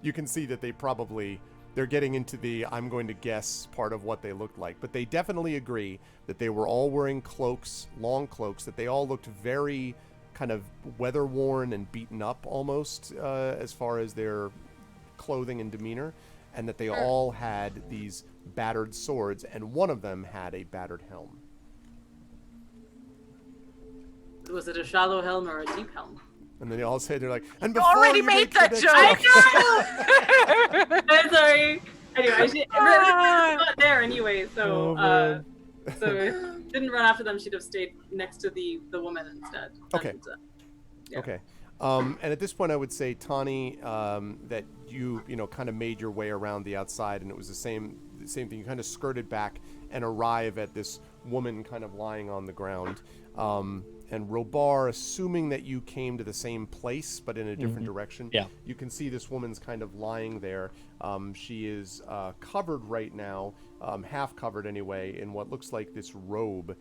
you can see that they're getting into the, I'm going to guess, part of what they looked like. But they definitely agree that they were all wearing cloaks, long cloaks, that they all looked very kind of weather-worn and beaten up almost as far as their clothing and demeanor, and that they all had these battered swords, and one of them had a battered helm. Was it a shallow helm or a deep helm? And then they all say, they're like, and You before already you made make that your joke! I'm sorry. Anyway, River's not there anyway, so didn't run after them. She'd have stayed next to the woman instead. Okay. And, Okay. And at this point, I would say, Tawny, that you kind of made your way around the outside, and it was the same thing. You kind of skirted back and arrive at this woman kind of lying on the ground. And Robar, assuming that you came to the same place but in a different direction, you can see this woman's kind of lying there. She is covered right now, half covered anyway, in what looks like this robe.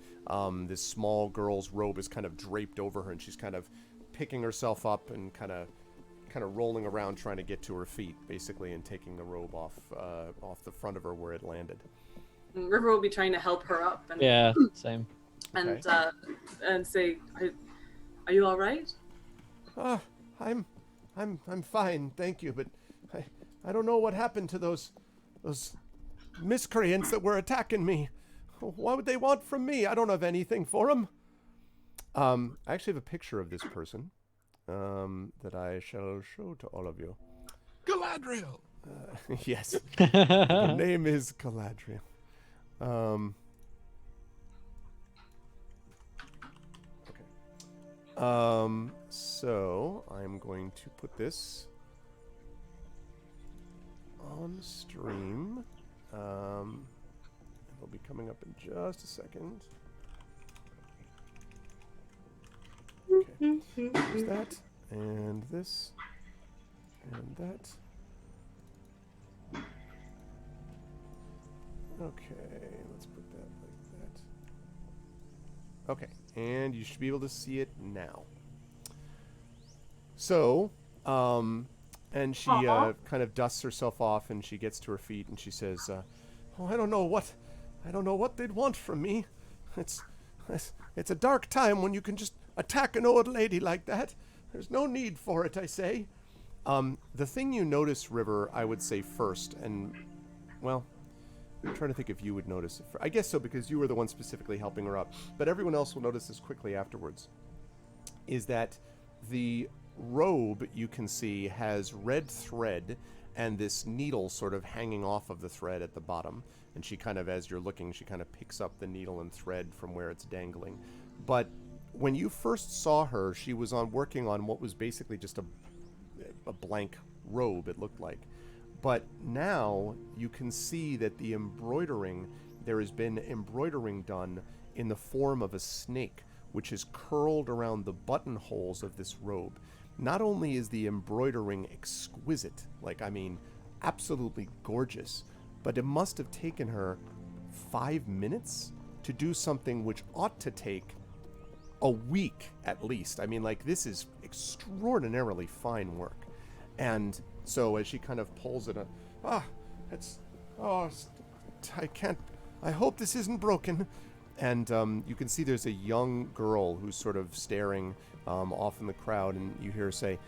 This small girl's robe is kind of draped over her, and she's kind of picking herself up and kind of rolling around trying to get to her feet, basically, and taking the robe off the front of her where it landed. River will be trying to help her up. And, yeah, same. And Okay. And say, are you all right? I'm fine, thank you, but I don't know what happened to those miscreants that were attacking me. What would they want from me? I don't have anything for them. I actually have a picture of this person that I shall show to all of you. Galadriel. Yes, the name is Galadriel. So I'm going to put this the stream. It'll be coming up in just a second. Okay. There's that, and this, and that. Okay, let's put that like that. Okay, and you should be able to see it now. So, and she kind of dusts herself off, and she gets to her feet, and she says, "Oh, I don't know what they'd want from me. It's a dark time when you can just attack an old lady like that. There's no need for it, I say." The thing you notice, River, I would say first, and well, I'm trying to think if you would notice it. I guess so, because you were the one specifically helping her up. But everyone else will notice this quickly afterwards. Is that the robe you can see has red thread and this needle sort of hanging off of the thread at the bottom. And she kind of, as you're looking, she kind of picks up the needle and thread from where it's dangling. But when you first saw her, she was working on what was basically just a blank robe, it looked like. But now you can see that the embroidering, there has been embroidering done in the form of a snake, which is curled around the buttonholes of this robe. Not only is the embroidering exquisite, absolutely gorgeous, but it must have taken her 5 minutes to do something which ought to take a week at least. This is extraordinarily fine work. And so as she kind of pulls it up, I hope this isn't broken. And you can see there's a young girl who's sort of staring off in the crowd, and you hear her say,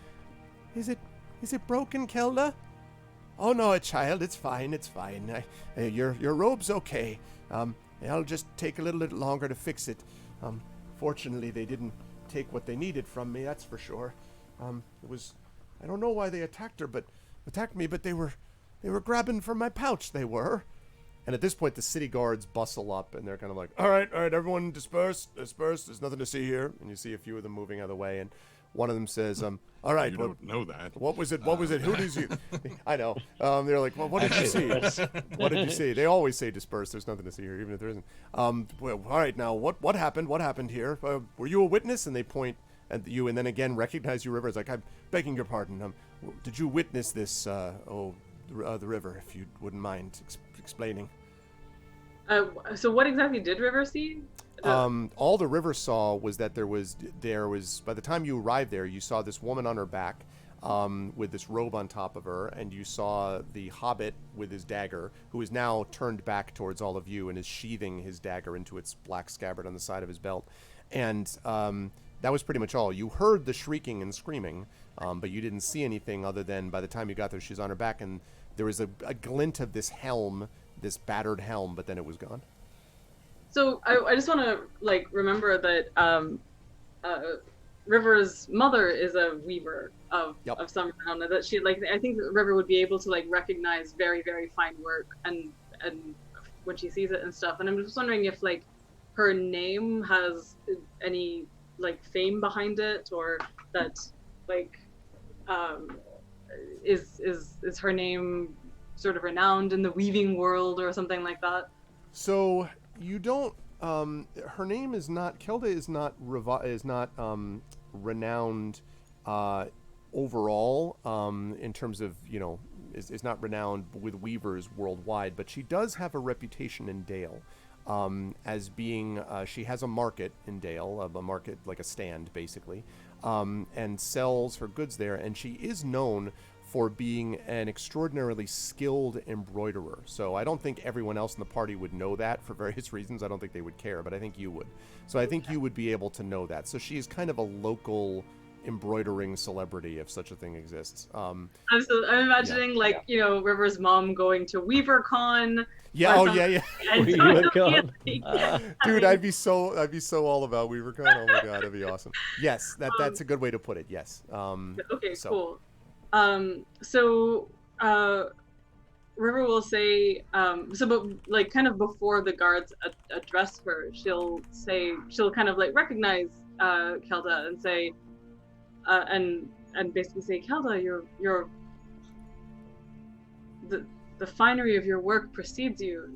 Is it broken, Kelda? Oh no, child, it's fine, it's fine. Your robe's okay. I'll just take a little bit longer to fix it. Fortunately, they didn't take what they needed from me, that's for sure. I don't know why they attacked me, but they were grabbing from my pouch, they were. And at this point, the city guards bustle up, and they're kind of like, all right, everyone disperse, there's nothing to see here. And you see a few of them moving out of the way, and one of them says, all right. You don't know that. What was it? Who did you... I know. They're like, well, what did you see? What did you see? They always say disperse, there's nothing to see here, even if there isn't. Well, all right, now, what happened? What happened here? Were you a witness? And they point at you, and then again recognize you, River. It's like, I'm begging your pardon. Did you witness this, the River, if you wouldn't mind explaining? So what exactly did River see? All the River saw was that there was, by the time you arrived there, you saw this woman on her back with this robe on top of her, and you saw the hobbit with his dagger, who is now turned back towards all of you and is sheathing his dagger into its black scabbard on the side of his belt. And that was pretty much all. You heard the shrieking and screaming, but you didn't see anything other than by the time you got there, she's on her back, and there was a glint of this helm, this battered helm, but then it was gone. So I just want to remember that River's mother is a weaver of some renown. That she I think River would be able to recognize very, very fine work and when she sees it and stuff. And I'm just wondering if her name has any fame behind it, or that is her name sort of renowned in the weaving world or something like that. So you don't. Her name is not. Kelda is not renowned overall in terms of is not renowned with weavers worldwide, but she does have a reputation in Dale as being. She has a market in Dale, a market like a stand basically, and sells her goods there, and she is known for being an extraordinarily skilled embroiderer. So I don't think everyone else in the party would know that for various reasons. I don't think they would care, but I think you would. So I think you would be able to know that. So she is kind of a local embroidering celebrity, if such a thing exists. I'm imagining River's mom going to WeaverCon. Yeah, yeah. WeaverCon. Dude, I'd be so all about WeaverCon. Oh my god, that'd be awesome. Yes, that's a good way to put it. Yes. Okay, cool. So River will say, but kind of before the guards address her, she'll kind of recognize Kelda and say, and basically say, Kelda, you're the finery of your work precedes you.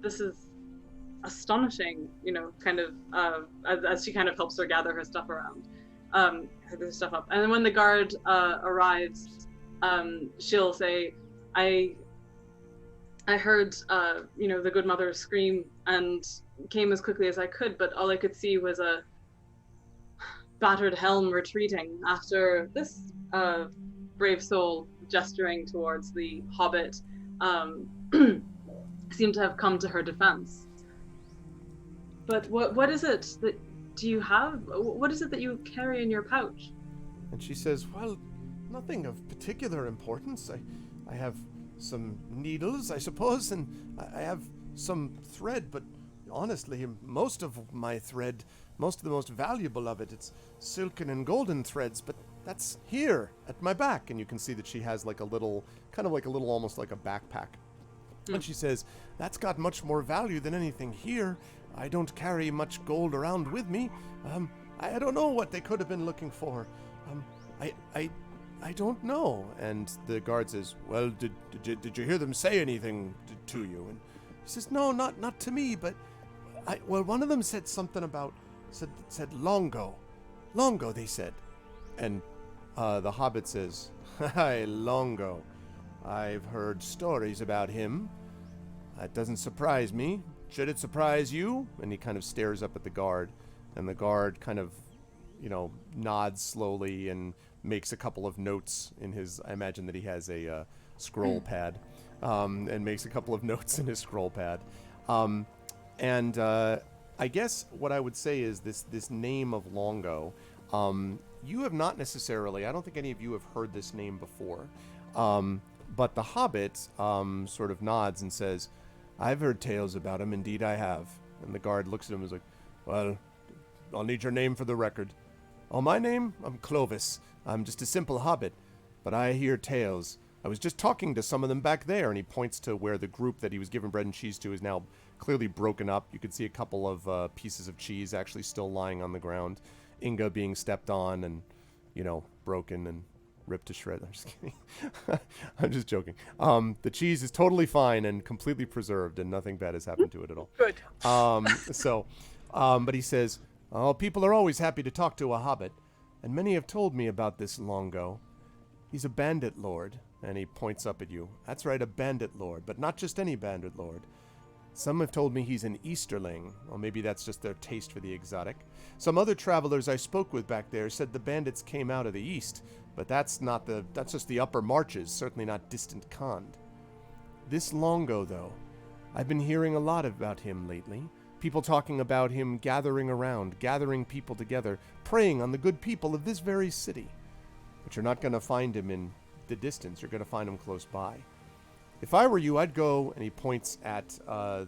This is astonishing, kind of, as she kind of helps her gather her stuff around, her stuff up. And then when the guard arrives, she'll say, I heard, the good mother scream and came as quickly as I could, but all I could see was a battered helm retreating after this brave soul, gesturing towards the hobbit, seemed to have come to her defense. But what is it that what is it that you carry in your pouch? And she says, well, nothing of particular importance. I have some needles, I suppose, and I have some thread, but honestly, most of my thread, most of the most valuable of it, it's silken and golden threads, but that's here at my back. And you can see that she has like a little, almost like a backpack. And she says, that's got much more value than anything here. I don't carry much gold around with me. I don't know what they could have been looking for. I don't know. And the guard says, well, did you hear them say anything to you? And he says, no, not to me, but one of them said something about, said Longo. Longo, they said. And the hobbit says, hi, Longo. I've heard stories about him. That doesn't surprise me. Should it surprise you? And he kind of stares up at the guard, and the guard kind of, nods slowly and makes a couple of notes in his, I imagine that he has a scroll pad, and makes a couple of notes in his scroll pad. And I guess what I would say is this name of Longo, you have not necessarily, I don't think any of you have heard this name before, but the hobbit sort of nods and says, I've heard tales about him, indeed I have. And the guard looks at him and is like, well, I'll need your name for the record. Oh, my name? I'm Clovis. I'm just a simple hobbit, but I hear tales. I was just talking to some of them back there, and he points to where the group that he was giving bread and cheese to is now clearly broken up. You can see a couple of pieces of cheese actually still lying on the ground. Inga being stepped on and, broken and ripped to shreds. I'm just kidding. I'm just joking. The cheese is totally fine and completely preserved, and nothing bad has happened to it at all. Good. But he says, oh, people are always happy to talk to a hobbit, and many have told me about this Longo. He's a bandit lord, and he points up at you. That's right, a bandit lord, but not just any bandit lord. Some have told me he's an Easterling, or maybe that's just their taste for the exotic. Some other travelers I spoke with back there said the bandits came out of the east, but that's just the upper marches, certainly not distant Khand. This Longo, though, I've been hearing a lot about him lately. People talking about him gathering around, gathering people together, preying on the good people of this very city. But you're not going to find him in the distance, you're going to find him close by. If I were you, I'd go, and he points at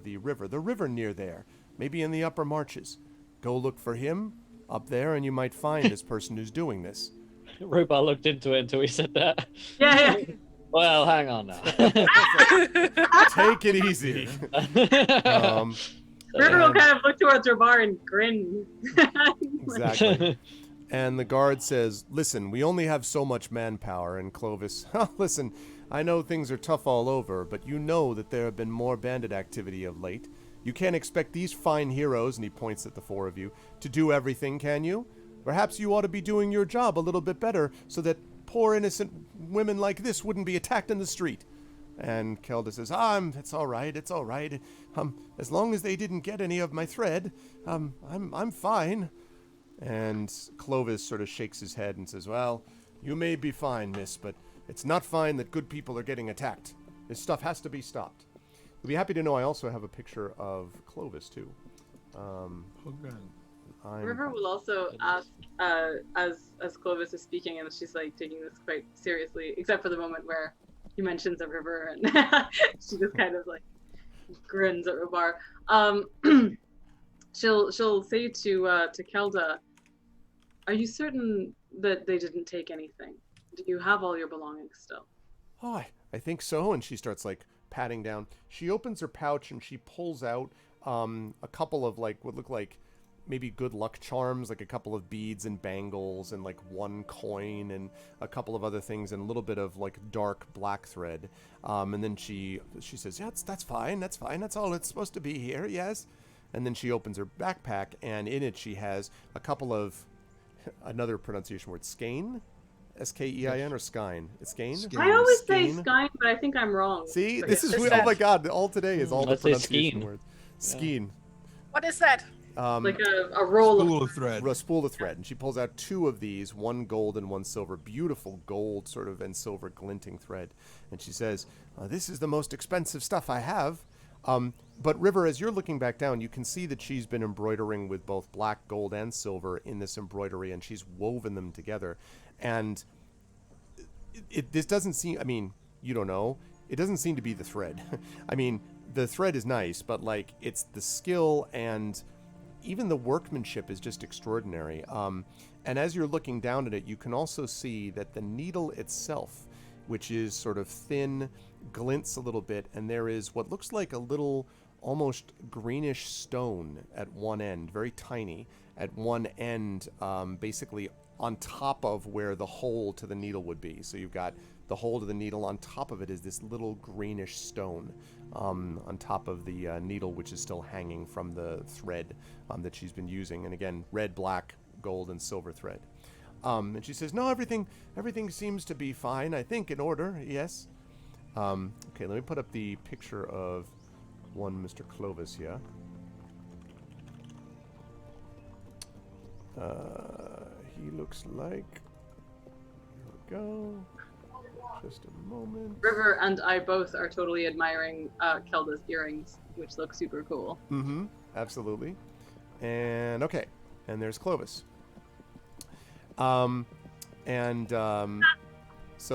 the river near there, maybe in the upper marches. Go look for him up there, and you might find this person who's doing this. Rubar looked into it until he said that. Yeah. Well, hang on now. Take it easy. River will kind of look towards Rabar and grin. Exactly. And the guard says, listen, we only have so much manpower. And Clovis, listen, I know things are tough all over, but you know that there have been more bandit activity of late. You can't expect these fine heroes, and he points at the four of you, to do everything, can you? Perhaps you ought to be doing your job a little bit better so that poor innocent women like this wouldn't be attacked in the street. And Kelda says, it's all right. As long as they didn't get any of my thread, I'm fine. And Clovis sort of shakes his head and says, well, you may be fine, miss, but it's not fine that good people are getting attacked. This stuff has to be stopped. You'll be happy to know I also have a picture of Clovis, too. River will also ask, as Clovis is speaking, and she's like taking this quite seriously, except for the moment where he mentions a river, and she just kind of like grins at Rabar. She'll say to Kelda, "Are you certain that they didn't take anything? Do you have all your belongings still?" Oh, I think so. And she starts like patting down. She opens her pouch and she pulls out a couple of like what look like maybe good luck charms, like a couple of beads and bangles and like one coin and a couple of other things and a little bit of like dark black thread. And then she says, yeah, that's fine. That's all it's supposed to be here. Yes. And then she opens her backpack, and in it she has a couple of, another pronunciation word, skein, S-K-E-I-N, or skein? It's skein? I always say Skein. skein, but I think I'm wrong. See, But this yeah. is, oh my God, all today is all the Let's say pronunciation skein. words. Skein. What is that? Like a roll Spool of of thread. A spool of thread, and she pulls out two of these, one gold and one silver, beautiful gold sort of and silver glinting thread, and she says, this is the most expensive stuff I have. But River, as you're looking back down, you can see that she's been embroidering with both black, gold, and silver in this embroidery, and she's woven them together. And this doesn't seem, I mean, you don't know, it doesn't seem to be the thread. I mean, the thread is nice, but like it's the skill and even the workmanship is just extraordinary. And as you're looking down at it, you can also see that the needle itself, which is sort of thin, glints a little bit, and there is what looks like a little almost greenish stone at one end, very tiny, at one end, basically on top of where the hole to the needle would be. So you've got the hole to the needle, on top of it is this little greenish stone on top of the needle, which is still hanging from the thread that she's been using. And again, red, black, gold, and silver thread. And she says, no, everything seems to be fine, I think, in order, yes. Okay, let me put up the picture of one Mr. Clovis here. He looks like... Here we go. Just a moment. River and I both are totally admiring Kelda's earrings, which look super cool. Mm-hmm. Absolutely. And okay. And there's Clovis. So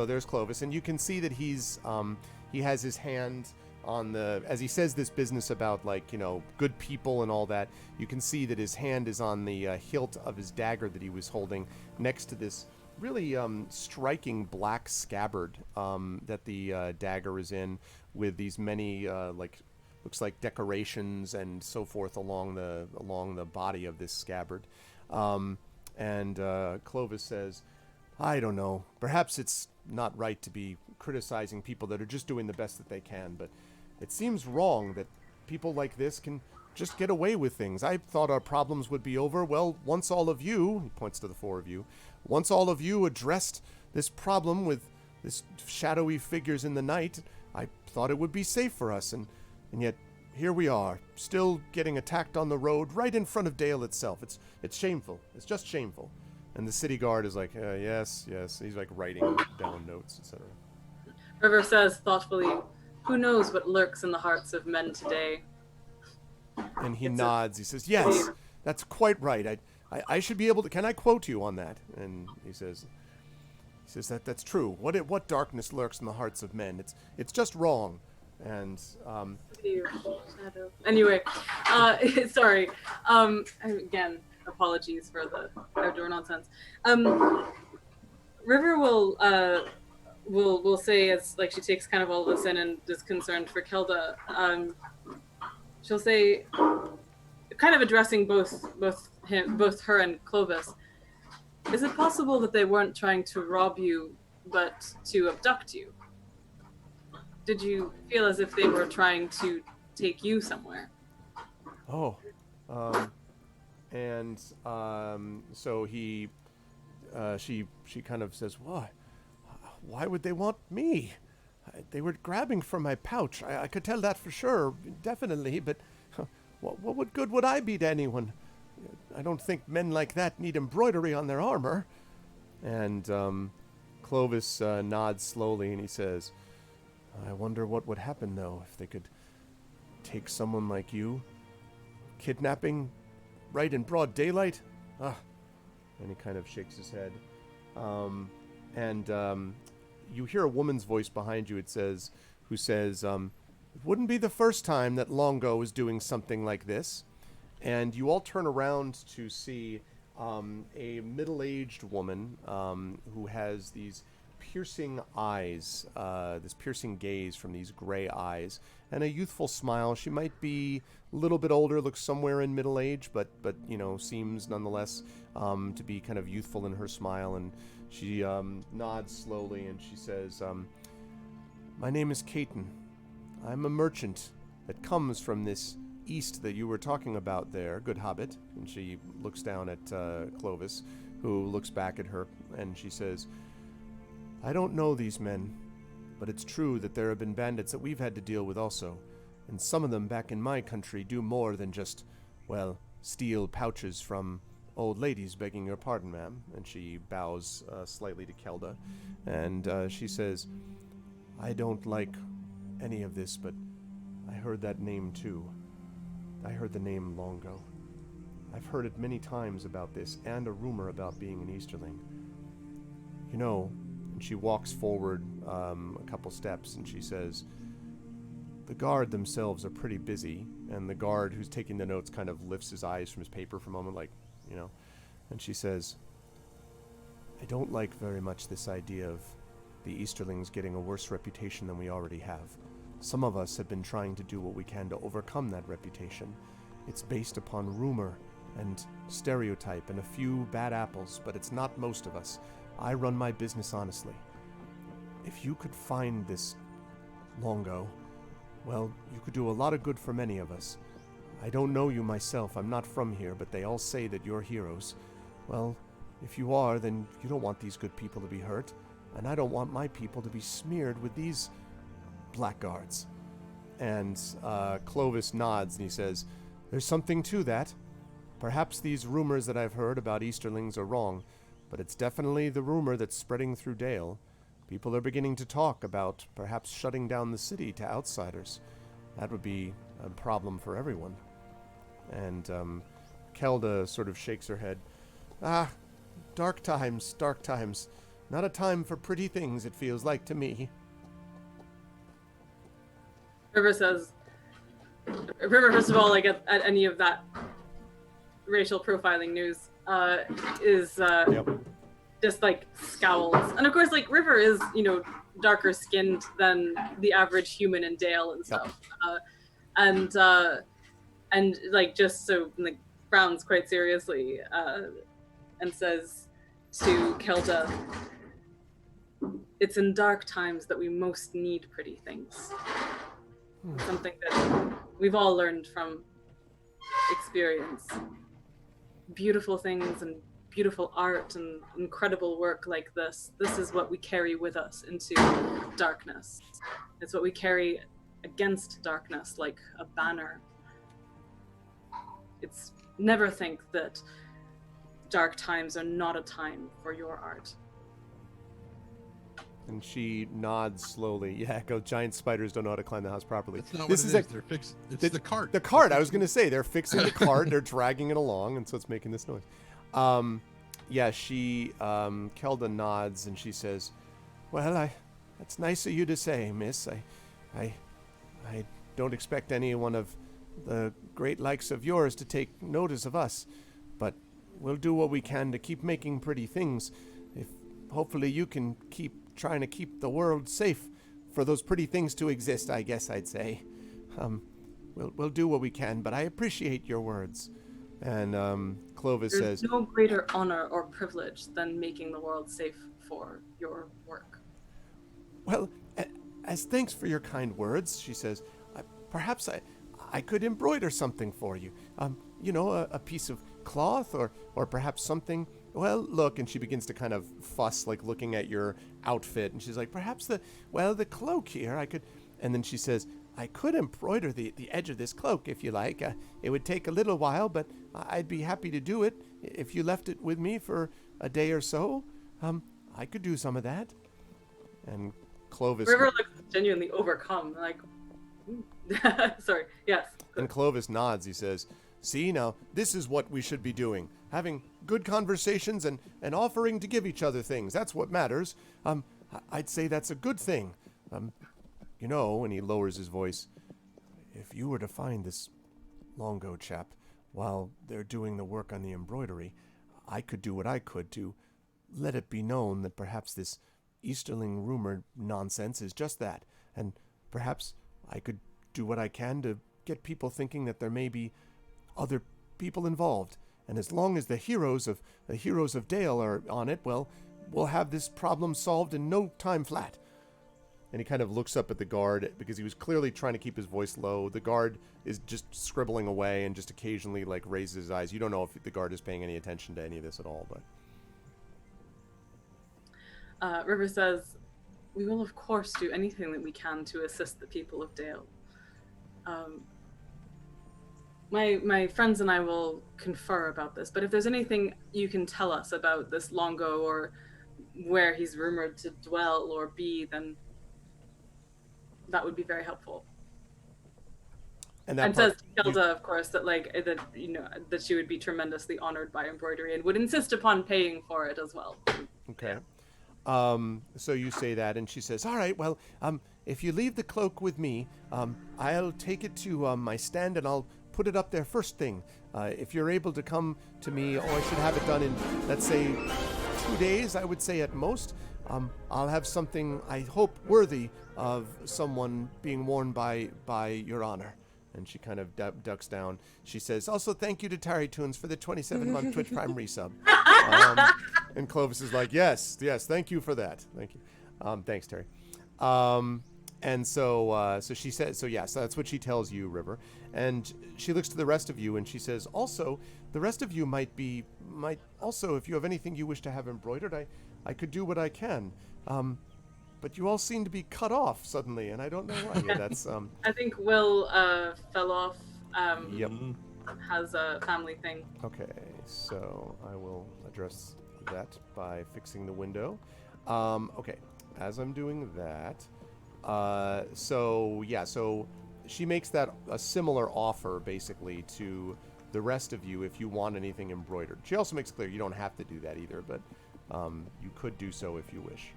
there's Clovis, and you can see that he's he has his hand on the, as he says this business about, like, you know, good people and all that, you can see that his hand is on the hilt of his dagger that he was holding next to this really striking black scabbard that the dagger is in, with these many like, looks like decorations and so forth along the body of this scabbard. And Clovis says, I don't know, perhaps it's not right to be criticizing people that are just doing the best that they can, but it seems wrong that people like this can just get away with things. I thought our problems would be over. Well, once all of you, he points to the four of you, once all of you addressed this problem with this shadowy figures in the night, I thought it would be safe for us, and yet here we are, still getting attacked on the road right in front of Dale itself. It's shameful. It's just shameful. And the city guard is like, yes. He's like writing down notes, etc. River says thoughtfully, who knows what lurks in the hearts of men today? And he nods. He says, yes, that's quite right. I should be able to, can I quote you on that? And he says that's true. What darkness lurks in the hearts of men? It's just wrong. And anyway, sorry. Again, apologies for the outdoor nonsense. River will say, as like she takes kind of all this in and is concerned for Kelda. She'll say, kind of addressing both her and Clovis. Is it possible that they weren't trying to rob you, but to abduct you? Did you feel as if they were trying to take you somewhere? Oh, so she kind of says, why would they want me? They were grabbing from my pouch. I could tell that for sure, definitely, but what good would I be to anyone? I don't think men like that need embroidery on their armor. And Clovis nods slowly, and he says, I wonder what would happen, though, if they could take someone like you, kidnapping right in broad daylight. And he kind of shakes his head. You hear a woman's voice behind you. Who says, it wouldn't be the first time that Longo is doing something like this. And you all turn around to see a middle-aged woman who has these piercing eyes, this piercing gaze from these gray eyes, and a youthful smile. She might be a little bit older, looks somewhere in middle age, but seems nonetheless to be kind of youthful in her smile. And she nods slowly, and she says, "My name is Caton. I'm a merchant that comes from this east that you were talking about there, good hobbit." And she looks down at Clovis, who looks back at her, and she says, "I don't know these men, but it's true that there have been bandits that we've had to deal with also, and some of them back in my country do more than just, well, steal pouches from old ladies, begging your pardon, ma'am." And she bows slightly to Kelda, and she says, "I don't like any of this, but I heard that name too. I heard the name long ago. I've heard it many times about this, and a rumor about being an Easterling. You know," and she walks forward a couple steps, and she says, "The guard themselves are pretty busy," and the guard who's taking the notes kind of lifts his eyes from his paper for a moment, and she says, "I don't like very much this idea of the Easterlings getting a worse reputation than we already have. Some of us have been trying to do what we can to overcome that reputation. It's based upon rumor and stereotype and a few bad apples, but it's not most of us. I run my business honestly. If you could find this Longo, well, you could do a lot of good for many of us. I don't know you myself, I'm not from here, but they all say that you're heroes. Well, if you are, then you don't want these good people to be hurt, and I don't want my people to be smeared with these blackguards." And Clovis nods and he says, "There's something to that. Perhaps these rumors that I've heard about Easterlings are wrong, but it's definitely the rumor that's spreading through Dale. People are beginning to talk about perhaps shutting down the city to outsiders. That would be a problem for everyone." And Kelda sort of shakes her head. "Ah, dark times, dark times. Not a time for pretty things, it feels like to me." River says, first of all, like at any of that racial profiling news, is just like scowls. And of course, like River is, darker skinned than the average human in Dale and stuff. And like just so like frowns quite seriously, and says to Kelda, "It's in dark times that we most need pretty things." Something that we've all learned from experience. Beautiful things and beautiful art and incredible work like this is what we carry with us into darkness. It's what we carry against darkness like a banner. It's never think that dark times are not a time for your art. And she nods slowly. Yeah, go. Giant spiders don't know how to climb the house properly. That's not this what is it is. It's the cart. The cart. I was going to say they're fixing the cart. They're dragging it along, and so it's making this noise. She Kelda nods and she says, "Well, that's nice of you to say, miss. I don't expect any one of the great likes of yours to take notice of us, but we'll do what we can to keep making pretty things. If hopefully you can keep trying to keep the world safe for those pretty things to exist, I guess I'd say. We'll do what we can, but I appreciate your words." And Clovis says, "There's no greater honor or privilege than making the world safe for your work." "Well, as thanks for your kind words," she says, "perhaps I could embroider something for you. A piece of cloth or perhaps something. Well, look," and she begins to kind of fuss, like looking at your outfit, and she's like, "Perhaps the cloak here, I could," and then she says, "I could embroider the edge of this cloak if you like. It would take a little while, but I'd be happy to do it if you left it with me for a day or so. I could do some of that." And Clovis... River looks genuinely overcome, like, sorry, yes. And Clovis nods. He says, "See, now, this is what we should be doing. Having good conversations and offering to give each other things. That's what matters. I'd say that's a good thing. And he lowers his voice, if you were to find this Longo chap while they're doing the work on the embroidery, I could do what I could to let it be known that perhaps this Easterling rumor nonsense is just that, and perhaps I could do what I can to get people thinking that there may be other people involved. And as long as the heroes of Dale are on it, well, we'll have this problem solved in no time flat. And he kind of looks up at the guard because he was clearly trying to keep his voice low. The guard is just scribbling away and just occasionally like raises his eyes. You don't know if the guard is paying any attention to any of this at all, but River says, "We will of course do anything that we can to assist the people of Dale. My friends and I will confer about this, but if there's anything you can tell us about this Longo or where he's rumored to dwell or be, then that would be very helpful." And says to Hilda, of course, that that she would be tremendously honored by embroidery and would insist upon paying for it as well. Okay. So you say that, and she says, "All right, well, if you leave the cloak with me, I'll take it to my stand and I'll put it up there first thing. If you're able to come to me, or I should have it done in, let's say, 2 days, I would say at most, I'll have something, I hope, worthy of someone being worn by your honor." And she kind of ducks down. She says, "Also, thank you to Tari Toons for the 27-month Twitch Prime resub." And Clovis is like, yes, thank you for that. Thank you. Thanks, Terry. And so she says, so that's what she tells you, River. And she looks to the rest of you and she says, also, the rest of you might also, if you have anything you wish to have embroidered, I could do what I can. But you all seem to be cut off suddenly, and I don't know why. Yeah, that's I think Will fell off. Yep. Has a family thing. Okay, so I will address that by fixing the window. Okay, as I'm doing that, so she makes that a similar offer basically to the rest of you if you want anything embroidered. She also makes clear you don't have to do that either, but you could do so if you wish.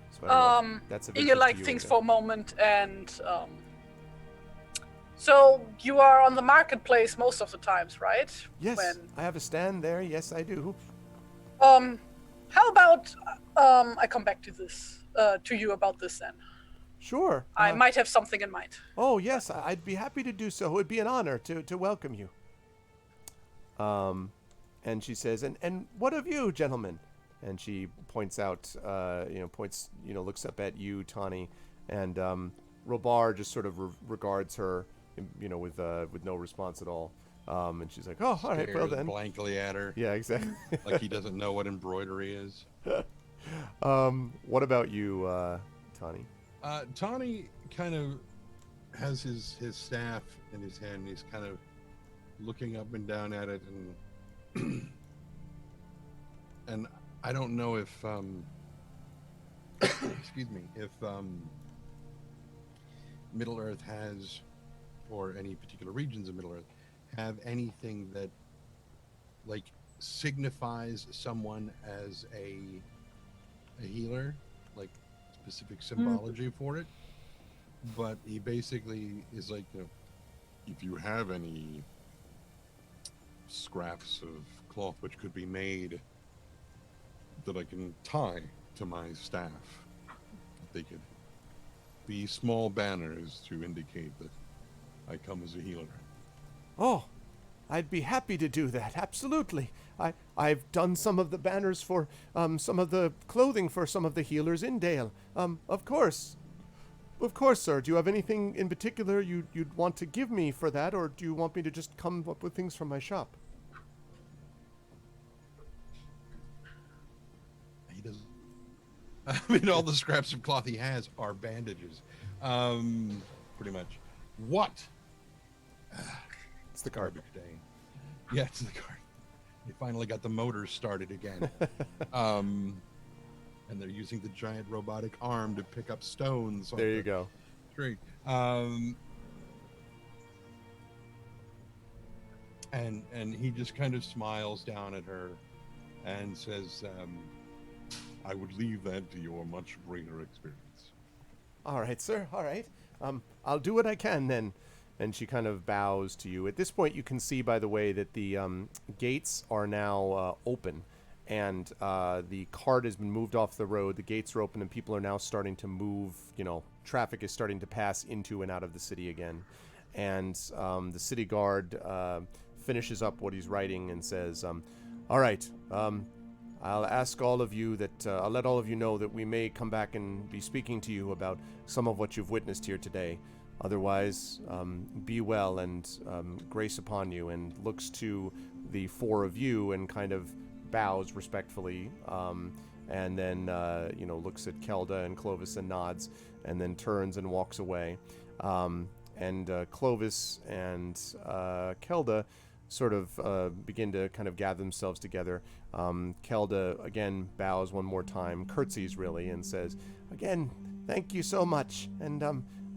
So that's Inge like thinks for a moment, and so you are on the marketplace most of the times, right? Yes, I have a stand there. Yes, I do. How about I come back to this to you about this then? Sure. I might have something in mind. Oh yes, I'd be happy to do so. It would be an honor to welcome you. And she says, and what of you, gentlemen? And she points out, looks up at you, Tawny, and Robar just sort of regards her, with no response at all. And she's like, "Oh, all right, well then." Blankly at her. Yeah, exactly. Like he doesn't know what embroidery is. What about you, Tawny? Tawny kind of has his staff in his hand. And he's kind of looking up and down at it, and and I don't know if excuse me, if Middle Earth has, or any particular regions of Middle Earth have anything that like signifies someone as a healer, like specific symbology for it. But he basically is like, if you have any scraps of cloth which could be made that I can tie to my staff, they could be small banners to indicate that I come as a healer. Oh, I'd be happy to do that, absolutely. I've done some of the banners for some of the clothing for some of the healers in Dale. Of course, sir. Do you have anything in particular you'd want to give me for that, or do you want me to just come up with things from my shop? He doesn't. I mean, all the scraps of cloth he has are bandages, pretty much. What? It's the garbage day. Yeah, it's the car. They finally got the motors started again. And they're using the giant robotic arm to pick up stones. There you go. Great. And he just kind of smiles down at her and says, I would leave that to your much greater experience. All right, sir. All right. I'll do what I can then. And she kind of bows to you. At this point, you can see, by the way, that the gates are now open. and the cart has been moved off the road. The gates are open, and people are now starting to move. Traffic is starting to pass into and out of the city again. And the city guard finishes up what he's writing and says, all right, I'll ask all of you that, I'll let all of you know that we may come back and be speaking to you about some of what you've witnessed here today. Otherwise, be well and grace upon you, and looks to the four of you and kind of bows respectfully, and then, looks at Kelda and Clovis and nods, and then turns and walks away. And Clovis and Kelda sort of begin to kind of gather themselves together. Kelda, again, bows one more time, curtsies really, and says, again, thank you so much, and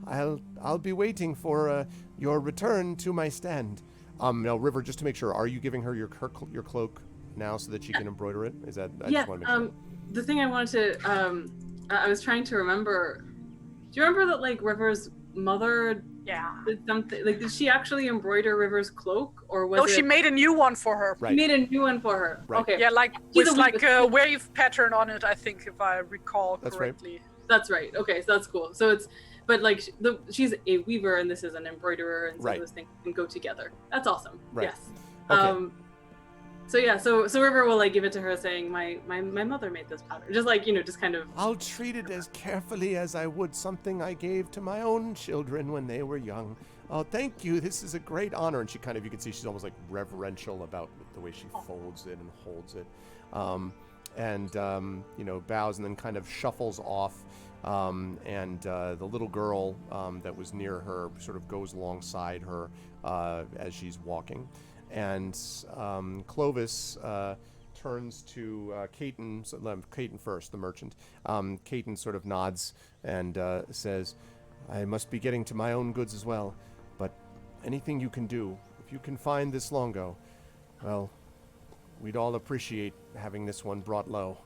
I'll be waiting for your return to my stand. Now, River, just to make sure, are you giving her your cloak now so that she can embroider it? Is that? I just want to make sure. The thing I wanted to, I was trying to remember. Do you remember that like River's mother? Yeah. Did something like? Did she actually embroider River's cloak, or was it? No, she made a new one for her. Right. She made a new one for her. Right. Okay. Yeah, like with like a wave pattern on it, I think, if I recall correctly. Right. That's right. Okay, so that's cool. So it's, but like she's a weaver and this is an embroiderer, and so those things can go together. That's awesome. Right. Yes. Okay. So yeah, so River will like give it to her, saying, "My mother made this pattern." Just like just kind of. I'll treat it as carefully as I would something I gave to my own children when they were young. Oh, thank you. This is a great honor. And she kind of, you can see she's almost like reverential about the way she folds it and holds it, and bows and then kind of shuffles off. And the little girl that was near her sort of goes alongside her as she's walking. And Clovis turns to Caton first, the merchant. Caton sort of nods and says, I must be getting to my own goods as well, but anything you can do, if you can find this Longo, well, we'd all appreciate having this one brought low.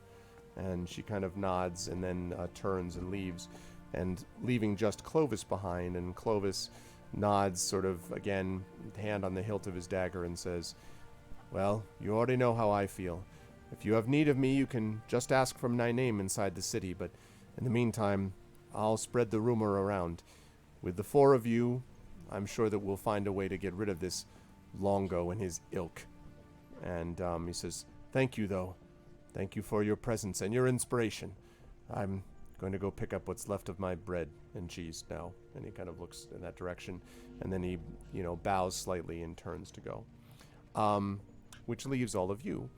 And she kind of nods and then turns and leaves, and leaving just Clovis behind. And Clovis nods sort of, again, hand on the hilt of his dagger, and says, well, you already know how I feel. If you have need of me, you can just ask for my name inside the city, but in the meantime, I'll spread the rumor around. With the four of you, I'm sure that we'll find a way to get rid of this Longo and his ilk. And he says, thank you, though. Thank you for your presence and your inspiration. I'm going to go pick up what's left of my bread and cheese now. And he kind of looks in that direction, and then he, bows slightly and turns to go. Which leaves all of you.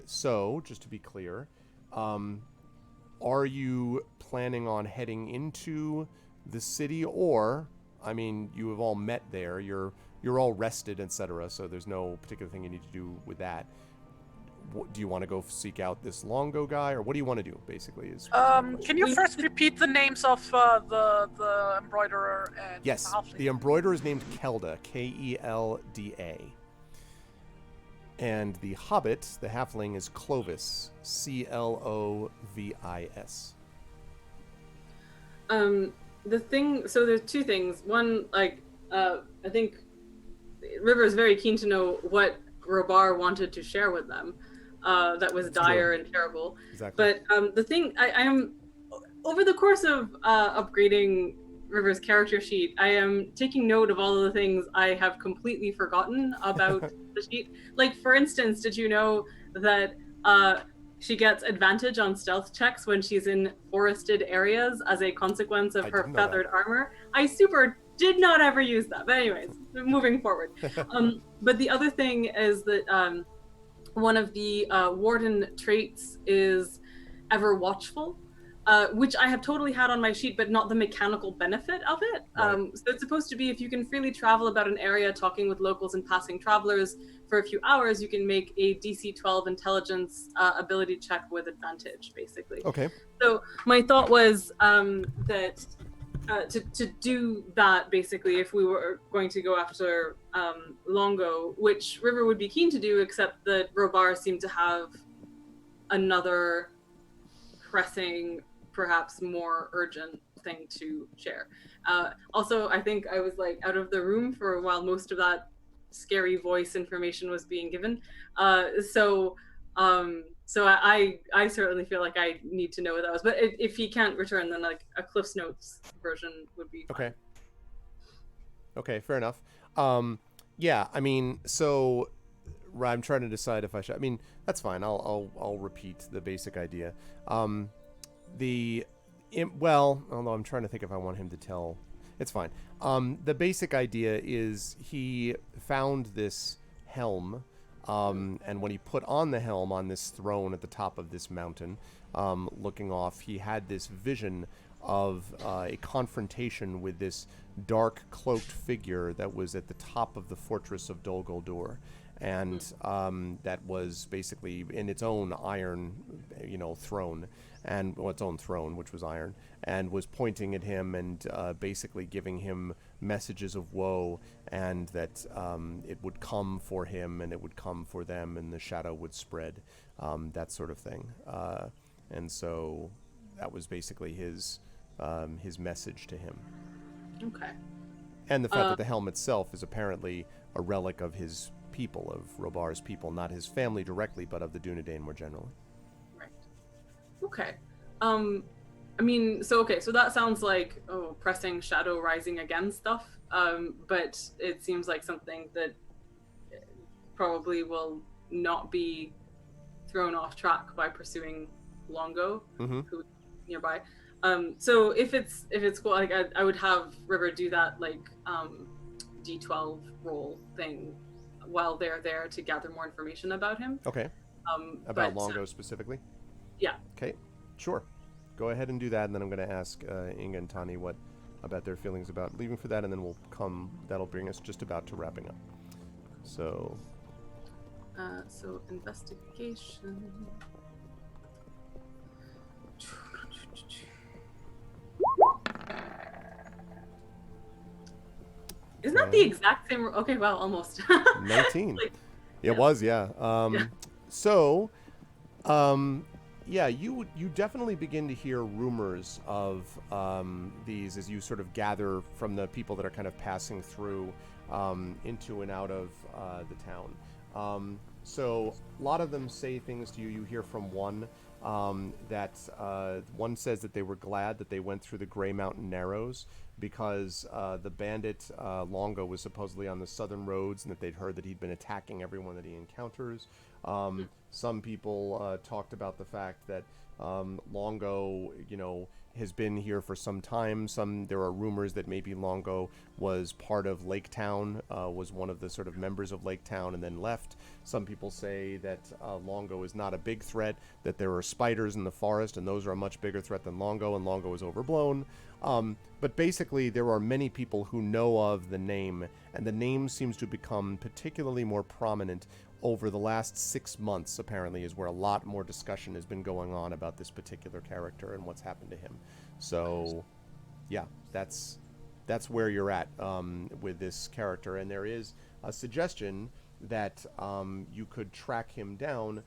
So, just to be clear, are you planning on heading into the city, or, I mean, you have all met there, you're all rested, etc., so there's no particular thing you need to do with that. Do you want to go seek out this Longo guy, or what do you want to do, basically? Can you first repeat the names of the embroiderer and Yes, the embroiderer is named Kelda, Kelda. And the hobbit, the halfling, is Clovis, Clovis. So there's two things. One, I think River is very keen to know what Robar wanted to share with them. That was dire and terrible. Exactly. But the thing, I am, over the course of upgrading River's character sheet, I am taking note of all of the things I have completely forgotten about the sheet. Like, for instance, did you know that she gets advantage on stealth checks when she's in forested areas as a consequence of her feathered armor? I did not ever use that. But anyways, moving forward. But the other thing is that one of the warden traits is ever watchful, which I have totally had on my sheet, but not the mechanical benefit of it. Right. So it's supposed to be, if you can freely travel about an area, talking with locals and passing travelers for a few hours, you can make a DC 12 intelligence ability check with advantage, basically. Okay. So my thought was that to do that, basically, if we were going to go after Longo, which River would be keen to do, except that Robar seemed to have another pressing, perhaps more urgent thing to share. Also, I think I was like out of the room for a while most of that scary voice information was being given. So So I certainly feel like I need to know what that was. But if he can't return, then like a Cliff's Notes version would be fine. Okay. Okay, fair enough. Yeah, I mean, so I'm trying to decide if I should. I mean, that's fine. I'll repeat the basic idea. Well, although I'm trying to think if I want him to tell. It's fine. The basic idea is he found this helm, and when he put on the helm on this throne at the top of this mountain, looking off, he had this vision of a confrontation with this dark cloaked figure that was at the top of the fortress of Dol Guldur, and that was basically in its own iron, throne, and its own throne, which was iron, and was pointing at him and basically giving him messages of woe, and that it would come for him and it would come for them, and the shadow would spread, that sort of thing. And so that was basically his message to him. Okay. And the fact that the helm itself is apparently a relic of his people, of Robar's people, not his family directly, but of the Dunedain more generally. Right. Okay. I mean, so that sounds like pressing shadow rising again stuff. But it seems like something that probably will not be thrown off track by pursuing Longo, who's nearby. So if it's cool, like I would have River do that like D12 roll thing while they're there to gather more information about him. Okay. About Longo specifically? Yeah. Okay, sure. Go ahead and do that, and then I'm going to ask Inga and Tani what about their feelings about leaving for that, and then that'll bring us just about to wrapping up. So investigation. Isn't that the exact same? Okay, well, almost. 19. It was, yeah. So, yeah, you definitely begin to hear rumors of these as you sort of gather from the people that are kind of passing through into and out of the town. So a lot of them say things to you. You hear from one that one says that they were glad that they went through the Grey Mountain Narrows because the bandit Longo was supposedly on the southern roads, and that they'd heard that he'd been attacking everyone that he encounters. Some people talked about the fact that Longo, has been here for some time. There are rumors that maybe Longo was part of Lake Town, was one of the sort of members of Lake Town and then left. Some people say that Longo is not a big threat, that there are spiders in the forest, and those are a much bigger threat than Longo, and Longo is overblown. But basically, there are many people who know of the name, and the name seems to become particularly more prominent over the last 6 months, apparently, is where a lot more discussion has been going on about this particular character and what's happened to him. So, yeah, that's where you're at with this character. And there is a suggestion that you could track him down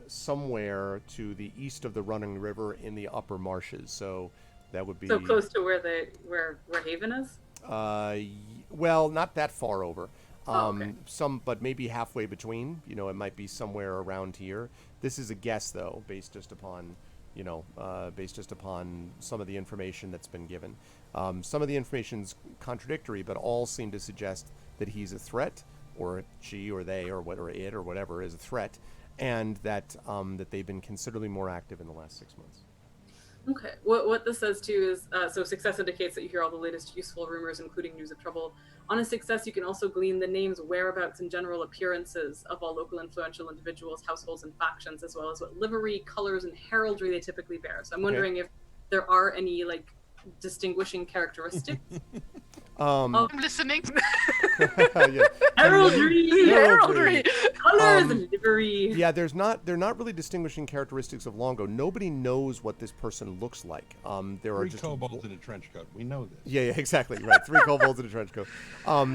somewhere to the east of the running river in the upper marshes. So that would be... So close to where Haven is? Well, not that far over. Okay. But maybe halfway between. It might be somewhere around here. This is a guess, though, based just upon some of the information that's been given. Some of the information's contradictory, but all seem to suggest that he's a threat, or she, or they, or it, or whatever is a threat, and that they've been considerably more active in the last 6 months. Okay. What this says too is so success indicates that you hear all the latest useful rumors, including news of trouble. On a success, you can also glean the names, whereabouts, and general appearances of all local influential individuals, households, and factions, as well as what livery, colors, and heraldry they typically bear. So I'm wondering if there are any like distinguishing characteristics. I'm listening. Yeah. Heraldry, colors, and livery. Yeah, they're not really distinguishing characteristics of Longo. Nobody knows what this person looks like. There are just kobolds in a trench coat. We know this. Yeah, exactly. Right. 3 kobolds in a trench coat.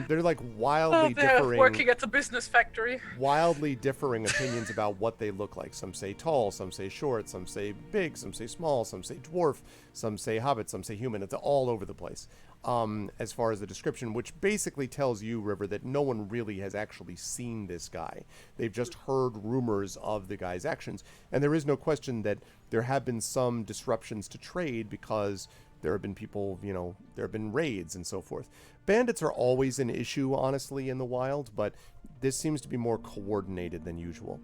They're like wildly differing. Working at the business factory. Wildly differing opinions about what they look like. Some say tall, some say short, some say big, some say small, some say dwarf, some say hobbit, some say human. It's all over the place. As far far as the description, which basically tells you, River, that no one really has actually seen this guy. They've just heard rumors of the guy's actions. And there is no question that there have been some disruptions to trade because there have been people, there have been raids and so forth. Bandits are always an issue, honestly, in the wild, but this seems to be more coordinated than usual.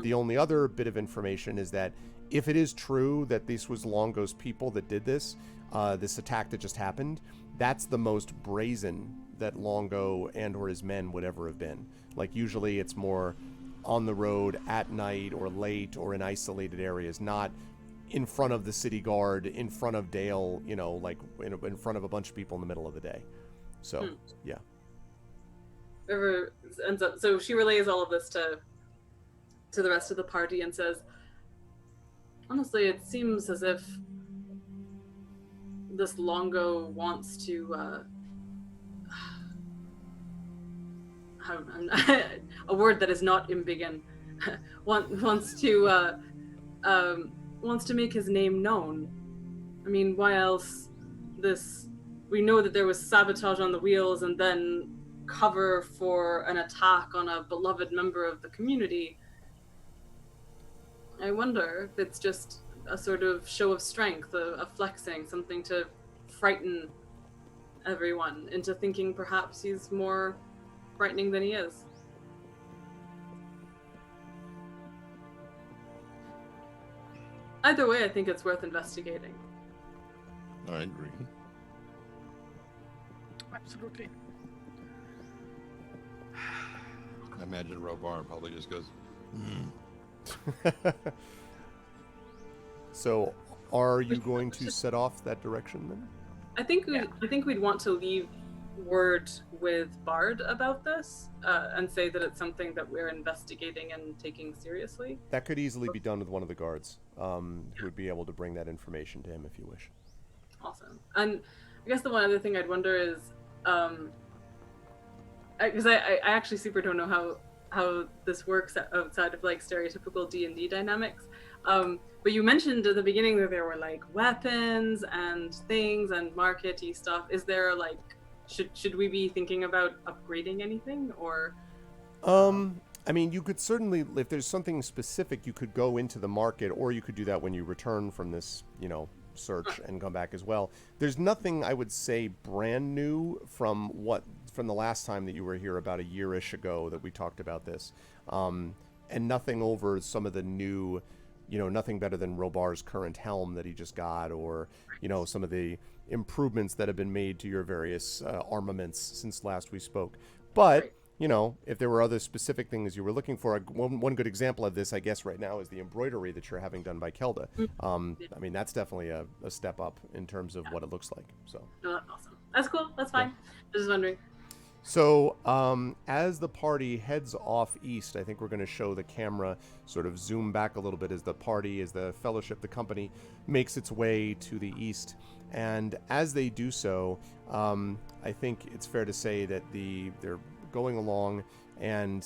The only other bit of information is that if it is true that this was Longo's people that did this attack that just happened, that's the most brazen that Longo and or his men would ever have been. Like, usually it's more on the road at night or late or in isolated areas, not in front of the city guard, in front of Dale, like in front of a bunch of people in the middle of the day. So, yeah. River ends up, so she relays all of this to the rest of the party and says, honestly, it seems as if this Longo wants to a word that is not embiggen wants to make his name known. I mean, why else we know that there was sabotage on the wheels and then cover for an attack on a beloved member of the community. I wonder if it's just a sort of show of strength, a flexing, something to frighten everyone into thinking perhaps he's more frightening than he is. Either way, I think it's worth investigating. I agree. Absolutely. I imagine Robar probably just goes, So, are you going to set off that direction then? I think we'd want to leave word with Bard about this and say that it's something that we're investigating and taking seriously. That could easily be done with one of the guards, who would be able to bring that information to him if you wish. Awesome. And I guess the one other thing I'd wonder is, because I actually super don't know how this works outside of like stereotypical D&D dynamics. But you mentioned at the beginning that there were like weapons and things and market-y stuff. Is there like, should we be thinking about upgrading anything or? I mean, you could certainly, if there's something specific, you could go into the market, or you could do that when you return from this, search and come back as well. There's nothing I would say brand new from the last time that you were here about a year-ish ago that we talked about this, and nothing over some of the new, nothing better than Robar's current helm that he just got, or some of the improvements that have been made to your various armaments since last we spoke. But if there were other specific things you were looking for, one good example of this, I guess, right now is the embroidery that you're having done by Kelda. I mean, that's definitely a step up in terms of what it looks like. So. No, that's awesome. That's cool. That's fine. Yeah. Just wondering. So, as the party heads off east, I think we're going to show the camera sort of zoom back a little bit as the fellowship, the company, makes its way to the east. And as they do so, I think it's fair to say that they're going along, and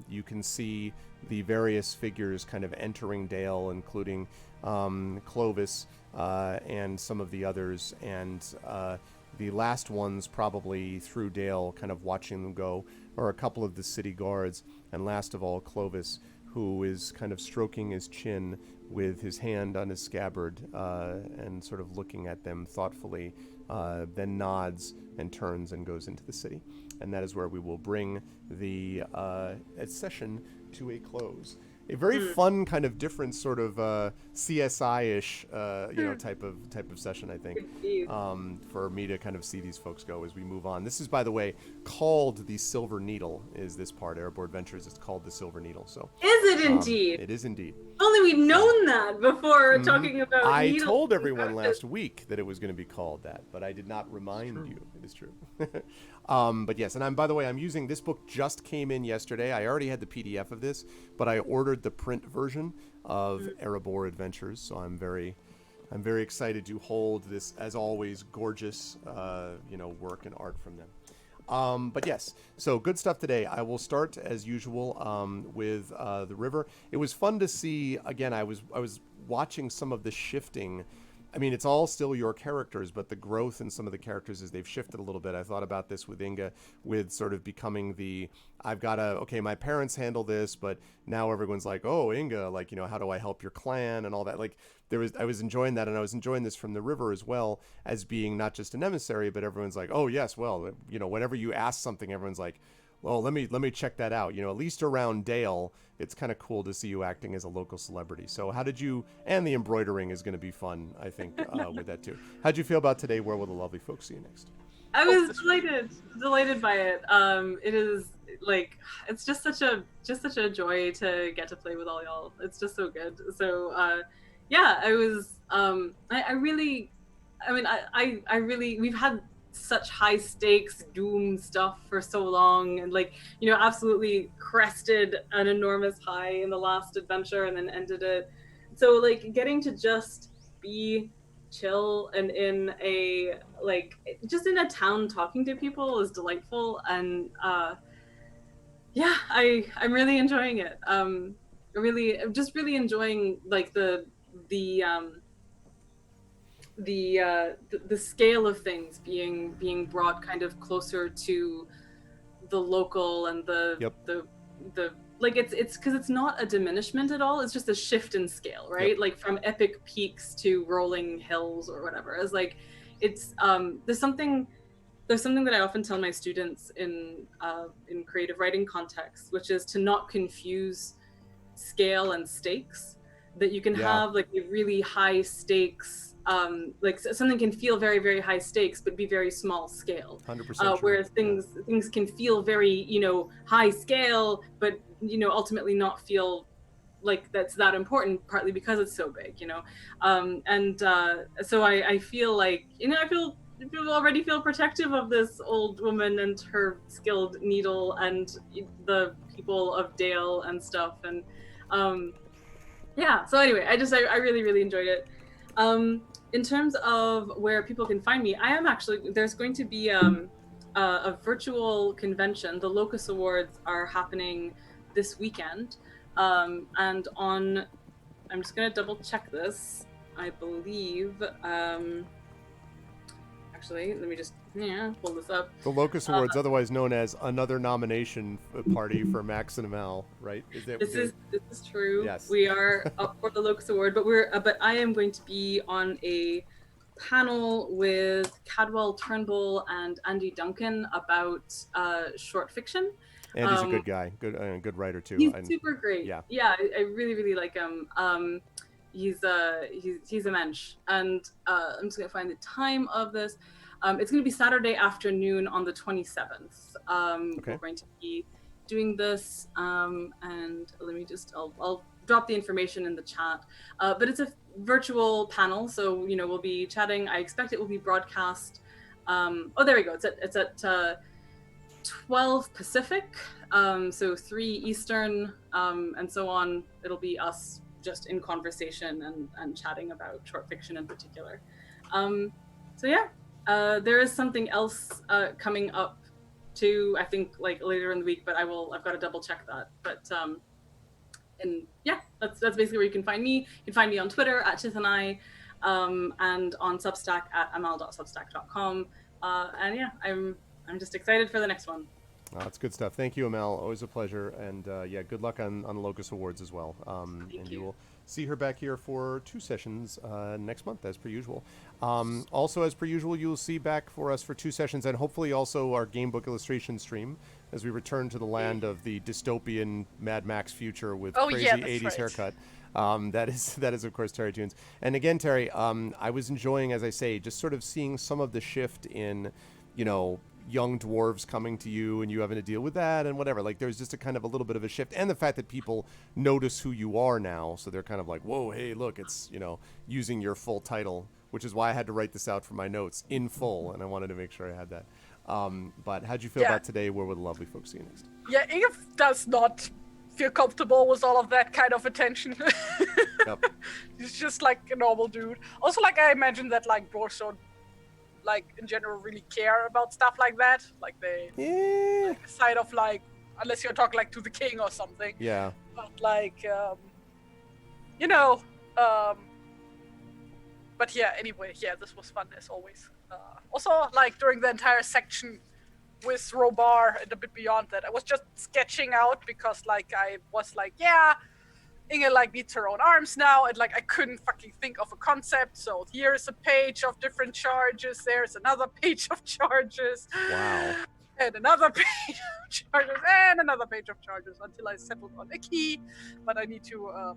you can see the various figures kind of entering Dale, including Clovis and some of the others, and the last ones probably through Dale, kind of watching them go, are a couple of the city guards, and last of all Clovis, who is kind of stroking his chin with his hand on his scabbard and sort of looking at them thoughtfully, then nods and turns and goes into the city. And that is where we will bring the session to a close. A very fun, kind of different sort of CSI-ish, type of session, I think, for me to kind of see these folks go as we move on. This is, by the way, called the Silver Needle. Is this part Erebor Adventures? It's called the Silver Needle. So is it indeed? It is indeed. Only we'd known that before talking about. I needles told everyone last week that it was going to be called that, but I did not remind you. It is true. But yes, and by the way, I'm using this book. Just came in yesterday. I already had the PDF of this, but I ordered the print version of Erebor Adventures, so I'm very excited to hold this, as always, gorgeous work and art from them. But yes, so good stuff today. I will start as usual with the river. It was fun to see. Again, I was watching some of the shifting. I mean, it's all still your characters, but the growth in some of the characters is they've shifted a little bit. I thought about this with Inga, with sort of becoming okay, my parents handle this, but now everyone's like, oh, Inga, like, how do I help your clan and all that? Like, I was enjoying that, and I was enjoying this from the river as well, as being not just an emissary, but everyone's like, oh, yes, well, whenever you ask something, everyone's like, well, let me check that out. At least around Dale, it's kind of cool to see you acting as a local celebrity. So how did you, and the embroidering is going to be fun, I think, with that too. How'd you feel about today? Where will the lovely folks see you next? I was delighted by it. It is like, it's just such a joy to get to play with all y'all. It's just so good. So yeah, I was I really we've had such high stakes doom stuff for so long, and absolutely crested an enormous high in the last adventure and then ended it. So like getting to just be chill and in a just in a town talking to people is delightful, and yeah, I'm really enjoying it. I'm just really enjoying like the scale of things being brought kind of closer to the local, and the like it's because it's not a diminishment at all. It's just a shift in scale, right? Yep. Like from epic peaks to rolling hills or whatever. It's like it's there's something that I often tell my students in creative writing context, which is to not confuse scale and stakes. That you can have like a really high stakes. Like something can feel very, very high stakes, but be very small scale. 100%. Whereas things can feel very, high scale, but ultimately not feel like that's that important. Partly because it's so big, so I feel like I already feel protective of this old woman and her skilled needle and the people of Dale and stuff, and yeah. So anyway, I really, really enjoyed it. In terms of where people can find me, there's going to be a virtual convention. The Locus Awards are happening this weekend. And I'm just going to double check this. I believe, actually, let me just pull this up. The Locus Awards, otherwise known as another nomination party for Max and Amal, right? This is true. Yes. We are up for the Locus Award, but I am going to be on a panel with Cadwell Turnbull and Andy Duncan about short fiction. Andy's a good guy, good writer too. He's super great. Yeah, I really, really like him. He's a mensch, and I'm just gonna find the time of this. It's going to be Saturday afternoon on the 27th. Okay. We're going to be doing this, and let me I'll drop the information in the chat. But it's a virtual panel, so we'll be chatting. I expect it will be broadcast. There we go. It's at 12 Pacific, so 3 Eastern, and so on. It'll be us just in conversation and chatting about short fiction in particular. So yeah. There is something else coming up too, I think like later in the week, but I've got to double check that. But and yeah, that's basically where you can find me. You can find me on Twitter at Chithanai, and on Substack at amal.substack.com. And yeah, I'm just excited for the next one. Oh, that's good stuff. Thank you, Amal. Always a pleasure. And good luck on the Locus Awards as well. Thank you will see her back here for 2 sessions next month, as per usual. Also, as per usual, you'll see back for us for 2 sessions, and hopefully also our game book illustration stream as we return to the land of the dystopian Mad Max future with crazy 80s haircut. That is of course Terry Tunes. And again, Terry, I was enjoying, as I say, just sort of seeing some of the shift in, young dwarves coming to you and you having to deal with that and whatever. Like there's just a kind of a little bit of a shift, and the fact that people notice who you are now, so they're kind of like, whoa, hey, look, it's using your full title, which is why I had to write this out for my notes in full, and I wanted to make sure I had that. But how'd you feel about today? Where will the lovely folks see you next? Yeah, Inge does not feel comfortable with all of that kind of attention. Yep. He's just like a normal dude. Also, like I imagine that like dwarves don't in general really care about stuff like that. Like they like aside of unless you're talking to the king or something. Yeah. But but yeah, anyway, yeah, this was fun as always. Also, like during the entire section with Robar and a bit beyond that, I was just sketching out because like I was like, yeah, Inge like needs her own arms now, and like I couldn't fucking think of a concept. So here's a page of different charges. There's another page of charges. Wow. And another page of charges, and another page of charges until I settled on a key. But I need to.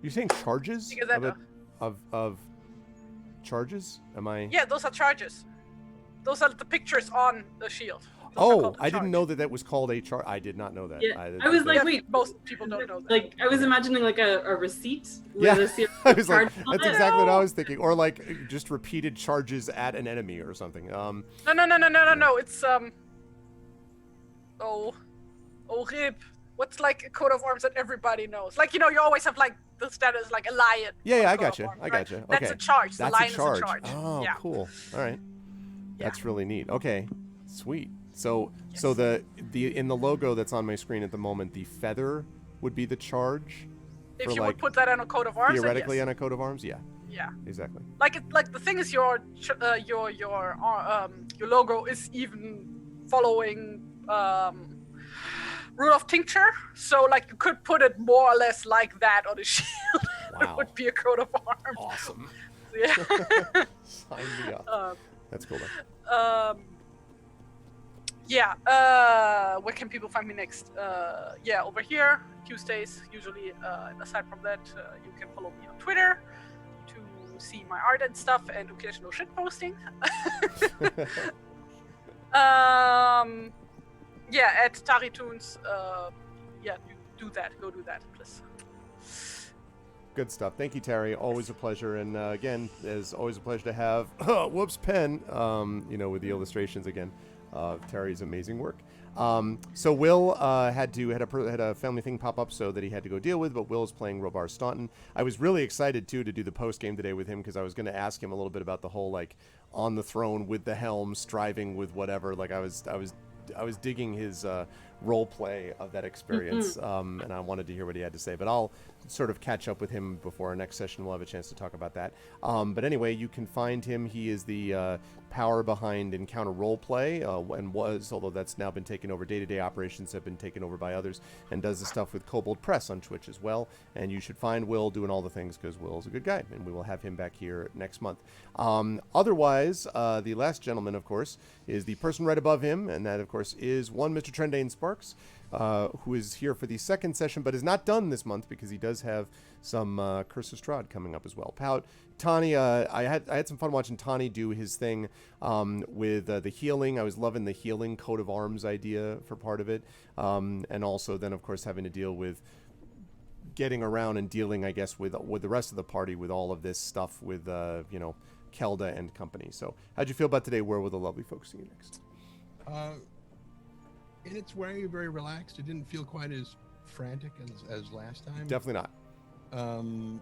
You're saying charges figure that of charges? Am I? Yeah, those are charges. Those are the pictures on the shield. Those are called a I didn't charge. know that was called a charge. I did not know that. Yeah, I was like, Yeah, wait, most people don't know that. like I was imagining like a receipt with Yeah. a series I of was like, cards on that's it. exactly what I was thinking. Or like just repeated charges at an enemy or something. No. It's rip. What's like a coat of arms that everybody knows? Like, you know, you always have like the status like a lion. Yeah, I coat of gotcha. arms, I right? gotcha. Okay. That's a charge. The That's lion a charge. is a charge. Oh, yeah. cool. All right. Yeah. That's really neat. Okay. Sweet. So Yes. so the in the logo that's on my screen at the moment, the feather would be the charge. If for, you like, would put that on a coat of arms, then theoretically yes. on a coat of arms. Yeah. Yeah. Exactly. Like the thing is your logo is even following rule of tincture, so like you could put it more or less like that on a shield. It Wow. would be a coat of arms. Awesome. Yeah. Sign me up. That's cool though. Where can people find me next? Over here, Tuesdays usually. Aside from that, you can follow me on Twitter to see my art and stuff and occasional shit posting. At TariTunes. Do that. Go do that, please. Good stuff. Thank you, Terry. Always a pleasure. And again, it's always a pleasure to have Pen. With the illustrations again. Terry's amazing work. So Will had a family thing pop up so that he had to go deal with, but Will's playing Robar Staunton. I was really excited too to do the post game today with him because I was going to ask him a little bit about the whole like on the throne with the helm, striving with whatever. Like I was digging his role play of that experience, and I wanted to hear what he had to say. But I'll sort of catch up with him before our next session. We'll have a chance to talk about that. But anyway, you can find him. He is the power behind Encounter Roleplay, and was, although that's now been taken over. Day-to-day operations have been taken over by others, and does the stuff with Kobold Press on Twitch as well. And you should find Will doing all the things because Will's a good guy, and we will have him back here next month. Otherwise, the last gentleman, of course, is the person right above him, and that, of course, is one Mr. Trendane Sparks, who is here for the second session, but is not done this month because he does have some Curse of Strahd coming up as well. Tani, I had some fun watching Tani do his thing with the healing. I was loving the healing coat of arms idea for part of it, and also then, of course, having to deal with getting around and dealing, I guess, with the rest of the party with all of this stuff with Kelda and company. So, how'd you feel about today? Where will the lovely folks see you next? In its way, very relaxed. It didn't feel quite as frantic as last time. Definitely not.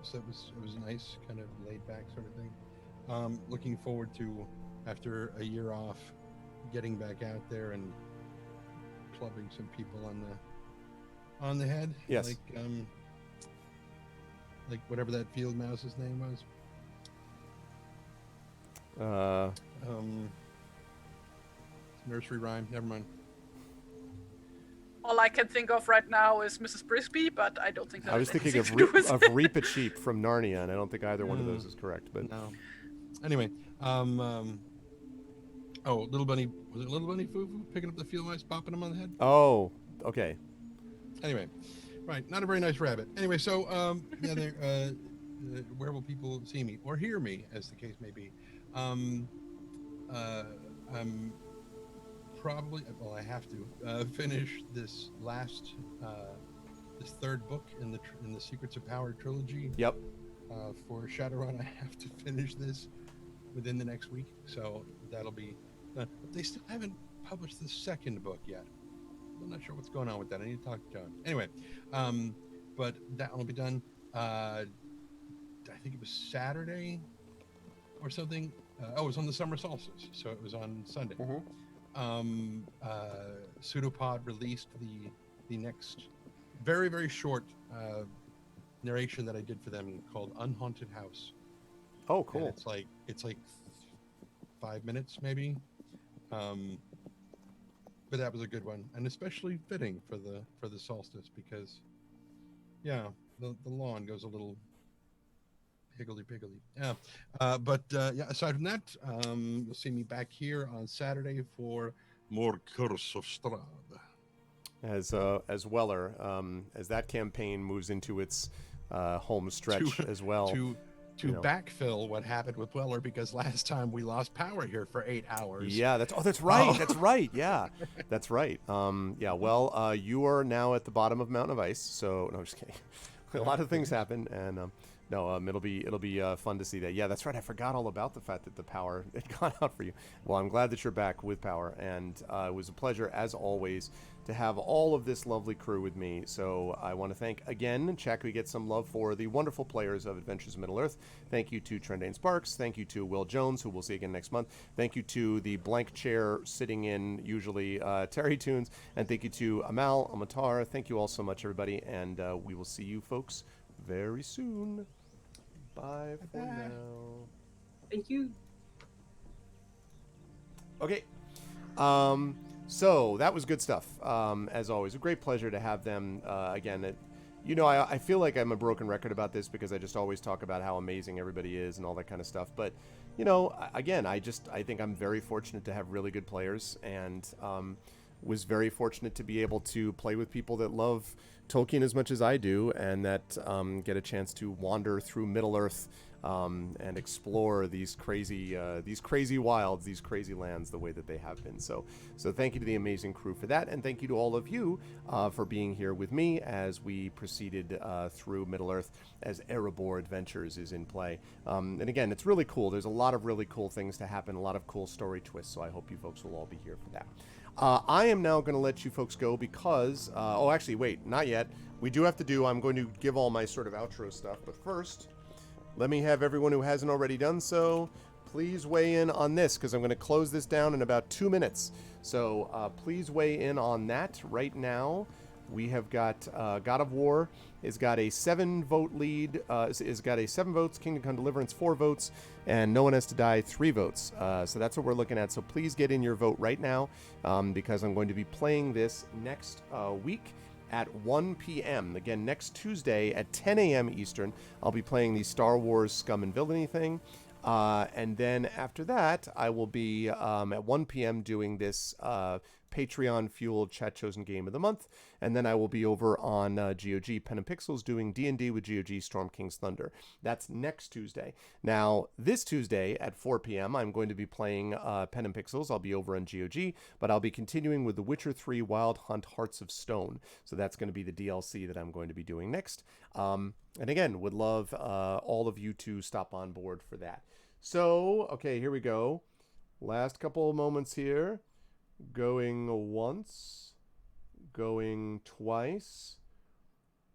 So it was nice, kind of laid back sort of thing. Looking forward to, after a year off, getting back out there and clubbing some people on the head. Yes. Like whatever that field mouse's name was. Nursery rhyme. Never mind. All I can think of right now is Mrs. Brisby, but I don't think that I was has thinking anything of to do with it. Reap It Sheep from Narnia, and I don't think either one of those is correct. But no. Anyway, Little Bunny, was it Little Bunny Foo picking up the field mice, popping them on the head? Oh, okay. Anyway, right, not a very nice rabbit. Anyway, so where will people see me or hear me, as the case may be? I'm probably, well, I have to finish this third book in the Secrets of Power trilogy. Yep. For Shadowrun, I have to finish this within the next week, so that'll be done. But they still haven't published the second book yet. I'm not sure what's going on with that. I need to talk to John. Anyway, but that will be done. I think it was Saturday or something. It was on the summer solstice, so it was on Sunday. Pseudopod released the next very, very short narration that I did for them called Unhaunted House. Oh, cool. And it's like 5 minutes maybe. But that was a good one, and especially fitting for the solstice because, yeah, the lawn goes a little higgledy-piggledy. Yeah, yeah. Aside from that, you'll see me back here on Saturday for more Curse of Strahd. As Weller, as that campaign moves into its home stretch as well. To backfill what happened with Weller, because last time we lost power here for 8 hours. Yeah, that's right. Oh. That's right. Yeah, that's right. Yeah. Well, you are now at the bottom of Mountain of Ice. So no, I'm just kidding. A lot of things happen, and it'll be fun to see that. Yeah, that's right. I forgot all about the fact that the power had gone out for you. Well, I'm glad that you're back with power, and it was a pleasure as always to have all of this lovely crew with me. So I want to thank again, check we get some love for the wonderful players of Adventures in Middle-earth. Thank you to Trendane Sparks. Thank you to Will Jones, who we'll see again next month. Thank you to the blank chair sitting in usually Terry Tunes, and thank you to Amal, Amatar. Thank you all so much, everybody, and we will see you folks very soon. Bye for now. Thank you. Okay. So that was good stuff. As always, a great pleasure to have them again. I feel like I'm a broken record about this because I just always talk about how amazing everybody is and all that kind of stuff. But again, I think I'm very fortunate to have really good players, and was very fortunate to be able to play with people that love Tolkien as much as I do, and that get a chance to wander through Middle-earth and explore these crazy wilds, these crazy lands the way that they have been. So thank you to the amazing crew for that, and thank you to all of you for being here with me as we proceeded through Middle-earth as Erebor Adventures is in play. And again, it's really cool. There's a lot of really cool things to happen, a lot of cool story twists, so I hope you folks will all be here for that. I am now going to let you folks go because, actually, wait, not yet. I'm going to give all my sort of outro stuff, but first, let me have everyone who hasn't already done so, please weigh in on this, because I'm going to close this down in about 2 minutes. So please weigh in on that right now. We have got God of War has got a 7-vote lead. Has got a 7 votes. Kingdom Come Deliverance 4 votes, and No One Has to Die 3 votes. So that's what we're looking at. So please get in your vote right now, because I'm going to be playing this next week at 1 p.m. Again, next Tuesday at 10 a.m. Eastern. I'll be playing the Star Wars Scum and Villainy thing. And then after that, I will be at 1 p.m. doing this Patreon-fueled Chat Chosen Game of the Month. And then I will be over on GOG Pen and Pixels doing D&D with GOG Storm King's Thunder. That's next Tuesday. Now, this Tuesday at 4 p.m., I'm going to be playing Pen and Pixels. I'll be over on GOG, but I'll be continuing with The Witcher 3 Wild Hunt Hearts of Stone. So that's going to be the DLC that I'm going to be doing next. And again, would love all of you to stop on board for that. So, okay, here we go. Last couple of moments here. Going once, going twice,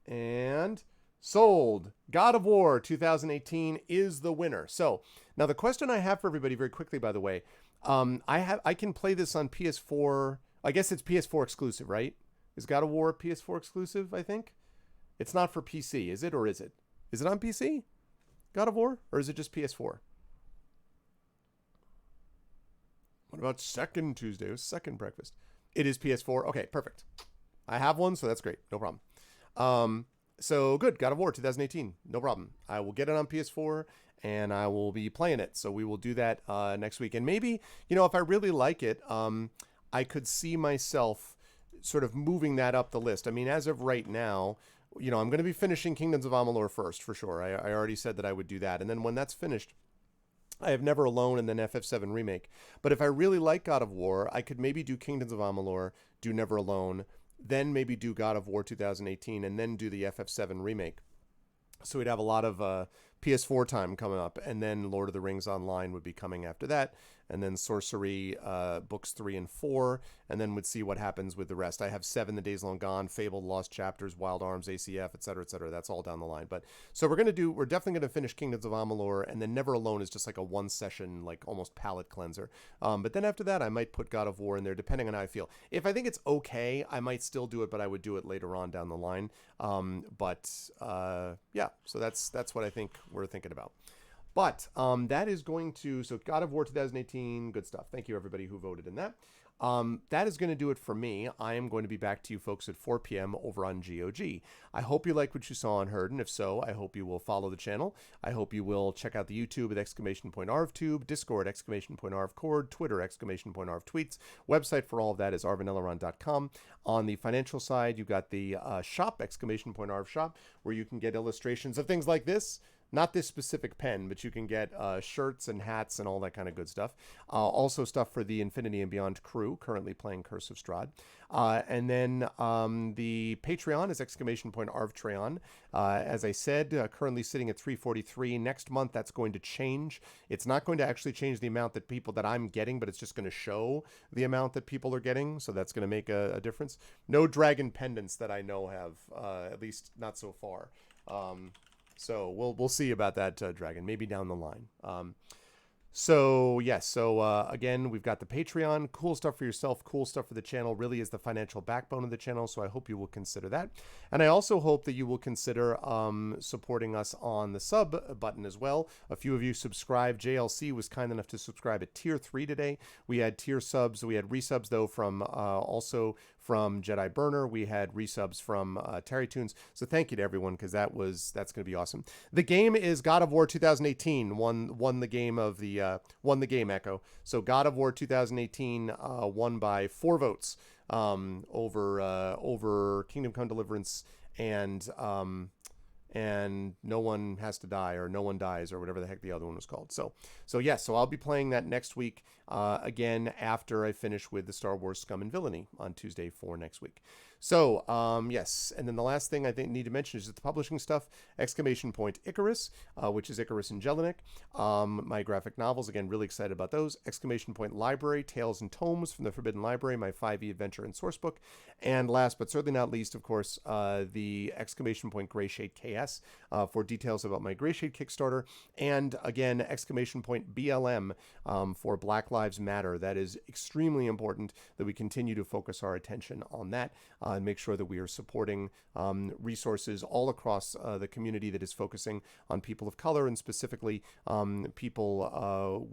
and sold. God of War 2018 is the winner. So now the question I have for everybody very quickly, by the way, I can play this on PS4. I guess it's PS4 exclusive, right? Is God of War PS4 exclusive? I think it's not for PC, is it, or is it? Is it on PC? God of War, or is it just PS4? What about second Tuesday? Second breakfast. It is PS4. Okay, perfect. I have one, so that's great. No problem. So good. God of War 2018. No problem. I will get it on PS4, and I will be playing it. So we will do that next week. And maybe, if I really like it, I could see myself sort of moving that up the list. I mean, as of right now, I'm going to be finishing Kingdoms of Amalur first, for sure. I already said that I would do that. And then when that's finished, I have Never Alone and then FF7 Remake. But if I really like God of War, I could maybe do Kingdoms of Amalur, do Never Alone, then maybe do God of War 2018, and then do the FF7 Remake. So we'd have a lot of PS4 time coming up, and then Lord of the Rings Online would be coming after that, and then Sorcery books 3 and 4, and then would see what happens with the rest. I have 7, The Days Long Gone, Fabled, Lost Chapters, Wild Arms, ACF, etc., etc. That's all down the line. But so we're definitely going to finish Kingdoms of Amalur, and then Never Alone is just like a one session, like almost palate cleanser. But then after that, I might put God of War in there, depending on how I feel. If I think it's okay, I might still do it, but I would do it later on down the line. Yeah, so that's what I think we're thinking about. But that is going to, so God of War 2018, good stuff. Thank you, everybody who voted in that. That is going to do it for me. I am going to be back to you folks at 4 p.m. over on GOG. I hope you like what you saw and heard, and if so, I hope you will follow the channel. I hope you will check out the YouTube at !ArvTube, Discord !ArvCord, Twitter !ArvTweets. Website for all of that is arvaneleron.com. On the financial side, you've got the shop, !ArvShop, where you can get illustrations of things like this. Not this specific pen, but you can get shirts and hats and all that kind of good stuff. Also stuff for the Infinity and Beyond crew, currently playing Curse of Strahd. And then the Patreon is !ArvTreon. As I said, currently sitting at 343. Next month, that's going to change. It's not going to actually change the amount that I'm getting, but it's just going to show the amount that people are getting. So that's going to make a difference. No dragon pendants that I know have, at least not so far. So we'll see about that, Dragon, maybe down the line. So again, we've got the Patreon, cool stuff for yourself, cool stuff for the channel, really is the financial backbone of the channel, so I hope you will consider that. And I also hope that you will consider supporting us on the sub button as well. A few of you subscribed. JLC was kind enough to subscribe at tier 3 today. We had tier subs, we had resubs though from also from Jedi Burner. We had resubs from Terry Tunes. So thank you to everyone, because that's going to be awesome. The game is God of War 2018. Won the game of the won the game, Echo. So God of War 2018 won by 4 votes over Kingdom Come Deliverance and No One Has to Die, or No One Dies, or whatever the heck the other one was called. So I'll be playing that next week, again, after I finish with the Star Wars Scum and Villainy on Tuesday for next week. So, yes, and then the last thing I think need to mention is the publishing stuff, Icarus, which is Icarus and Jelinek, my graphic novels, again, really excited about those, Library, Tales and Tomes from the Forbidden Library, my 5e adventure and sourcebook, and last but certainly not least, of course, the Grayshade KS for details about my Grayshade Kickstarter, and again, BLM for Black Lives Matter. That is extremely important that we continue to focus our attention on that. And make sure that we are supporting resources all across the community that is focusing on people of color, and specifically people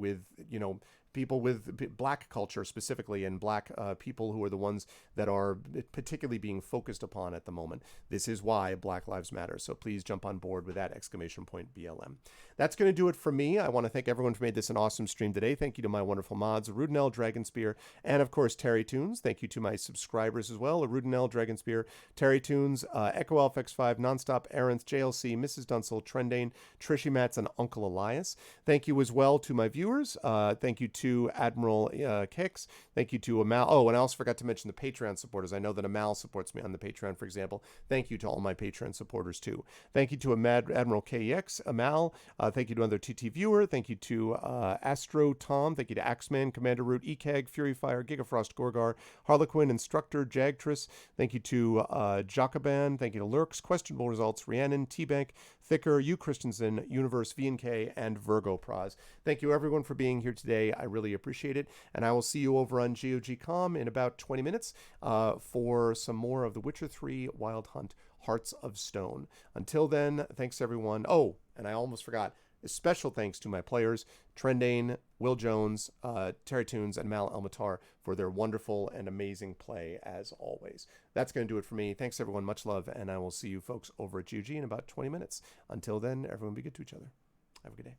with Black culture specifically, and Black people who are the ones that are particularly being focused upon at the moment. This is why Black Lives Matter. So please jump on board with that BLM. That's going to do it for me. I want to thank everyone for made this an awesome stream today. Thank you to my wonderful mods, Rudinell, Dragonspear, and of course Terry Tunes. Thank you to my subscribers as well, Rudinell, Dragonspear, Terry Tunes, Echo Alpha X5, Nonstop, Arinth, JLC, Mrs. Dunsel, Trendane, Trishy Mats, and Uncle Elias. Thank you as well to my viewers. Thank you to Admiral Kicks. Thank you to Amal. Oh, and I also forgot to mention the Patreon supporters. I know that Amal supports me on the Patreon, for example. Thank you to all my Patreon supporters too. Thank you to Admiral KEX, Amal. Thank you to another TT viewer. Thank you to Astro Tom. Thank you to Axeman, Commander Root, EKEG, Furyfire, Gigafrost, Gorgar, Harlequin, Instructor, Jagtress. Thank you to Jocaban. Thank you to Lurks, Questionable Results, Rhiannon, T-Bank, Thicker, U Christensen, Universe, VNK, and Virgo Praz. Thank you everyone for being here today. I really appreciate it. And I will see you over on GOG.com in about 20 minutes for some more of The Witcher 3 Wild Hunt Hearts of Stone. Until then, thanks everyone. Oh, and I almost forgot. A special thanks to my players, Trendane, Will Jones, Terry Tunes, and Mal Elmatar for their wonderful and amazing play as always. That's going to do it for me. Thanks everyone. Much love. And I will see you folks over at GOG in about 20 minutes. Until then, everyone be good to each other. Have a good day.